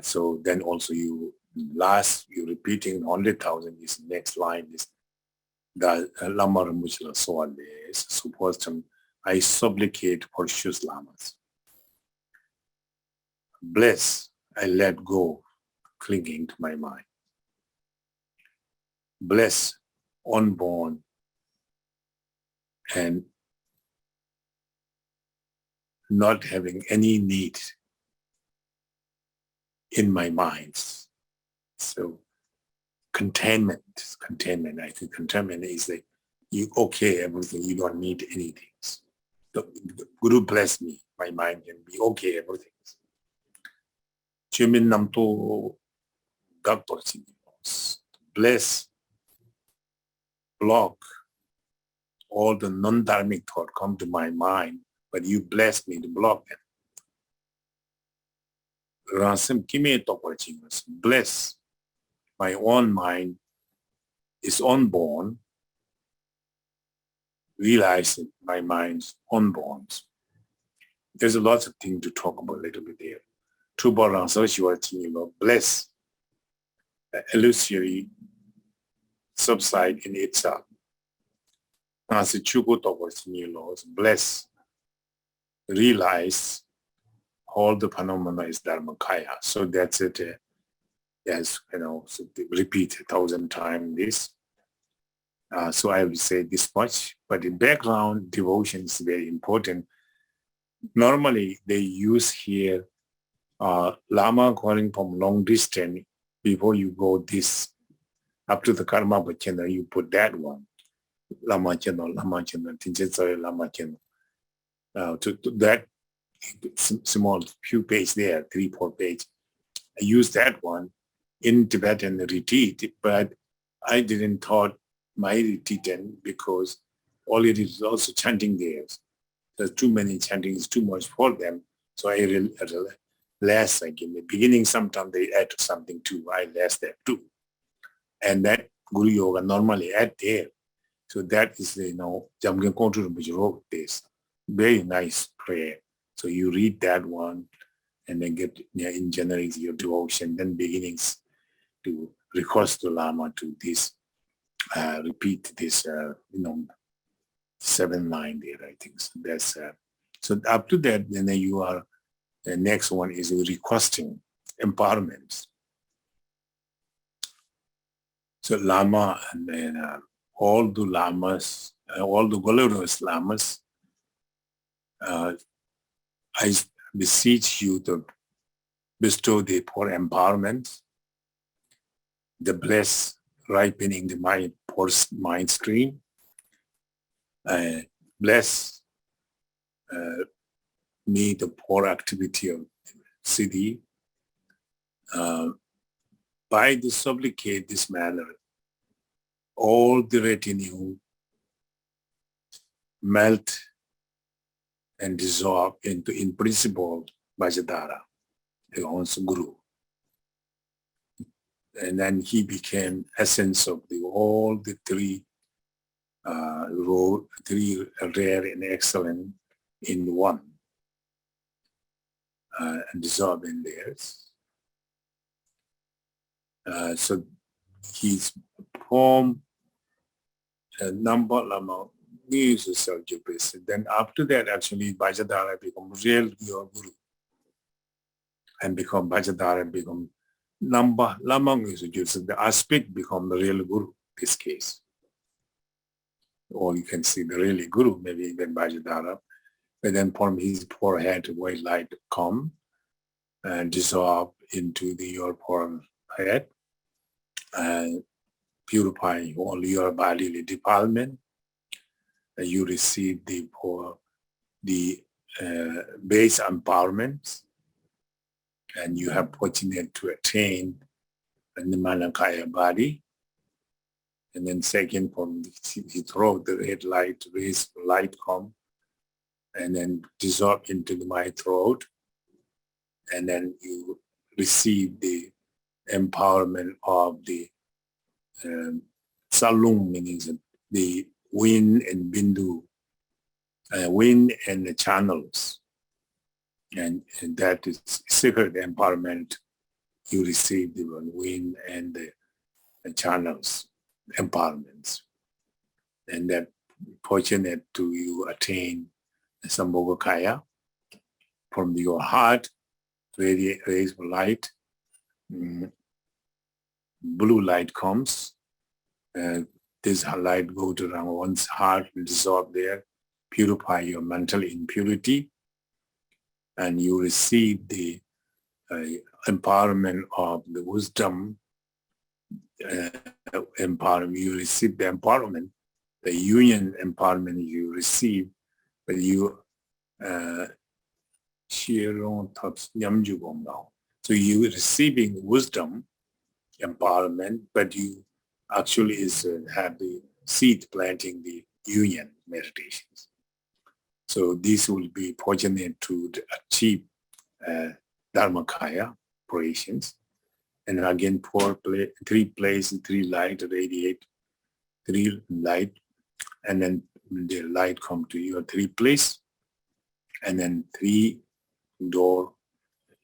So then also you're repeating 100,000 is next line is the Lama Rinpoche soul is supposed to I supplicate for Shus Lamas. Bless, I let go, clinging to my mind. Bless, unborn, and not having any need in my mind. So containment. I think containment is that you okay everything, you don't need anything. The Guru bless me, my mind can be okay everything. Bless, block all the non-dharmic thought come to my mind, but you bless me to block them. Bless my own mind is unborn, realizing my mind's unborn. There's a lot of things to talk about a little bit there. Bless illusory subside in itself. Bless, realize all the phenomena is Dharmakaya. So that's it. Yes, so repeat 1,000 times this. So I will say this much, but the background devotion is very important. Normally they use here Lama calling from long distance. Before you go this up to the Karma Kagyu, you put that one. Lama Jinpa, Lama Jinpa. To that small few page there, 3-4 page. I use that one in Tibetan retreat, but I didn't thought my retreat because all it is also chanting there. There's too many chanting, is too much for them. So I less, like in the beginning, sometimes they add something too. I less that too. And that Guru Yoga normally add there. So that is, Ngondro Rinpoche wrote this. Very nice prayer. So you read that one and then get in general your devotion, then beginnings to request to Lama to this, repeat this, 7 line there, I think. So that's, so up to that, then you are, the next one is requesting empowerment. So Lama and then all the Lamas, all the glorious Lamas, I beseech you to bestow the poor empowerment, the bless ripening the mind, poor mind stream, bless me the poor activity of city, by the supplicate this manner, all the retinue melt and dissolve into in principle Vajradhara, the own Guru. And then he became essence of all the three three rare and excellent in one, and dissolved in theirs. So his poem, number Lama, is self-based. Then after that, actually, Vajradhara become real your guru, and become Vajradhara become number Lama is the aspect become the real guru. This case, or you can see the really guru, maybe even Vajradhara. But then from his forehead, white light come and dissolve into your forehead, and purify all your bodily defilement. You receive the base empowerments, and you have fortunate to attain the Manakaya body. And then second, from the throat, the red light, rays light come, and then dissolve into my throat. And then you receive the empowerment of the Salung, meaning the wind and bindu, wind and the channels. And that is secret empowerment. You receive the wind and the channels empowerments. And that fortunate to you attain Sambhogakaya from your heart, rays of light, blue light comes, this light goes around one's heart, will dissolve there, purify your mental impurity, and you receive the empowerment of the wisdom, empowerment. You receive the empowerment, the union empowerment you receive, but you so you receiving wisdom, empowerment, but you actually have the seed planting the union meditations. So this will be fortunate to achieve Dharmakaya operations. And again, three places, three light radiate, three light, and then the light come to your three place, and then three door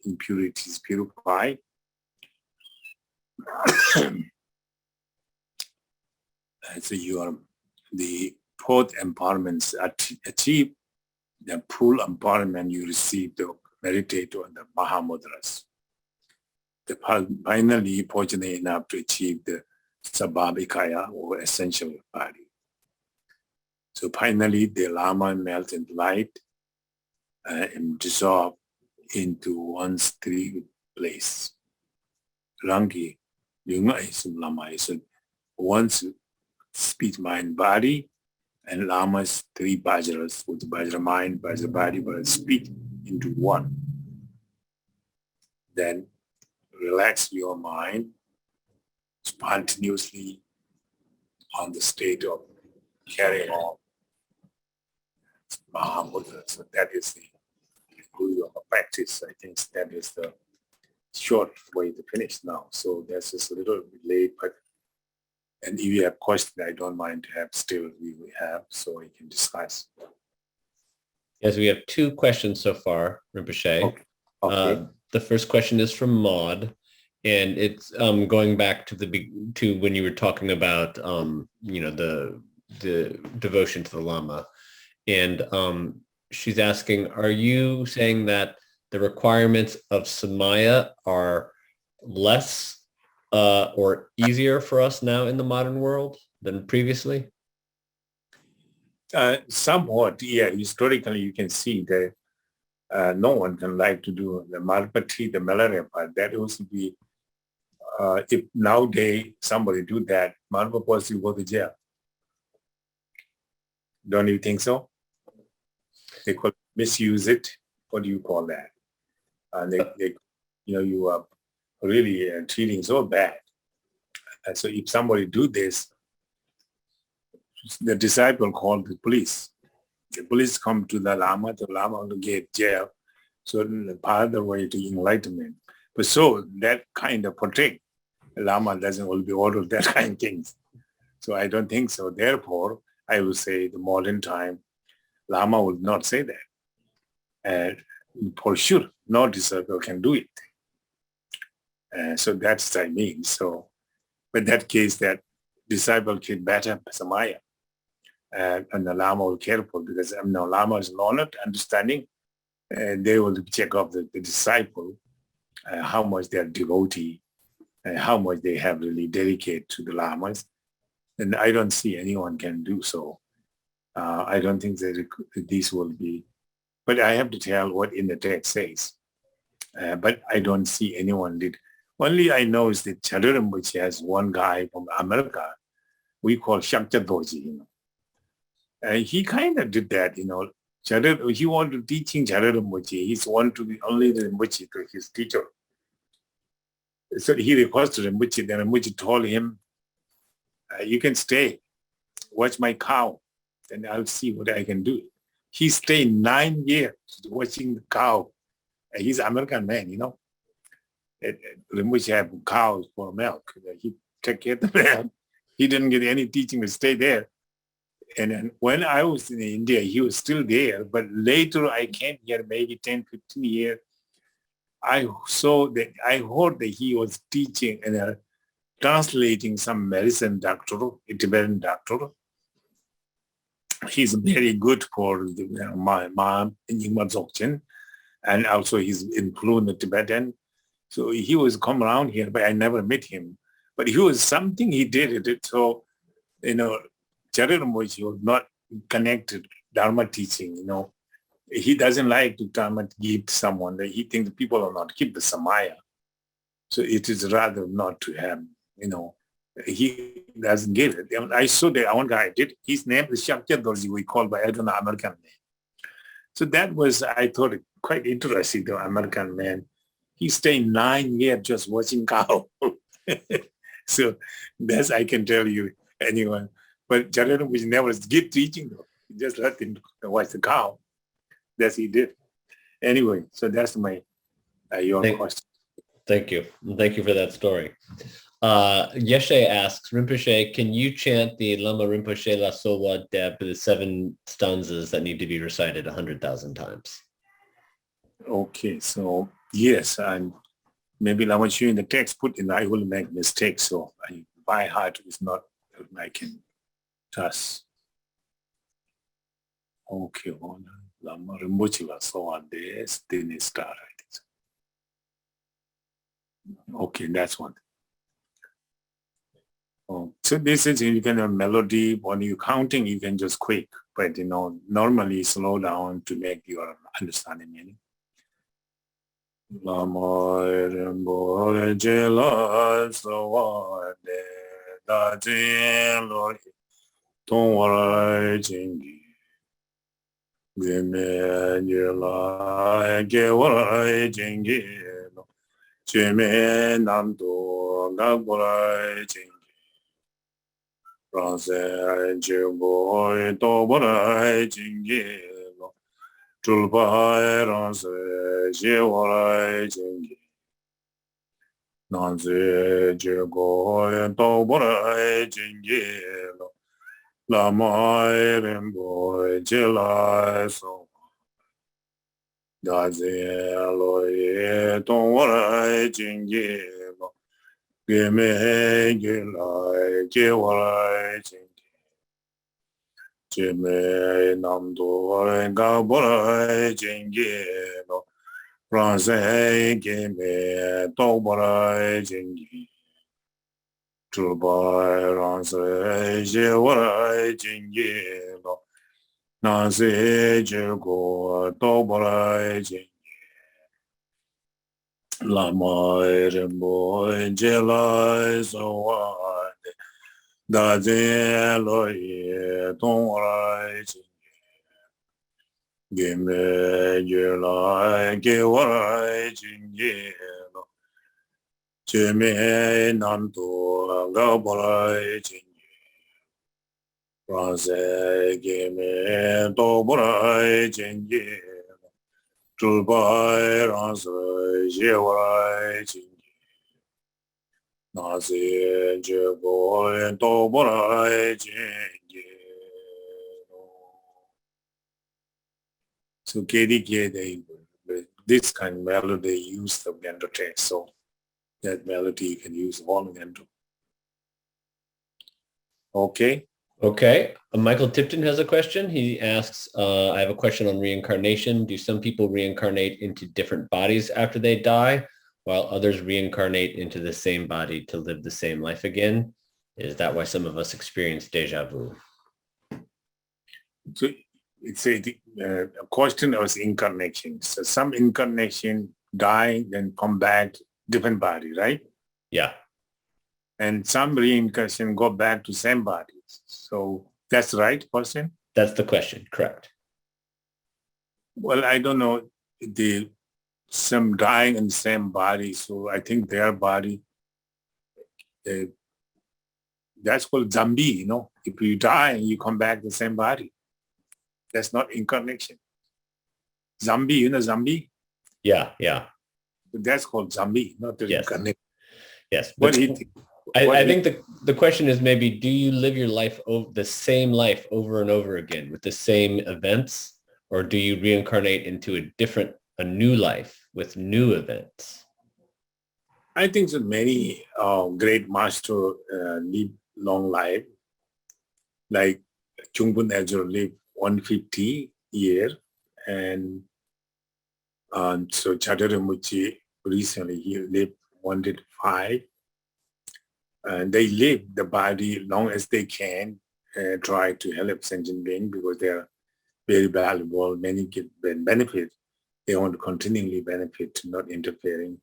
impurities purify. So you are the fourth empowerments achieve the full empowerment. You receive the meditate on the Mahamudras. Finally, fortunate enough to achieve the Sabhabikaya or essential body. So finally, the Lama melts in light and dissolve into one's three place. Rangi, Yunga is Lama is one's speech, mind, body, and Lama's three Vajras with Vajra mind, Vajra body, Vajra speech into one. Then relax your mind spontaneously on the state of carrying on Mahamudra. So that is the guru of practice. I think that is the short way to finish now. So that's just a little bit late, but and if you have questions, I don't mind to have still we have, so we can discuss. Yes, we have two questions so far, Rinpoche. Okay. The first question is from Maud, and it's going back to when you were talking about the devotion to the Lama, and she's asking, are you saying that the requirements of Samaya are less or easier for us now in the modern world than previously? Somewhat, yeah. Historically, you can see that no one can like to do the Malpati, the malaria part. That also be, if nowadays somebody do that, Malpati will go to jail. Don't you think so? They could misuse it. What do you call that? They you are really treating so bad. And so if somebody do this, the disciple called the police. The police come to the Lama will get jail. So part of the way to enlightenment. But so that kind of protect Lama doesn't will be order that kind of things. So I don't think so. Therefore, I will say the modern time, Lama will not say that. And for sure, no disciple can do it. So that's what I mean. So, but that case, that disciple can better Samaya. And the Lama will careful because Lama is learned, understanding, and they will check off the disciple, how much they are devotee, and how much they have really dedicated to the Lamas. And I don't see anyone can do so. I don't think that this will be, but I have to tell what in the text says. But I don't see anyone did. Only I know is that Chadaram, which has one guy from America, we call Shakta Doji, he kind of did that, he wanted to teaching Chadaram, he's want to be only the Rinpoche to his teacher. So he requested Rinpoche, then Rinpoche told him, you can stay, watch my cow, and I'll see what I can do. He stayed 9 years watching the cow. He's an American man, Rinpoche have cows for milk. He took care of the man. He didn't get any teaching to stay there. And then when I was in India, he was still there. But later I came here, maybe 10, 15 years. I heard that he was teaching and translating some medicine doctor, a Tibetan doctor. He's very good for my mom in Dzogchen, and also he's fluent in Tibetan. So he was come around here, but I never met him. But he was something he did it. So, Charan was not connected Dharma teaching, He doesn't like to Dharma give someone that he thinks people will not keep the Samaya. So it is rather not to have, he doesn't give it. I saw that one guy did. His name is Shakya Dorji, we call by an American name. So that was, I thought, quite interesting, the American man. He stayed 9 years just watching cow. So that's, I can tell you, anyone. But Charan was never give teaching, though. He just let him watch the cow. That's he did. Anyway, so that's my your question. Thank you. Thank you for that story. Yeshe asks, Rinpoche, can you chant the Lama Rinpoche La Sowa Deb, the 7 stanzas that need to be recited 100,000 times? Okay, so yes, and maybe Lama Chu in the text put in, I will make mistakes, so by heart is not, I can trust. Okay, Lama Rinpoche La Sowa Deb, then start. Okay, that's one. Oh, so this is, you can have melody. When you're counting, you can just quick, but normally slow down to make your understanding meaning. Lama Rinpoche La Sowa Deb, Da Jin Lo Tong Warai Jingi, Gime Jila Ge Warai Jingi, Jime Namdo Ga Warai Jingi. Rase Jibo Doborai Jingi, Tulpai Rase Jiwarai Jingi, Nanzi Jigo Doborai Jingi, Lamai Rimbo Jilai So, Dazi Loye Doborai Jingi, Gime Gilai Jiwarai Jingi, Jime Namdo Gaborai Jingi, Ranse Gime Doborai Jingi, Trubai Ranse Jiwarai Jingi, Nanse Jigo Doborai Jingi, Lama Rinpoche La Sowa Deb, Da Jin Lo Tong Warai Jingi, Gime Jila Ge Warai Jingi, Jime Namdo Ga Warai Jingi, Ranse Gime Do Warai Jingi, Tulpai Ranse Jiwarai Jingi, Nase je go to bora so this kind of melody use the Ngondro text. So that melody you can use all Ngondro. Okay. Okay. Michael Tipton has a question. He asks, I have a question on reincarnation. Do some people reincarnate into different bodies after they die, while others reincarnate into the same body to live the same life again? Is that why some of us experience deja vu? So it's a question of incarnation. So some incarnation die, then come back, different body, right? Yeah. And some reincarnation go back to same body. So that's right, person? That's the question, correct. Well, I don't know. Some dying in the same body, so I think their body, that's called zombie, If you die and you come back the same body, that's not incarnation. Zombie, zombie? Yeah, yeah. But that's called zombie, not the incarnation. Yes. What do you think? I think the question is maybe, do you live your life, the same life over and over again with the same events, or do you reincarnate into a new life with new events? I think that many great masters live long life, like Chungbun Eljo lived 150 years, and so Chadaramuchi recently he lived 105. And they live the body long as they can, try to help sentient beings because they are very valuable. Many get benefit. They want to continually benefit, not interfering.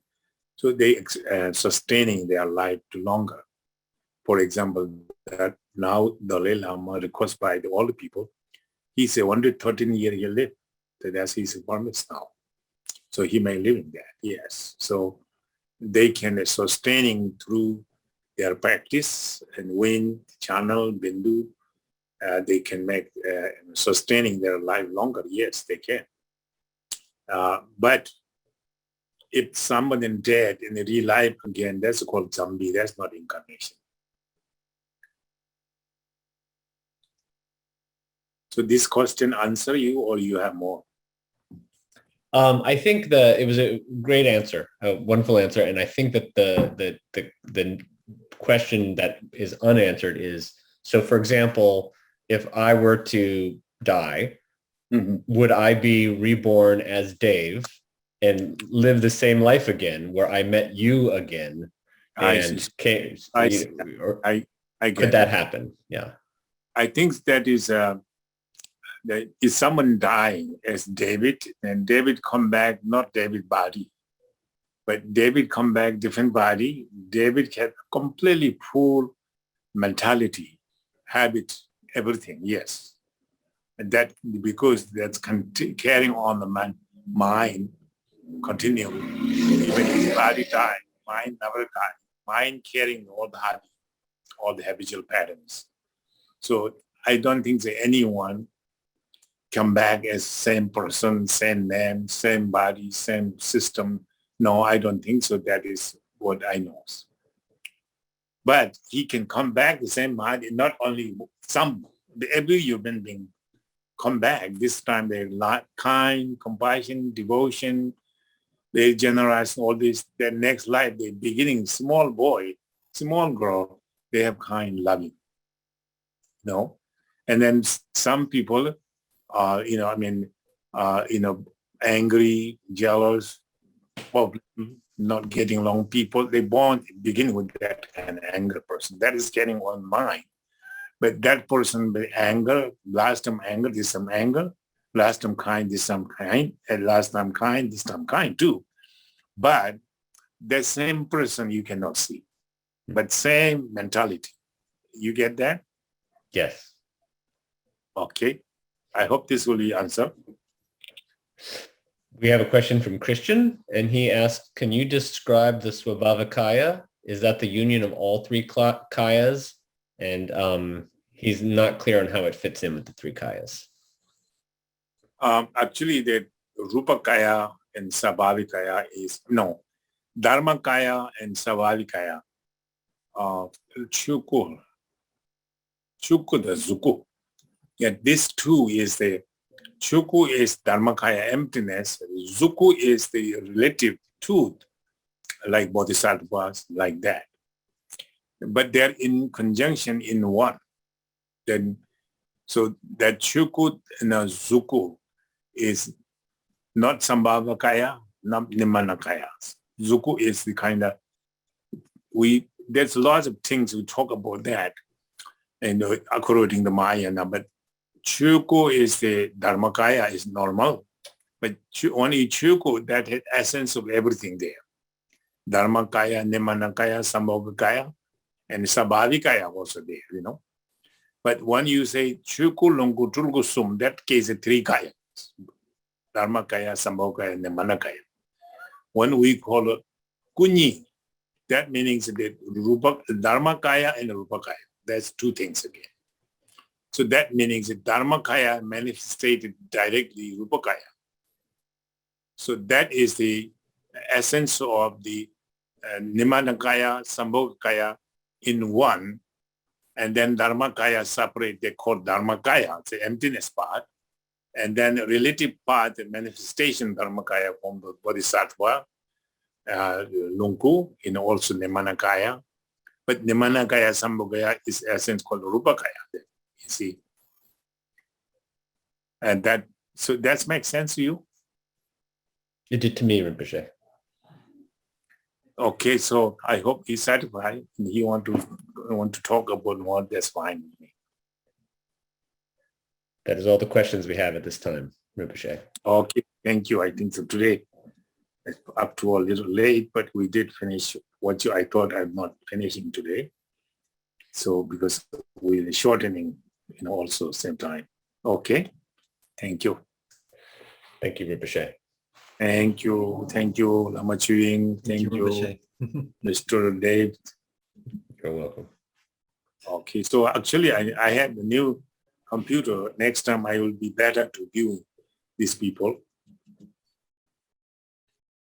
So they sustaining their life to longer. For example, that now Dalai Lama requested by all the people, he said 113 years he lived. So that's his promise now. So he may live in that, yes. So they can sustaining through their practice and wind, channel, bindu, they can make sustaining their life longer. Yes, they can. But if somebody dead in the real life again, that's called zombie. That's not incarnation. So this question answer you, or you have more? I think it was a great answer, a wonderful answer, and I think that the question that is unanswered is, so for example, if I were to die, would I be reborn as Dave and live the same life again where I met you again? And could that happen? Yeah. I think that is that is someone dying as David, and David come back, not David body. But David come back different body. David had completely full mentality, habit, everything. Yes, and that because that's carrying on the mind continually. Even his body die, mind never die. Mind carrying all the habit, all the habitual patterns. So I don't think that anyone come back as same person, same name, same body, same system. No, I don't think so. That is what I know. But he can come back the same body, not only some, every human being come back. This time they're kind, compassion, devotion, they generous, all this. Their next life, they're beginning small boy, small girl, they have kind, loving. No? And then some people are, angry, jealous, not getting along people. They begin with that kind of anger person. That is getting on mind. But that person with anger, last time anger, this time anger, last time kind, this time kind, and last time kind, this time kind too. But the same person you cannot see, but same mentality. You get that? Yes. Okay. I hope this will be answered. We have a question from Christian, and he asks, can you describe the Swabhavakaya? Is that the union of all three kayas? And he's not clear on how it fits in with the three kayas. Actually, the Rupakaya and Swabhavikaya is, no, Dharmakaya and Swabhavikaya Chuku, the Zuku. Yeah, this two is the Chuku is Dharmakaya emptiness. Zuku is the relative truth, like Bodhisattvas, like that. But they're in conjunction in one. Then, so that Chuku and Zuku is not Sambhavakaya, not Nimanakaya. Zuku is the kind of, there's lots of things we talk about that, and according to the Mahayana, but Chuku is the Dharmakaya is normal, but only Chuku, that has essence of everything there. Dharmakaya, Nimanakaya, Sambhavakaya, and Sabhavikaya also there, But when you say Chuku, Lungu, Tulgu, Sum, that case is three kayas. Dharmakaya, Sambhavakaya, and Nimanakaya. When we call it Kunyi, that means that Dharmakaya and Rupakaya. That's two things again. So that means that Dharmakaya manifested directly Rupakaya. So that is the essence of the Nimanakaya, Sambhavakaya in one. And then Dharmakaya separate, they call Dharmakaya, it's the emptiness part. And then relative part, the manifestation Dharmakaya from the Bodhisattva, Lunku, also Nimanakaya. But Nimanakaya, Sambhavakaya is essence called Rupakaya, you see. And that makes sense to you? It did to me, Rinpoche. Okay, so I hope he's satisfied. He want to talk about more, that's fine with me. That is all the questions we have at this time, Rinpoche. Okay, thank you. I think so today, up to a little late, but we did finish what I thought I'm not finishing today. So because we're shortening, also same time. Okay, thank you. Thank you, Rinpoche. Thank you, Lama Chewing. Thank you, Mr. Dave. You're welcome. Okay, so actually I have a new computer. Next time I will be better to view these people.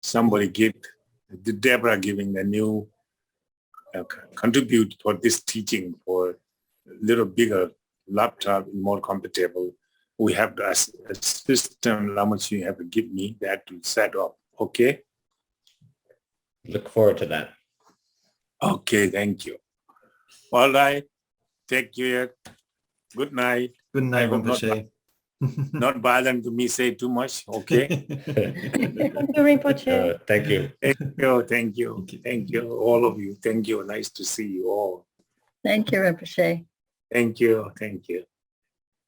Somebody Deborah giving a new contribute for this teaching for a little bigger laptop, more comfortable. We have a system, Lama Chewing have to give me that to set up. Okay? Look forward to that. Okay, thank you. All right. Take care. Good night. Good night, Rinpoche. Not bothering to me say too much. Okay. Thank you, Rinpoche. Thank you. Thank you, all of you. Thank you. Nice to see you all. Thank you, Rinpoche. Thank you.